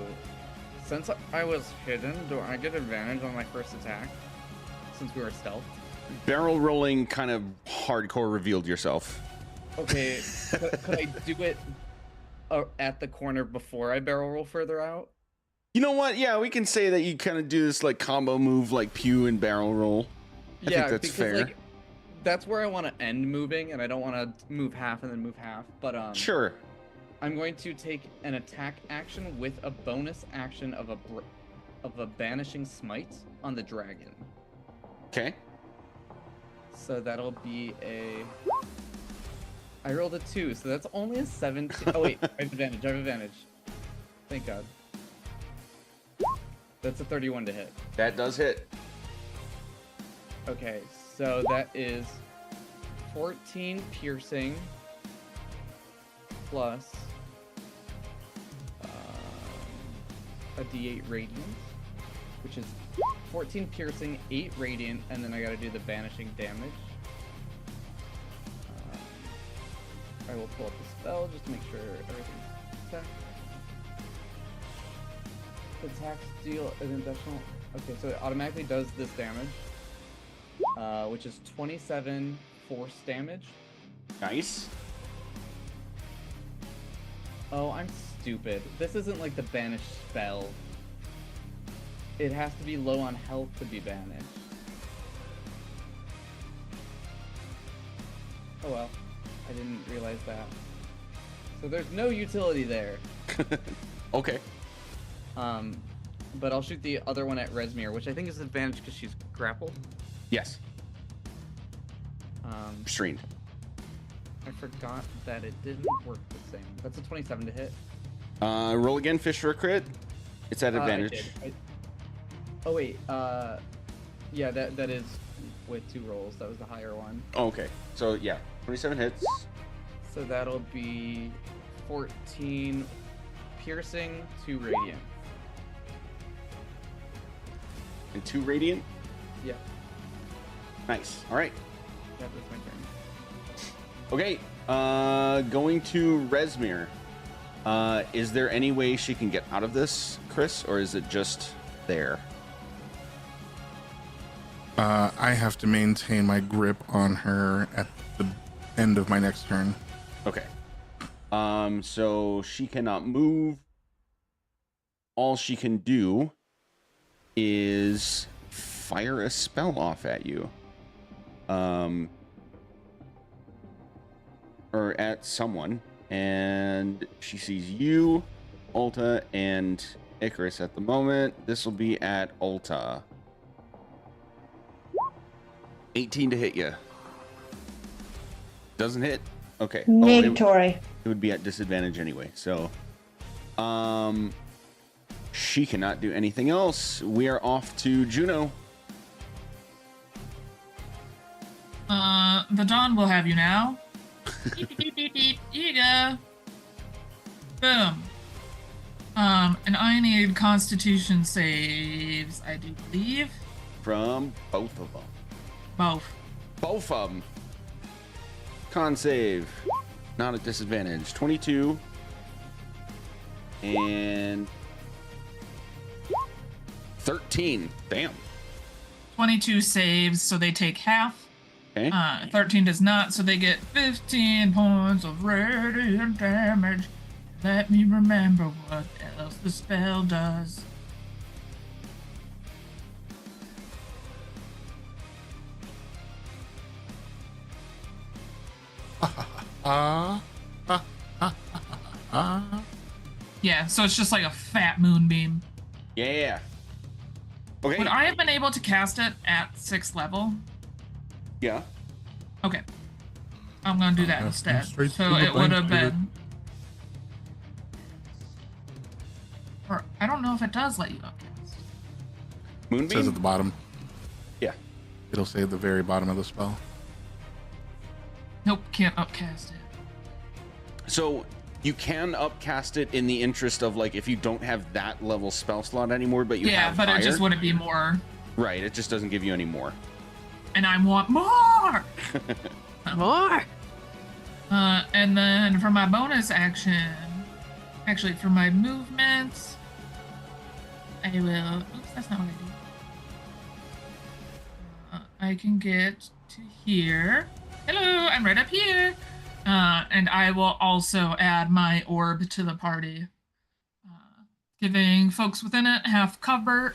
Since I was hidden, do I get advantage on my first attack? Since we were stealth. Barrel rolling kind of hardcore revealed yourself. Okay, could I do it at the corner before I barrel roll further out? You know what? Yeah, we can say that you kind of do this like combo move like pew and barrel roll. I think that's fair. Like, that's where I want to end moving, and I don't want to move half and then move half. But Sure. I'm going to take an attack action with a bonus action of a banishing smite on the dragon. Okay. So that'll be a. I rolled a 2, so that's only a 17. Oh wait, I have advantage. Thank God. That's a 31 to hit. That does hit. Okay, so that is 14 piercing plus a d8 radiant, which is 14 piercing, 8 radiant, and then I gotta do the banishing damage. I will pull up the spell just to make sure everything's set. Attacks deal an additional. Okay, so it automatically does this damage, which is 27 force damage. Nice. Oh, I'm stupid. This isn't like the banish spell. It has to be low on health to be banished. Oh well, I didn't realize that. So there's no utility there. Okay. But I'll shoot the other one at Resmir, which I think is an advantage because she's grappled. Yes. Restrained. I forgot that it didn't work the same. That's a 27 to hit. Roll again, fish for a crit. It's at advantage. Oh wait, yeah, that is with 2 rolls. That was the higher one. Okay. So yeah, 27 hits. So that'll be 14 piercing, 2 radiant. And 2 radiant. Yeah, Nice. All right. that was my turn. Okay. Going to Resmir. Is there any way she can get out of this, Chris, or is it just there? I have to maintain my grip on her at the end of my next turn. Okay. So she cannot move. All she can do is fire a spell off at you. Or at someone. And she sees you, Ulta, and Icarus at the moment. This will be at Ulta. 18 to hit you. Doesn't hit? Okay. Negatory. It would be at disadvantage anyway. So, she cannot do anything else. We are off to Juno. The Dawn will have you now. Beep, beep, beep, beep, beep. Here you go. Boom. And I need Constitution saves, I do believe. From both of them. Both. Both of them. Con save. Not at disadvantage. 22. And 13. Damn. 22 saves, so they take half. Okay. 13 does not, so they get 15 points of radiant damage. Let me remember what else the spell does. Yeah, so it's just like a fat moonbeam. Yeah. Okay. Would I have been able to cast it at 6th level? Yeah. Okay. I'm gonna do that That's instead. straight So to the it would have blank, been. Or I don't know if it does let you upcast. It says Moonbeam? at the bottom. Yeah. It'll say at the very bottom of the spell. Nope, can't upcast it. So you can upcast it in the interest of like if you don't have that level spell slot anymore, but you Yeah, have but higher. it just wouldn't be more. Right, it just doesn't give you any more. And I want more! More. And then for my bonus action, actually for my movement, I will. Oops, that's not what I do. I can get to here. Hello, I'm right up here. And I will also add my orb to the party, giving folks within it half cover,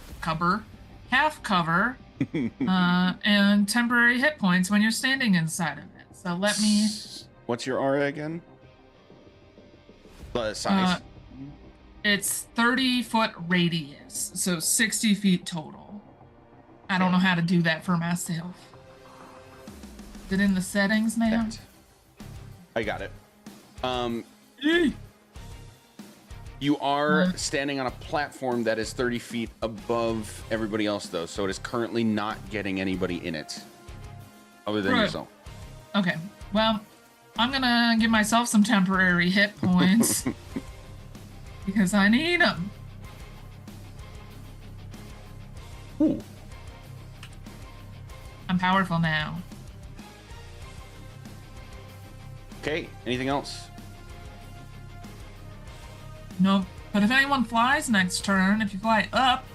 and temporary hit points when you're standing inside of it. So let me. What's your aura again? The size. It's 30-foot radius, so 60 feet total. I don't know how to do that for myself. Is it in the settings now? I got it. You are standing on a platform that is 30 feet above everybody else, though, so it is currently not getting anybody in it, other than yourself. Okay, well, I'm gonna give myself some temporary hit points because I need them. Ooh. I'm powerful now. Okay, anything else? Nope. But if anyone flies next turn, if you fly up,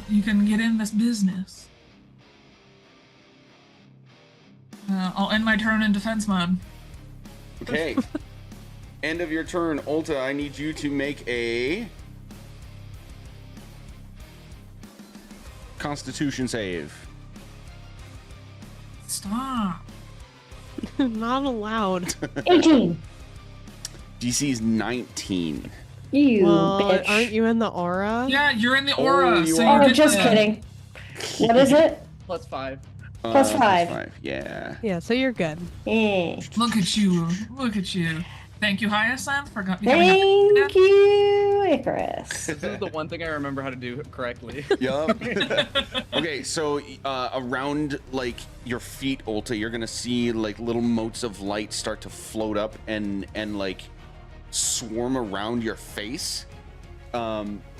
you can get in this business. I'll end my turn in defense mode. Okay. End of your turn. Ulta, I need you to make a Constitution save. Stop. Not allowed. 18. DC is 19. You Well, bitch. aren't you in the aura? Yeah, you're in the aura. you so are. you Oh, get just to- kidding. What is it? +5. Plus 5. Yeah. Yeah, so you're good. Eh. Look at you. Look at you. Thank you, Hyacinth, for becoming Thank you, Icarus. This is the one thing I remember how to do correctly. Yup. Okay, so around like your feet, Ulta, you're gonna see like little motes of light start to float up and like swarm around your face.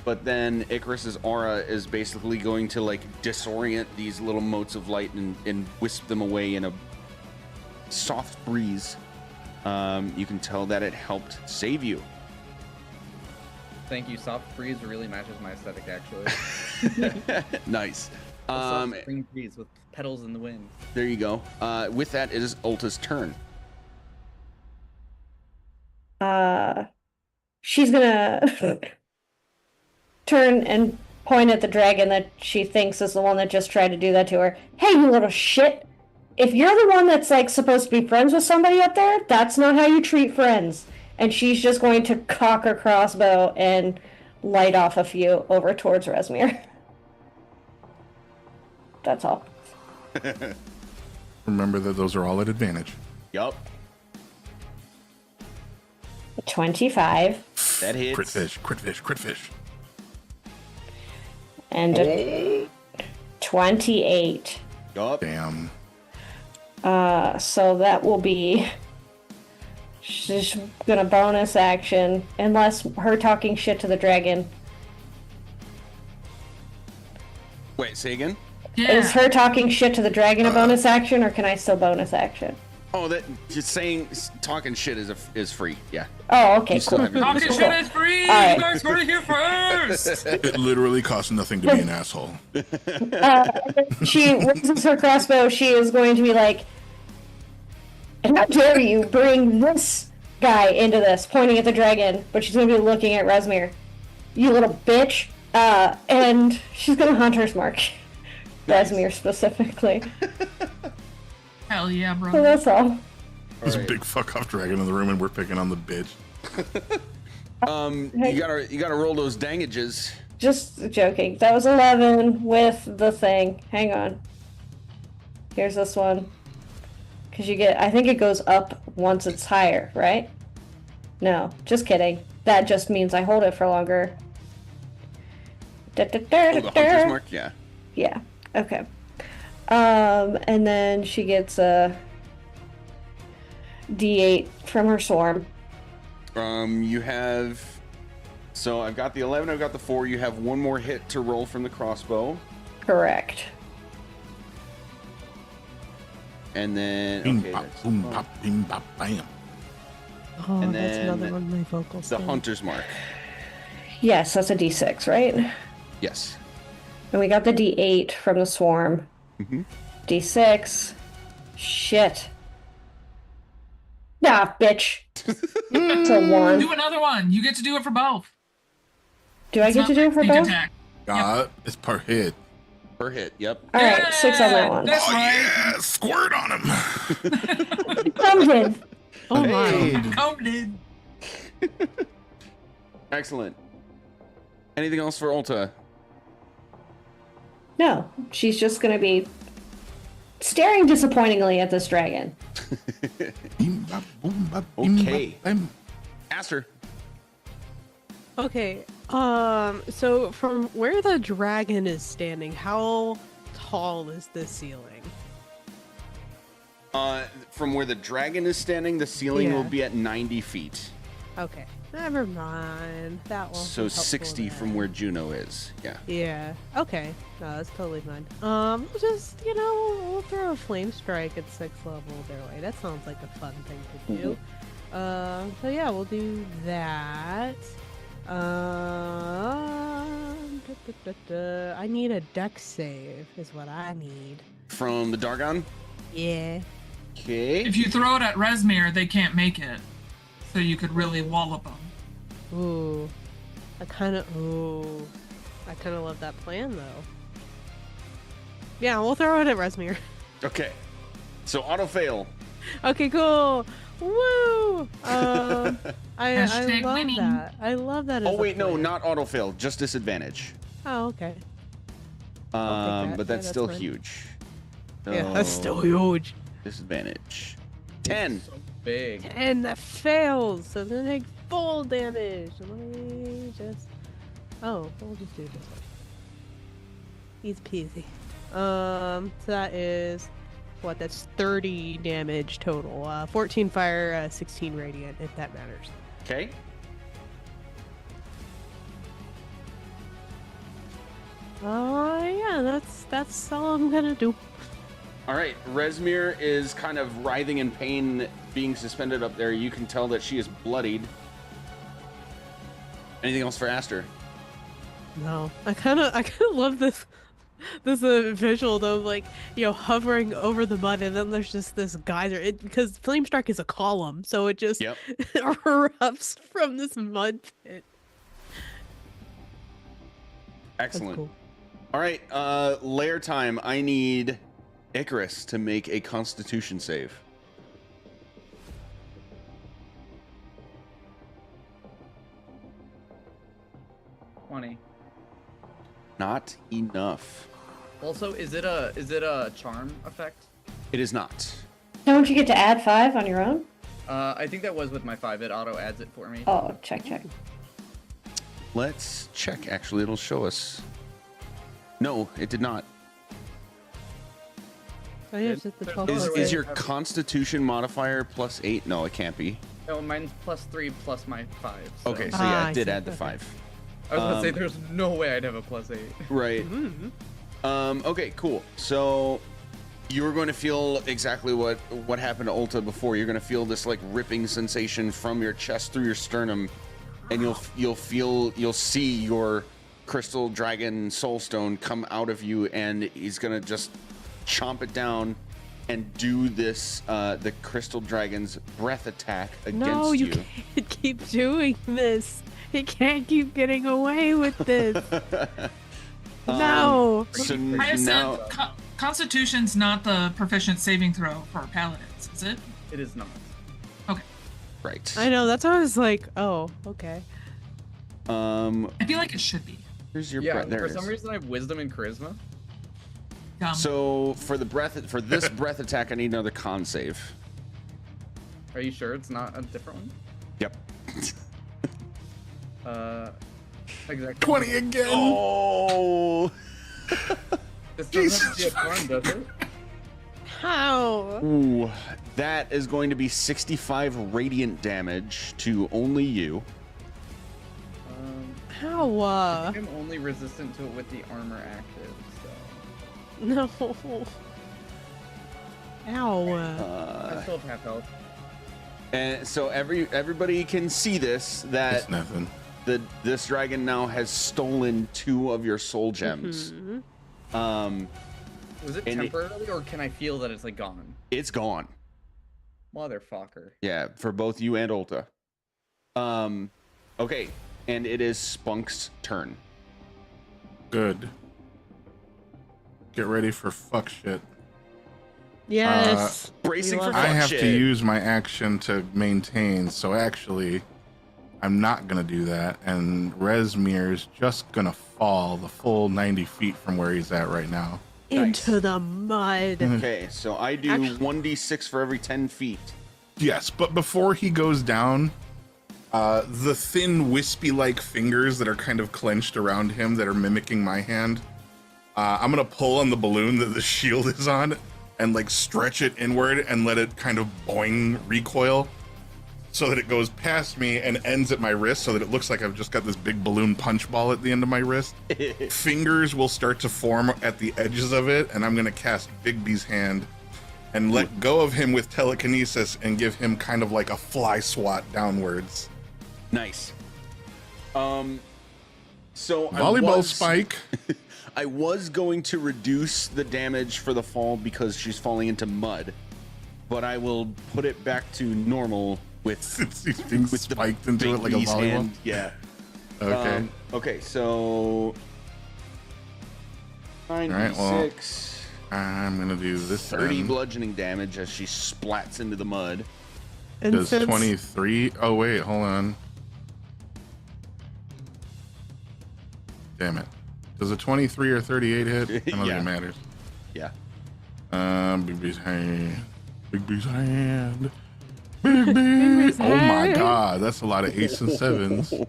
But then Icarus's aura is basically going to like disorient these little motes of light and wisp them away in a soft breeze. You can tell that it helped save you. Thank you. Soft breeze really matches my aesthetic, actually. Nice. A soft spring breeze with petals in the wind. There you go. With that, it is Ulta's turn. She's gonna turn and point at the dragon that she thinks is the one that just tried to do that to her. Hey, you little shit! If you're the one that's like supposed to be friends with somebody up there, that's not how you treat friends. and she's just going to cock her crossbow and light off a few over towards Resmir. That's all. Remember that those are all at advantage. Yup. 25. That hits. Crit fish, crit fish, crit fish. And a 28. Yup. Damn. So that will be... She's gonna bonus action, unless her talking shit to the dragon. Wait, say again? Yeah. Is her talking shit to the dragon a bonus action, or can I still bonus action? Oh, that just saying, talking shit is free. Yeah. Oh, okay, You still cool. have your Talking bonus shit action. is free! Alright. You guys heard it here first! It literally costs nothing to be an asshole. She raises her crossbow. She is going to be like, "How dare you bring this guy into this?" Pointing at the dragon, but she's going to be looking at Resmir. "You little bitch!" And she's going to Hunter's Mark. Nice. Resmir specifically. Hell yeah, So bro. that's all. There's a Alright. big fuck off dragon in the room, and we're picking on the bitch. You gotta roll those dangages. Just joking. That was 11 with the thing. Hang on. Here's this one. Because you get, I think it goes up once it's higher, right? No, just kidding. That just means I hold it for longer. Oh, the hunter's mark. Yeah. Yeah, okay. And then she gets a D8 from her swarm. You have. So I've got the 11. I've got the 4. You have one more hit to roll from the crossbow, Correct. and then Bing, okay, bop, that's boom, bop, bing, bop, bam. Oh, And that's then another one of my vocals. the hunter's mark. Yes, that's a D6, right? Yes. And we got the D8 from the swarm. Mhm. D6. Shit. Nah, bitch. It's a 1. Do another one. You get to do it for both. Do I It's get not to do it for sneak both? attack. It's per hit. Per hit. Yep. Alright, 6 on that one. That's Oh right. yeah, squirt on him. Something. Oh my. Hey. Coded. Excellent. Anything else for Ulta? No, she's just gonna be staring disappointingly at this dragon. Bing, bop, boom, bop, bing, bop, Okay. bam. Aster. Okay. So from where the dragon is standing, how tall is the ceiling? From where the dragon is standing, the ceiling Yeah. will be at 90 feet. Okay. Never mind. That will So 60 from where Juno is. Yeah. Yeah. Okay. No, that's totally fine. We'll just, we'll throw a flame strike at 6th level their way. That sounds like a fun thing to do. So yeah, we'll do that. I need a dex save is what I need. From the Dargon? Yeah. Okay. If you throw it at Resmir, they can't make it. So you could really wallop them. Ooh. I kind of love that plan though. Yeah, we'll throw it at Resmir. Okay. So auto fail. Okay, cool. Woo! I Hashtag love winning. that. I love that. Oh as a wait, no, plan. not auto fail, just disadvantage. Oh, okay. I'll take that. But that's Yeah, still that's fine. huge. Yeah, that's still So, huge. disadvantage. 10. So big. And that fails, so it's gonna take full damage. Let me just. Oh, we'll just do this one. Easy peasy. So that is what? That's 30 damage total. 14 fire, 16 radiant, if that matters. Okay. Yeah, that's all I'm gonna do. All right. Resmir is kind of writhing in pain, being suspended up there. You can tell that she is bloodied. Anything else for Aster? No, I kind of love this visual though, like hovering over the mud, and then there's just this geyser. Because Flame Strike is a column, so it just Yep. erupts from this mud pit. That's Excellent. cool. All right. Lair time. I need Icarus to make a Constitution save. 20. Not enough. Also, is it a charm effect? It is not. Don't you get to add 5 on your own? I think that was with my 5. It auto adds it for me. Oh, check. Let's check. Actually, it'll show us. No, it did not. Oh, yeah, it's just the There's 12 no plus other way Is eight. your Constitution modifier +8? No, it can't be. No, mine's +3 plus my 5. So. Okay, so Ah, yeah, I it did see. add the Okay. 5. I was gonna say um, there's no way I'd have a +8. Right. Okay, cool. So you're going to feel exactly what happened to Ulta before. You're going to feel this like ripping sensation from your chest through your sternum, and you'll see your crystal dragon soulstone come out of you, and he's going to just chomp it down and do this the crystal dragon's breath attack against No, you you. can't keep doing this. You can't keep getting away with this. No. So Hyacinth, now Constitution's not the proficient saving throw for paladins, is it? It is not. Okay. right. I know. That's why I was like, oh, okay. I feel like it should be. Here's your Yeah, breath. There for it some is. reason I have wisdom and charisma. So for this breath attack, I need another con save. Are you sure it's not a different one? Yep. Exactly. 20 again. Oh. This doesn't have to be a charm, does it? How? Ooh, that is going to be 65 radiant damage to only you. How? I'm only resistant to it with the armor active, so No. Ow. I still have half health. And so everybody can see this that It's nothing. this dragon now has stolen 2 of your soul gems. Mhm. Was it And it- temporarily, or can I feel that it's like gone? It's gone. Motherfucker. Yeah, for both you and Ulta. Okay, and it is Spunk's turn. Good. Get ready for fuck shit. Yes. Bracing We for love I fuck have to shit. use my action to maintain, so actually, I'm not gonna do that. And Resmir's just gonna fall the full 90 feet from where he's at right now. Into the mud. Okay, so I do Actually- 1d6 for every 10 feet. Yes, but before he goes down, the thin, wispy-like fingers that are kind of clenched around him that are mimicking my hand, I'm gonna pull on the balloon that the shield is on and like stretch it inward and let it kind of boing recoil so that it goes past me and ends at my wrist so that it looks like I've just got this big balloon punch ball at the end of my wrist. Fingers will start to form at the edges of it, and I'm gonna cast Bigby's hand and let go of him with telekinesis and give him kind of like a fly swat downwards. Nice. So Volleyball spike. I was going to reduce the damage for the fall because she's falling into mud, but I will put it back to normal with Since he's being with the spiked into it like a Bigby's volleyball. hand. Yeah. Okay. Okay, so 96, I'm gonna do this 30 then. bludgeoning damage as she splats into the mud. And Does since 23? Oh wait, hold on. Damn it. Does a 23 or 38 hit? I don't think Yeah. it matters. Yeah. Bigby's hand. Bigby's hand. Bigby. Oh my hand. god, that's a lot of 8s and 7s.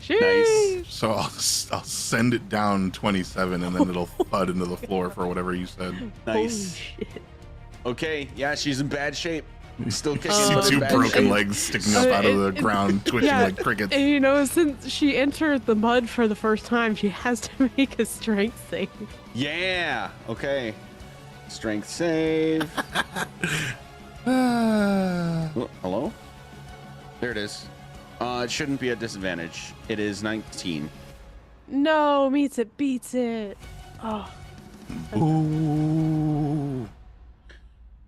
Sheesh. So I'll send it down 27 and then it'll thud into the floor for whatever you said. Nice. Holy shit. Okay, yeah, she's in bad shape. Still kicking. See but in two bad broken shape. legs sticking up out of the ground, twitching yeah, like crickets. And you know, since she entered the mud for the first time, she has to make a strength save. Yeah. Okay. Strength save. Oh, hello? There it is. It shouldn't be a disadvantage. It is 19. No, meets it, beats it. Oh,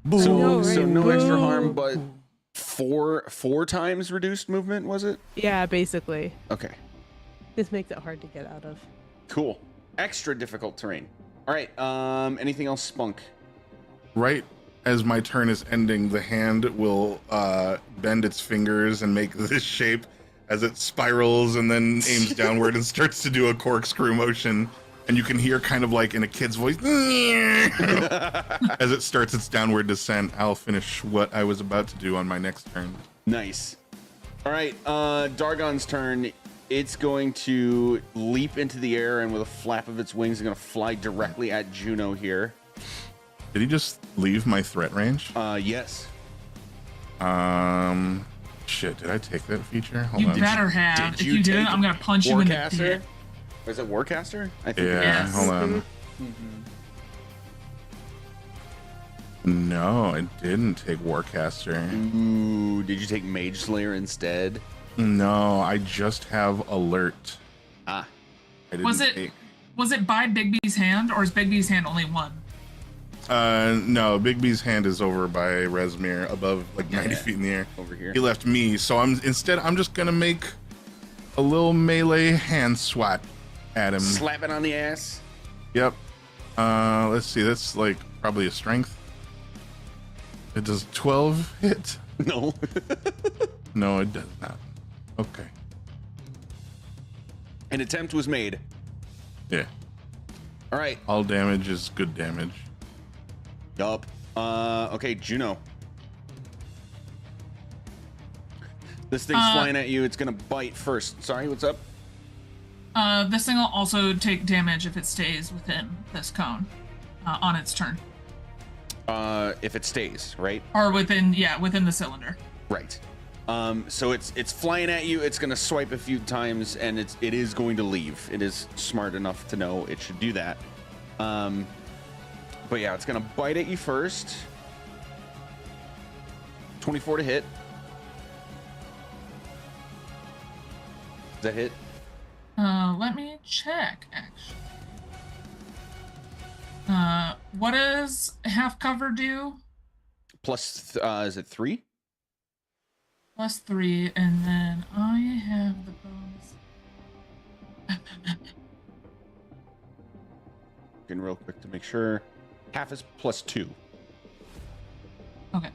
Boo. So, know, so right? no extra Boo. harm, but four times reduced movement, was it? yeah, basically. Okay. This makes it hard to get out of. Cool. Extra difficult terrain. All right. Anything else, Spunk? Right as my turn is ending, the hand will bend its fingers and make this shape as it spirals and then aims downward and starts to do a corkscrew motion. And you can hear kind of like in a kid's voice as it starts its downward descent. I'll finish what I was about to do on my next turn. Nice. All right, Dargon's turn. It's going to leap into the air and with a flap of its wings, it's going to fly directly at Juno here. Did he just leave my threat range? Yes. Shit, did I take that feature? Hold You on. better have. Did If you you didn't, take I'm gonna punch you in the Warcaster? dick. Was it Warcaster? I think. Yeah, Yes. hold on. No, I didn't take Warcaster. Ooh, did you take Mage Slayer instead? No, I just have Alert. Ah, I didn't Was it take... was it by Big B's hand, or is Big B's hand only one? No, Big B's hand is over by Resmir, above like 90 feet in the air. over here. He left me, so I'm just gonna make a little melee hand swat at him. Slap it on the ass. Yep. Let's see. That's like probably a strength. It does 12 hit. No. No, it does not. Okay. An attempt was made. Yeah. All right. All damage is good damage. Yup. Okay, Juno. This thing's flying at you. It's gonna bite first. Sorry, what's up? This thing will also take damage if it stays within this cone on its turn, If it stays, right? or within the cylinder. Right. So it's flying at you. It's gonna swipe a few times, and it is going to leave. It is smart enough to know it should do that. But yeah, it's gonna bite at you first. 24 to hit. Does that hit? Let me check, actually. What does half cover do? Plus, is it 3? +3, and then I have the bonus. Looking real quick to make sure. Half is +2. Okay.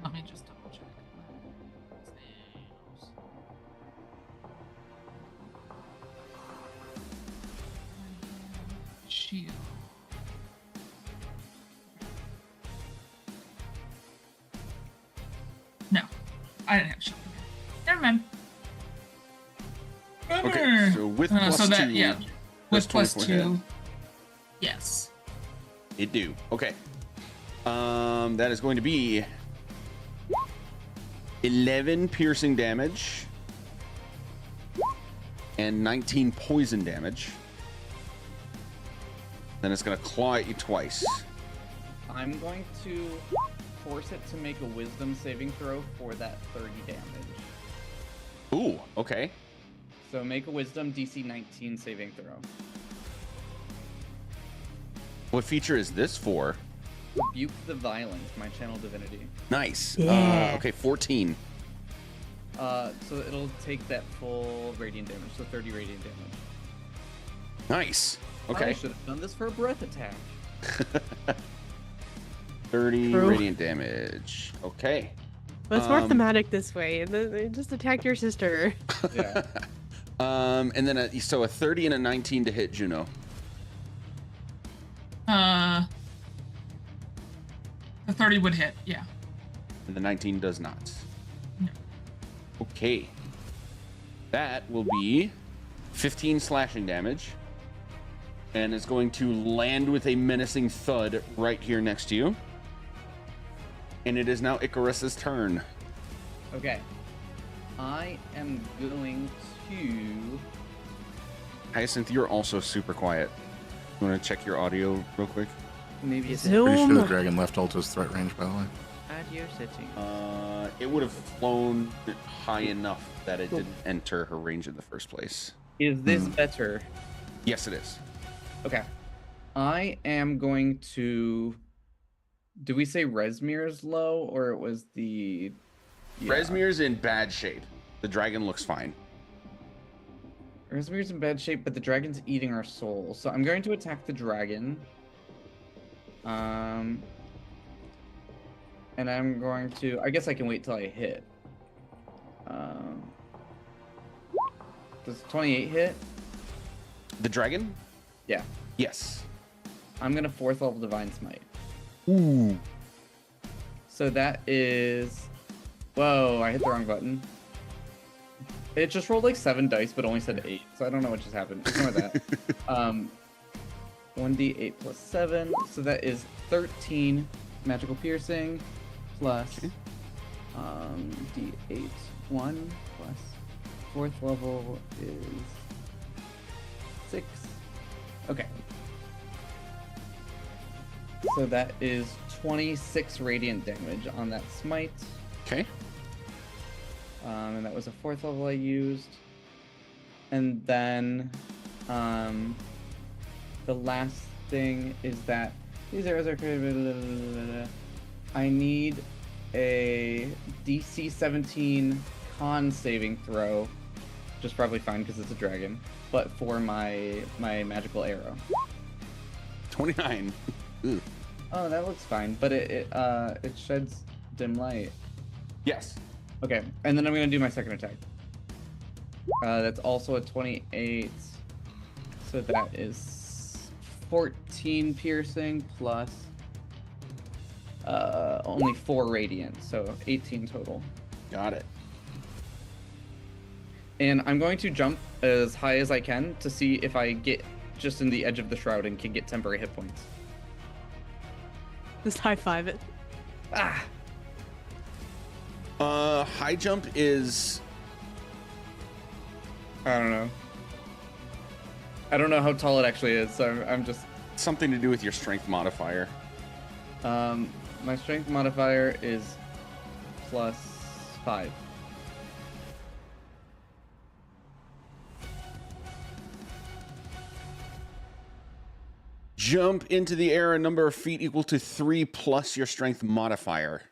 Let me just double check. Shield. No, I didn't have shield. Never mind. Okay, so with plus so that 2, yeah, that's with plus 24 hit. 2. Yes. It do. Okay. That is going to be 11 piercing damage and 19 poison damage. Then it's going to claw at you twice. I'm going to force it to make a wisdom saving throw for that 30 damage. Ooh, okay. So make a wisdom DC 19 saving throw. What feature is this for? Rebuke the Violent, my channel divinity. Nice. Yeah. Okay, 14. So it'll take that full radiant damage, so 30 radiant damage. Nice. I Okay. should have done this for a breath attack. 30 True. radiant damage. Okay. But it's more thematic this way. Just attack your sister. Yeah. And then so a 30 and a 19 to hit Juno. The 30 would hit, yeah. And the 19 does not. No. Okay. That will be 15 slashing damage. And it's going to land with a menacing thud right here next to you. And it is now Icarus's turn. Okay. I am going to... Hyacinth, you're also super quiet. You want to check your audio real quick? Maybe it's Pretty sure the Zoom. dragon left Alto's threat range, by the way. add your setting. It would have flown high enough that it didn't enter her range in the first place. Is this better? Yes, it is. Okay. I am going to... Do we say Resmir is low, or it was the... Yeah. Resmir's in bad shape. The dragon looks fine. Resmir's in bad shape, but the dragon's eating our soul. So I'm going to attack the dragon. And I'm going to... I guess I can wait till I hit. Does 28 hit? The dragon? Yeah. Yes. I'm gonna 4th level Divine Smite. Ooh. So that is... Whoa, I hit the wrong button. It just rolled like 7 dice, but only said 8, so I don't know what just happened. Ignore that. 1d8 plus 7, so that is 13 magical piercing plus d8 1 plus 4th level is 6. Okay. So that is 26 radiant damage on that smite. Okay. And that was a 4th level I used. And then the last thing is that these arrows are created. I need a DC 17 con saving throw, which is probably fine because it's a dragon, but for my magical arrow. 29. Ooh. Oh, that looks fine, but it sheds dim light. Yes. Okay, and then I'm gonna do my second attack. That's also a 28, so that is 14 piercing plus only 4 radiant, so 18 total. Got it. And I'm going to jump as high as I can to see if I get just in the edge of the shroud and can get temporary hit points. Just high five it. Ah! High jump is... I don't know. I don't know how tall it actually is, so I'm just... something to do with your strength modifier. My strength modifier is plus 5. Jump into the air a number of feet equal to 3 plus your strength modifier.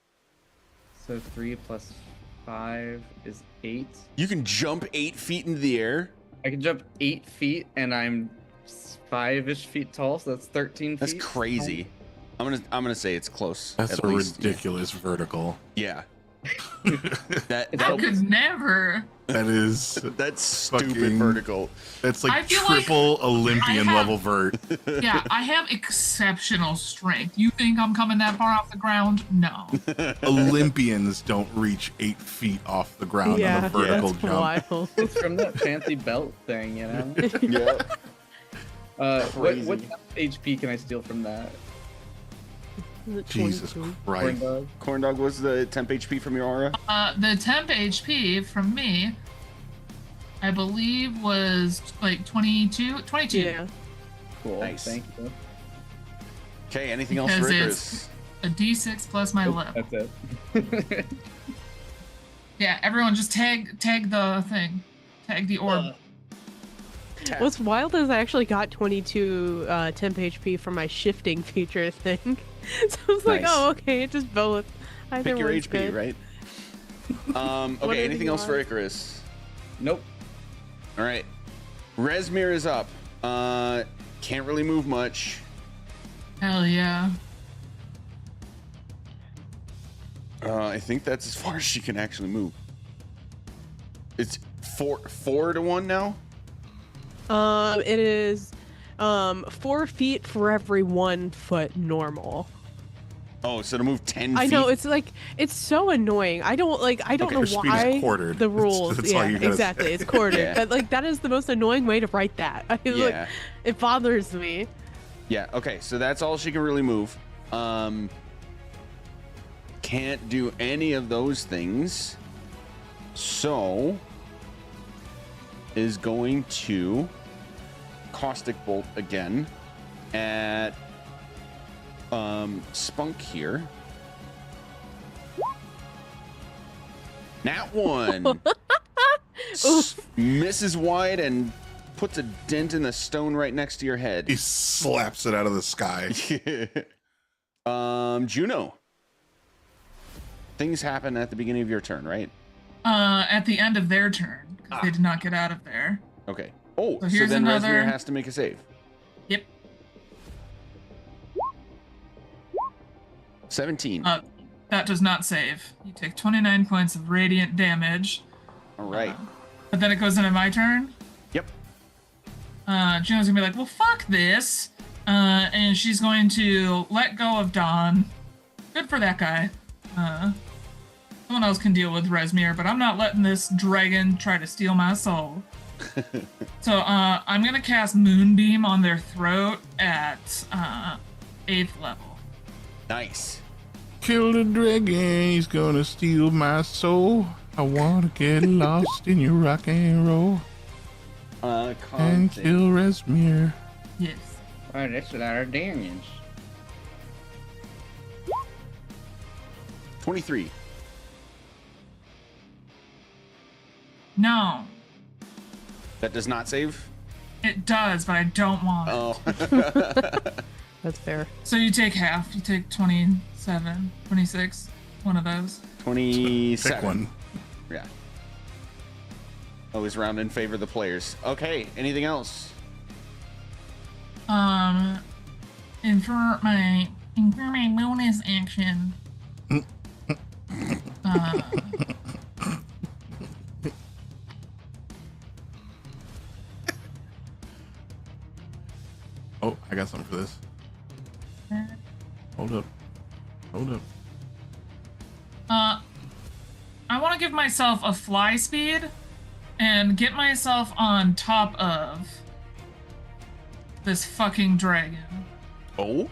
So 3 plus 5 is 8. You can jump 8 feet into the air? I can jump 8 feet, and I'm 5-ish feet tall, so that's 13 That's feet. crazy. I'm gonna say it's close. That's at a least. ridiculous vertical. Yeah. that I could never. That is that's stupid fucking- vertical. that's I like feel like triple Olympian I have- level vert. Yeah, I have exceptional strength. You think I'm coming that far off the ground? No. Olympians don't reach 8 feet off the ground on a vertical that's jump. wild. It's from that fancy belt thing, you know? Yeah. What HP can I steal from that? Jesus 22. Christ. Corn dog? Corn dog, what's the temp HP from your aura? The temp HP from me, I believe, was like 22. 22. Yeah. Cool. Nice. Thank you. Okay, anything else for Because Icarus? A D6 plus my level. That's it. Yeah, everyone just tag the thing. Tag the orb. What's wild is I actually got 22 temp HP from my shifting feature thing. So I was like, Nice. oh, okay, it's just both. Either Pick your one's HP, good. right? Okay, Whatever anything you else for want. Icarus? Nope. All right. Resmir is up. Can't really move much. Hell yeah. I think that's as far as she can actually move. It's 4 to 1 now? It is 4 feet for every 1 foot normal. Oh, so to move 10 feet. I know it's so annoying. I don't Okay, know her speed is why quartered. the That's- rules. that's all Yeah, you gotta exactly. say. It's quartered. Yeah. But like that is the most annoying way to write that. I mean, Yeah. it bothers me. Yeah, okay, so that's all she can really move. Can't do any of those things. So is going to caustic bolt again at Spunk here. Nat 1. Misses wide and puts a dent in the stone right next to your head. He slaps it out of the sky. Juno. Things happen at the beginning of your turn, right? At the end of their turn, because they did not get out of there. Okay. Oh, So so here's then another- Resmir has to make a save. Yep. 17. That does not save. You take 29 points of radiant damage. All right. But then it goes into my turn. Juno's gonna be like, well, fuck this. And she's going to let go of Don. Good for that guy. Someone else can deal with Resmir, but I'm not letting this dragon try to steal my soul. So I'm gonna cast Moonbeam on their throat at 8th level. Nice. Kill the dragon, he's gonna steal my soul. I wanna get lost in your rock and roll. And kill Resmir. Yes. Oh, that's a lot of damage. 23. No, That does not save? it does, but I don't want it. Oh. That's fair. So you take half. You take 27, 26, one of those. 27. Pick one. Yeah. Always round in favor of the players. Okay, anything else? And for my bonus action, Oh, I got something for this. Hold up. I want to give myself a fly speed and get myself on top of this fucking dragon. Oh?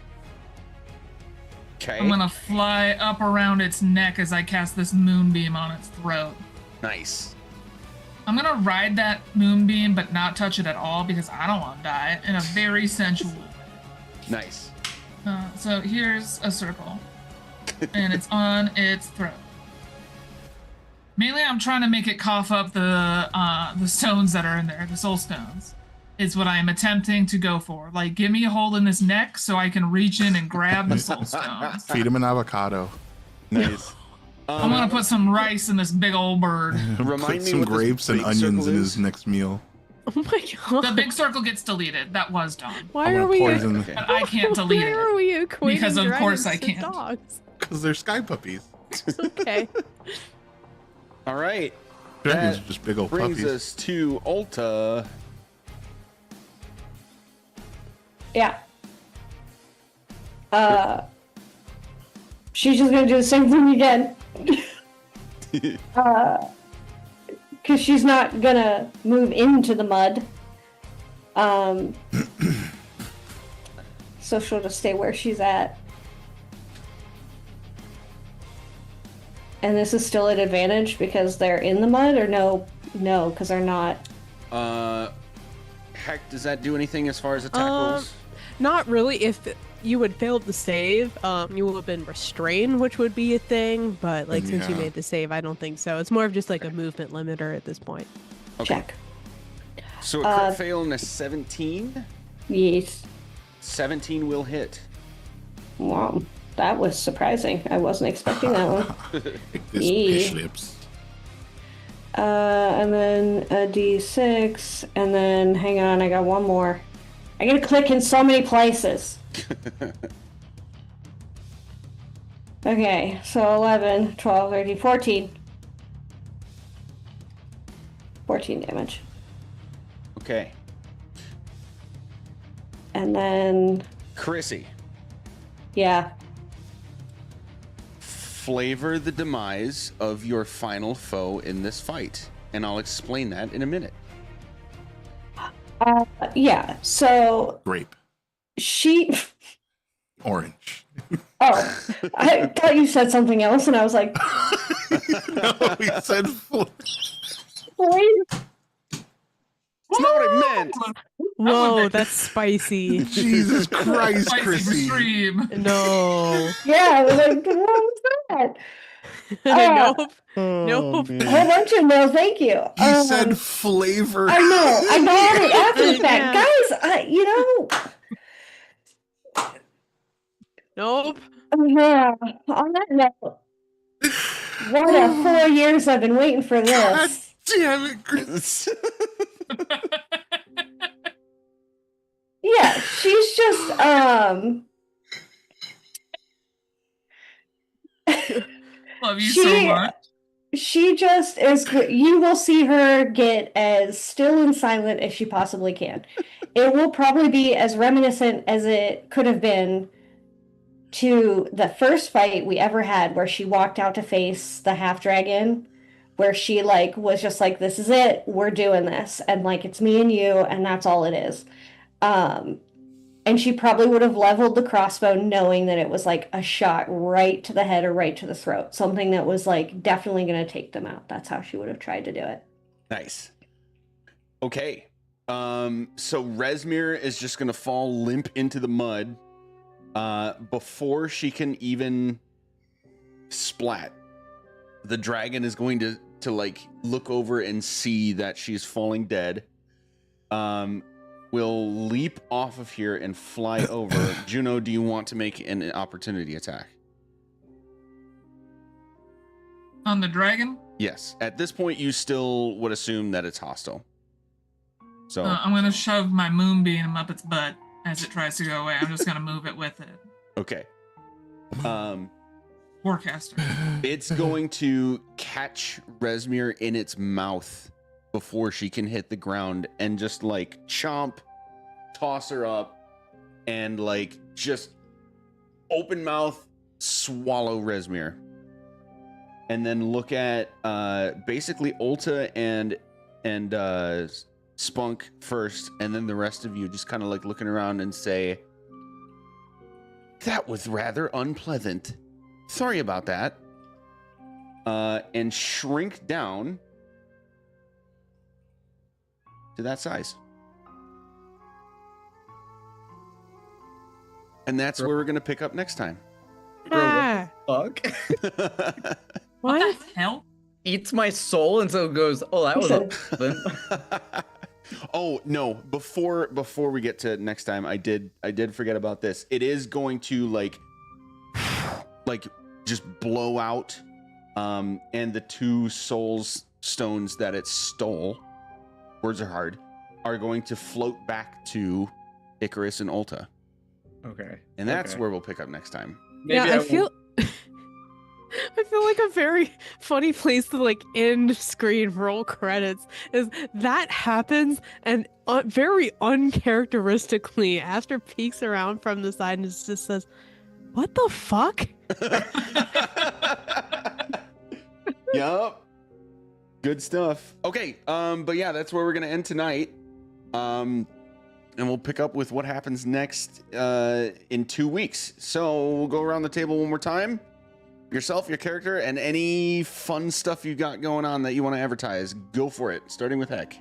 Okay. I'm gonna fly up around its neck as I cast this moonbeam on its throat. Nice. I'm gonna ride that moonbeam but not touch it at all because I don't want to die in a very sensual way. Nice. So here's a circle, and it's on its throat. Mainly, I'm trying to make it cough up the stones that are in there, the soul stones. Is what I am attempting to go for. Like, give me a hole in this neck so I can reach in and grab the soul stones. Feed him an avocado. Nice. I'm gonna put some rice in this big old bird. Remind Put me some what this grapes and big onions circle in is. his next meal. Oh my god. The big circle gets deleted. That was done. Why I'm are gonna we? poison Okay. But I can't delete Why it. are we equating Because of course I dragons to can't. Dogs? because they're sky puppies. Okay. All right. Dragons That are just big old brings puppies. us to Ulta. Yeah. She's just gonna do the same thing again. Because she's not gonna move into the mud. So she'll just stay where she's at. And this is still an advantage because they're in the mud, or no, because they're not. Heck, does that do anything as far as attack rolls? Not really. If you had failed the save, you would have been restrained, which would be a thing. But like since you Yeah. made the save, I don't think so. It's more of just like a movement limiter at this point. Okay. Check. So a crit fail and a 17? Yes. 17 will hit. Wow. That was surprising. I wasn't expecting that one. Like this Yeah. fish lips. And then a D6, and then hang on, I got one more. I gotta click in so many places. Okay, so 11, 12, 13, 14. 14 damage. Okay. And then, Chrissy, yeah. flavor the demise of your final foe in this fight, and I'll explain that in a minute. Yeah, so Grape. she. Orange. Oh, I thought you said something else, and I was like, No, he said wait. That's not what I meant. Whoa, that's spicy. Jesus Christ, Spicy Chrissy. No. stream. Yeah, I was like, what was that? Nope. Oh, Nope. A whole bunch of no, thank you. He said flavor. I know, I got it after the fact. Yeah. Guys, you know, Nope. on that note, what a 4 years I've been waiting for God this. damn it, Chris. Yeah, she's just, Love you so much. She just is. You will see her get as still and silent as she possibly can. It will probably be as reminiscent as it could have been to the first fight we ever had, where she walked out to face the half dragon, where she like was just like, "This is it. We're doing this," and like it's me and you, and that's all it is. Um, and she probably would have leveled the crossbow knowing that it was like a shot right to the head or right to the throat, something that was like definitely going to take them out. That's how she would have tried to do it. Nice. Okay. So Resmir is just gonna fall limp into the mud before she can even splat. The dragon is going to like look over and see that she's falling dead. Will leap off of here and fly over. Juno, do you want to make an opportunity attack? On the dragon? Yes. At this point, you still would assume that it's hostile. So I'm going to shove my moonbeam up its butt as it tries to go away. I'm just going to move it with it. okay. Forecaster. It's going to catch Resmir in its mouth before she can hit the ground and just like chomp, toss her up, and like just open mouth swallow Resmir. And then look at basically Ulta and Spunk first, and then the rest of you just kind of like looking around and say, "That was rather unpleasant. Sorry about that." And shrink down to that size. And that's where we're going to pick up next time. Ah, Fuck. What what? the hell? Eats my soul until it goes, oh, that was a Oh no, before we get to next time, I did forget about this. It is going to like just blow out and the two souls stones that it stole, words are hard, are going to float back to Icarus and Ulta. Okay. And that's Okay. where we'll pick up next time. Maybe I feel I feel like a very funny place to like end screen roll credits is that happens, and very uncharacteristically Aster peeks around from the side and just says, "What the fuck?" Yup. Good stuff. Okay, but yeah, that's where we're gonna end tonight. And we'll pick up with what happens next in 2 weeks. So we'll go around the table one more time. Yourself, your character, and any fun stuff you got going on that you want to advertise. Go for it. Starting with Heck.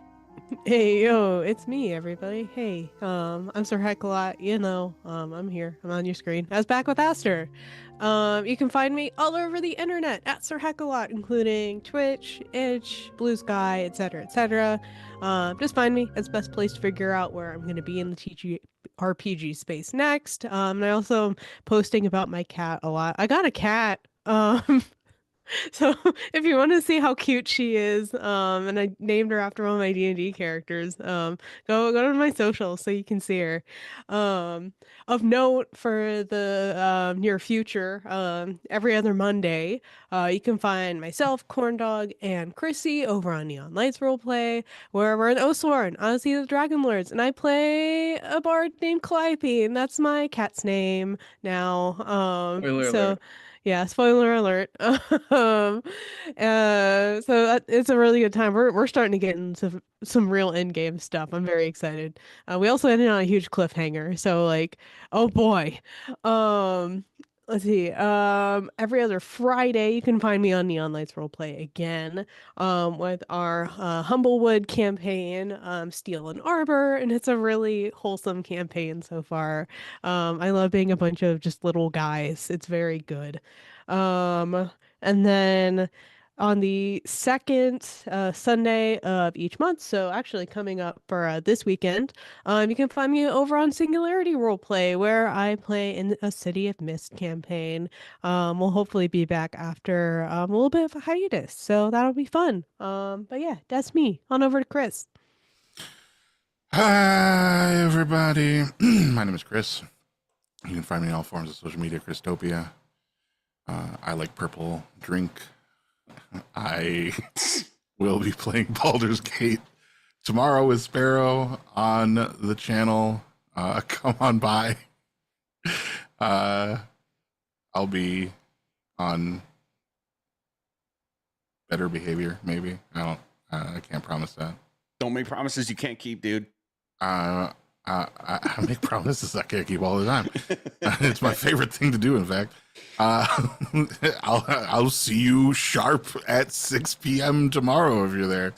Hey yo, it's me, everybody. Hey, I'm Sir Heckalot. You know, I'm here. I'm on your screen. I was back with Aster. You can find me all over the internet at Sir Heckalot, including Twitch, Itch, Blue Sky, etc., etc. Just find me. It's the best place to figure out where I'm going to be in the RPG space next. And I also am posting about my cat a lot. I got a cat. So if you want to see how cute she is, and I named her after one of my D&D characters, go to my socials so you can see her. Of note for the near future, every other Monday, you can find myself, Corndog, and Chrissy over on Neon Lights Roleplay, where we're in Osworn, Odyssey of the Dragonlords, and I play a bard named Calliope, and that's my cat's name now. Spoiler So. alert. Yeah, spoiler alert. It's a really good time. We're starting to get into some real end game stuff. I'm very excited. We also ended on a huge cliffhanger, so like, oh boy. Let's see. Every other Friday, you can find me on Neon Lights Roleplay again, with our Humblewood campaign, Steel and Arbor, and it's a really wholesome campaign so far. I love being a bunch of just little guys. It's very good. And then on the second Sunday of each month, so actually coming up for this weekend, you can find me over on Singularity Roleplay, where I play in a City of Mist campaign. We'll hopefully be back after a little bit of a hiatus, so that'll be fun. But yeah, that's me. On over to Chris. Hi, everybody. My name is Chris. You can find me on all forms of social media, Christopia. I like purple drink. I will be playing Baldur's Gate tomorrow with Sparrow on the channel. Come on by. I'll be on better behavior, maybe. I can't promise that. Don't make promises you can't keep, dude. I make promises I can't keep all the time. It's my favorite thing to do, in fact. I'll see you sharp at 6 p.m. tomorrow if you're there.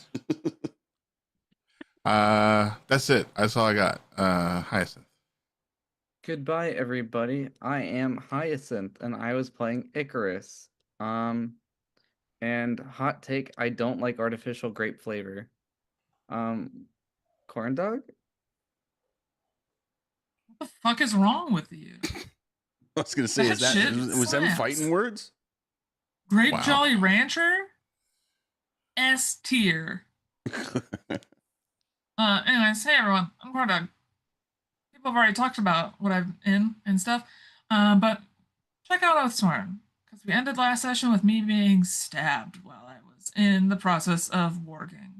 That's it. That's all I got. Hyacinth. Goodbye, everybody. I am Hyacinth, and I was playing Icarus. And hot take, I don't like artificial grape flavor. Corn dog? What the fuck is wrong with you? I was gonna say, That shit was them slaps. fighting words? Grape Wow. Jolly Rancher? S tier. Anyways, hey everyone, I'm Corn Dog. People have already talked about what I'm in and stuff, but check out Oathsworn, because we ended last session with me being stabbed while I was in the process of warging.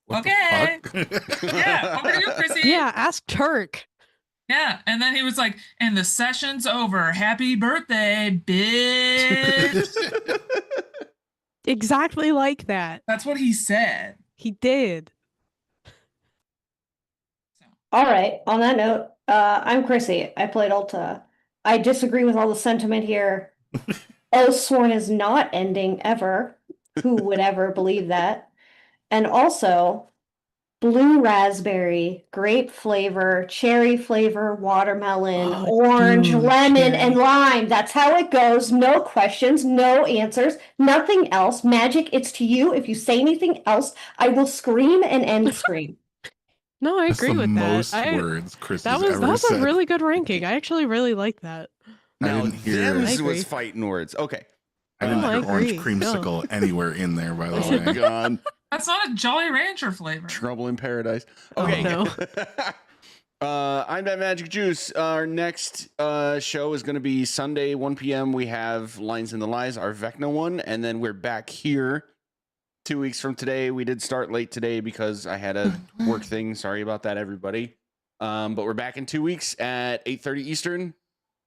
What Okay. the fuck? Yeah, over to you, Chrissy. Yeah, ask Turk. Yeah, and then he was like, and the session's over. Happy birthday, bitch. Exactly like that. That's what he said. He did. All right. On that note, I'm Chrissy. I played Ulta. I disagree with all the sentiment here. Oathsworn is not ending ever. Who would ever believe that? And also, blue raspberry, grape flavor, cherry flavor, watermelon, Oh, orange, dude, lemon, cherry. and lime. That's how it goes. No questions, no answers, nothing else. Magic, it's to you. If you say anything else, I will scream and end scream. No, I That's agree the with most that. words Chris That has ever was said. a really good ranking. I actually really like that. I Now, didn't hear. them's I agree. was fighting words. Okay. I didn't No, I hear orange agree. No. creamsicle anywhere in there, by the Oh way. god. That's not a Jolly Rancher flavor. Trouble in paradise. Oh, Okay. no. I'm that Magic Juice. Our next show is going to be Sunday, 1 p.m. We have Lines in the Lies, our Vecna one, and then we're back here 2 weeks from today. We did start late today because I had a work thing. Sorry about that, everybody. But we're back in 2 weeks at 8:30 Eastern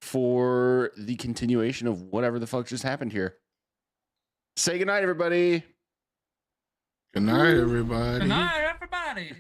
for the continuation of whatever the fuck just happened here. Say goodnight, everybody. Good night, everybody. Good night, everybody.